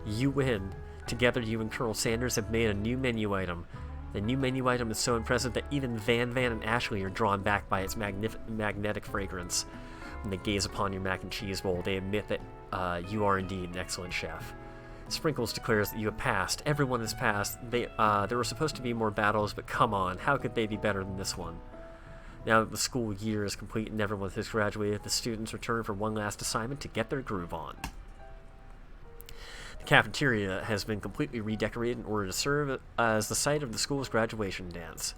You win. Together, you and Colonel Sanders have made a new menu item. The new menu item is so impressive that even Van and Ashley are drawn back by its magnetic fragrance. When they gaze upon your mac and cheese bowl, they admit that you are indeed an excellent chef. Sprinkles declares that you have passed. Everyone has passed. There were supposed to be more battles, but come on, how could they be better than this one? Now that the school year is complete and everyone has graduated, the students return for one last assignment to get their groove on. The cafeteria has been completely redecorated in order to serve as the site of the school's graduation dance.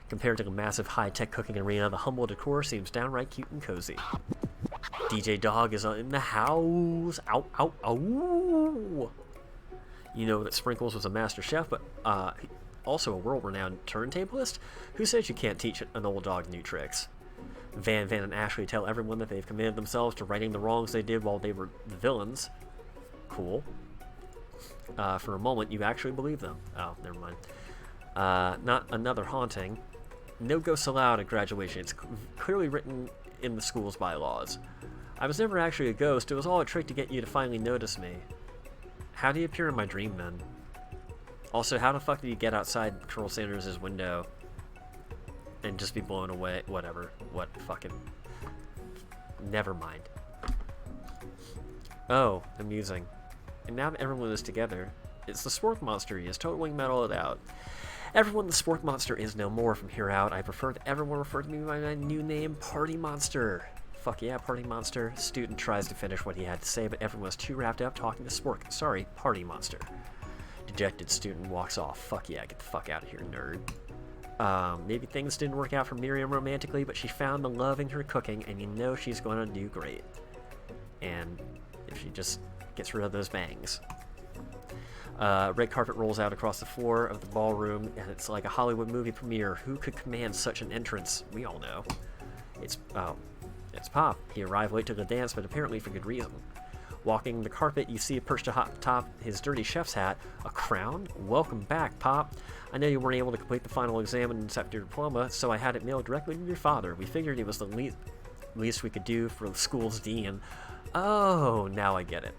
Compared to the massive high-tech cooking arena, the humble decor seems downright cute and cozy. DJ Dog is in the house. Ow, ow, ow. You know that Sprinkles was a master chef, but also a world-renowned turntablist? Who says you can't teach an old dog new tricks? Van and Ashley tell everyone that they've committed themselves to righting the wrongs they did while they were the villains. Cool. For a moment, you actually believe them. Oh, never mind. Not another haunting. No ghosts allowed at graduation. It's clearly written in the school's bylaws. I was never actually a ghost. It was all a trick to get you to finally notice me. How do you appear in my dream, then? Also, how the fuck did you get outside Colonel Sanders' window and just be blown away? Whatever. What fucking... Never mind. Oh, amusing. And now that everyone is together, it's the Spork Monster he is totally mellowed out. Everyone, the Spork Monster is no more from here out. I prefer that everyone refer to me by my new name, Party Monster. Fuck yeah, Party Monster. Student tries to finish what he had to say, but everyone was too wrapped up talking to Spork. Sorry, Party Monster. Dejected student walks off. Fuck yeah, get the fuck out of here, nerd. Maybe things didn't work out for Miriam romantically, but she found the love in her cooking, and you know she's going to do great. And if she just gets rid of those bangs. Red carpet rolls out across the floor of the ballroom, and it's like a Hollywood movie premiere. Who could command such an entrance? We all know. It's Pop. He arrived late to the dance, but apparently for good reason. Walking the carpet, you see perched atop his dirty chef's hat. A crown? Welcome back, Pop. I know you weren't able to complete the final exam and accept your diploma, so I had it mailed directly to your father. We figured it was the least we could do for the school's dean. Oh, now I get it.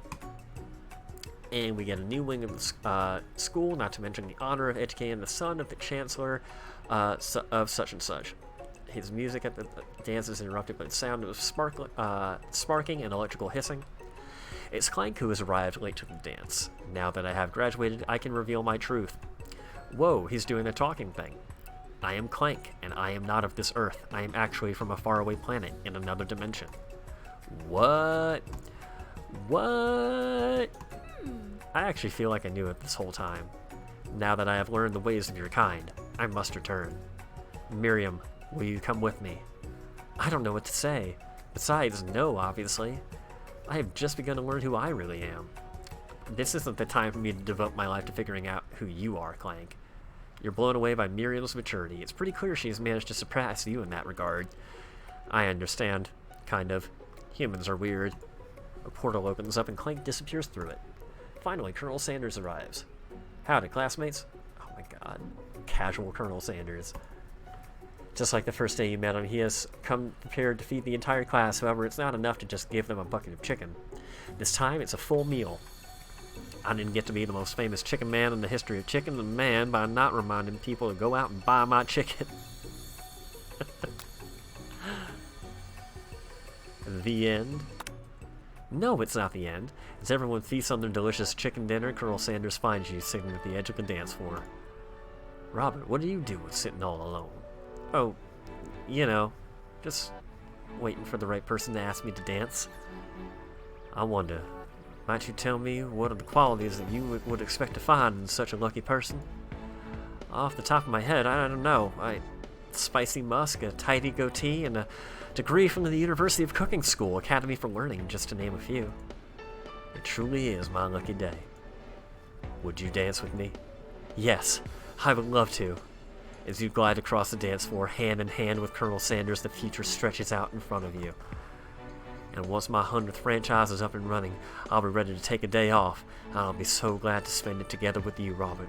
And we get a new wing of the school, not to mention the honor of educating the son of the chancellor of such and such. His music at the dance is interrupted by the sound of sparking and electrical hissing. It's Clank who has arrived late to the dance. Now that I have graduated, I can reveal my truth. Whoa, he's doing the talking thing. I am Clank, and I am not of this earth. I am actually from a faraway planet in another dimension. What? What? I actually feel like I knew it this whole time. Now that I have learned the ways of your kind, I must return. Miriam, will you come with me? I don't know what to say. Besides, no, obviously. I have just begun to learn who I really am. This isn't the time for me to devote my life to figuring out who you are, Clank. You're blown away by Miriam's maturity. It's pretty clear she's managed to surpass you in that regard. I understand. Kind of. Humans are weird. A portal opens up and Clank disappears through it. Finally, Colonel Sanders arrives. Howdy, classmates. Oh my god. Casual Colonel Sanders. Just like the first day you met him, he has come prepared to feed the entire class. However, it's not enough to just give them a bucket of chicken. This time, it's a full meal. I didn't get to be the most famous chicken man in the history of chicken and man by not reminding people to go out and buy my chicken. The end? No, it's not the end. As everyone feasts on their delicious chicken dinner, Colonel Sanders finds you sitting at the edge of the dance floor. Robert, what do you do sitting all alone? Oh, you know, just waiting for the right person to ask me to dance. I wonder, might you tell me what are the qualities that you would expect to find in such a lucky person? Off the top of my head, I don't know. Spicy musk, a tidy goatee, and a degree from the University of Cooking School, Academy for Learning, just to name a few. It truly is my lucky day. Would you dance with me? Yes, I would love to. As you glide across the dance floor, hand in hand with Colonel Sanders, the future stretches out in front of you. And once my 100th franchise is up and running, I'll be ready to take a day off, and I'll be so glad to spend it together with you, Robert.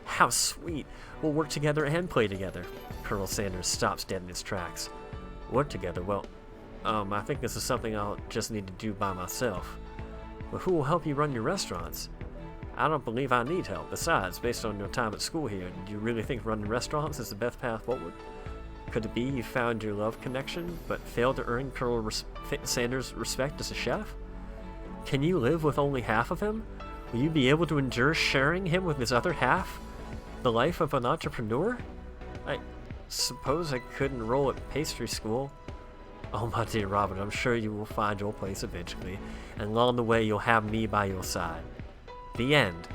How sweet! We'll work together and play together. Colonel Sanders stops dead in his tracks. Work together? Well, I think this is something I'll just need to do by myself. But who will help you run your restaurants? I don't believe I need help. Besides, based on your time at school here, do you really think running restaurants is the best path forward? Could it be you found your love connection, but failed to earn Colonel Sanders' respect as a chef? Can you live with only half of him? Will you be able to endure sharing him with his other half? The life of an entrepreneur? I suppose I could enroll at pastry school. Oh my dear Robert, I'm sure you will find your place eventually, and along the way you'll have me by your side. The end.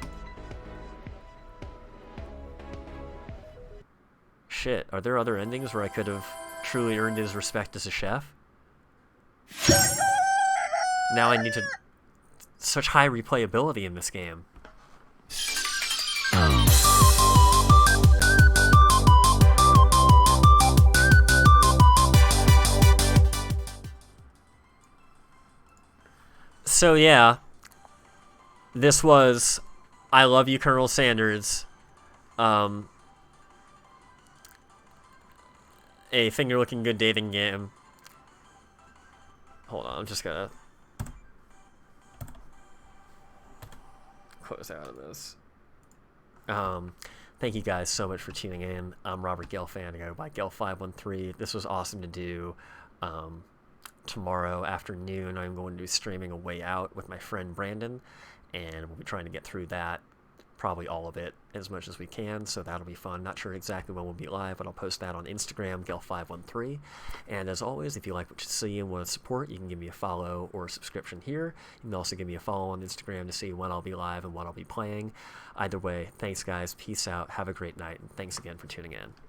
Shit, are there other endings where I could have truly earned his respect as a chef? Now I need to... Such high replayability in this game. So yeah, this was I Love You, Colonel Sanders, a finger-looking-good dating game. Hold on, I'm just gonna close out of this. Thank you guys so much for tuning in. I'm Robert Gelfand. I go by Gel513. This was awesome to do. Tomorrow afternoon, I'm going to be streaming A Way Out with my friend Brandon, and we'll be trying to get through that, probably all of it, as much as we can, so that'll be fun. Not sure exactly when we'll be live, but I'll post that on Instagram, Gel513. And as always, if you like what you see and want to support, you can give me a follow or a subscription here. You can also give me a follow on Instagram to see when I'll be live and what I'll be playing. Either way, thanks guys, peace out, have a great night, and thanks again for tuning in.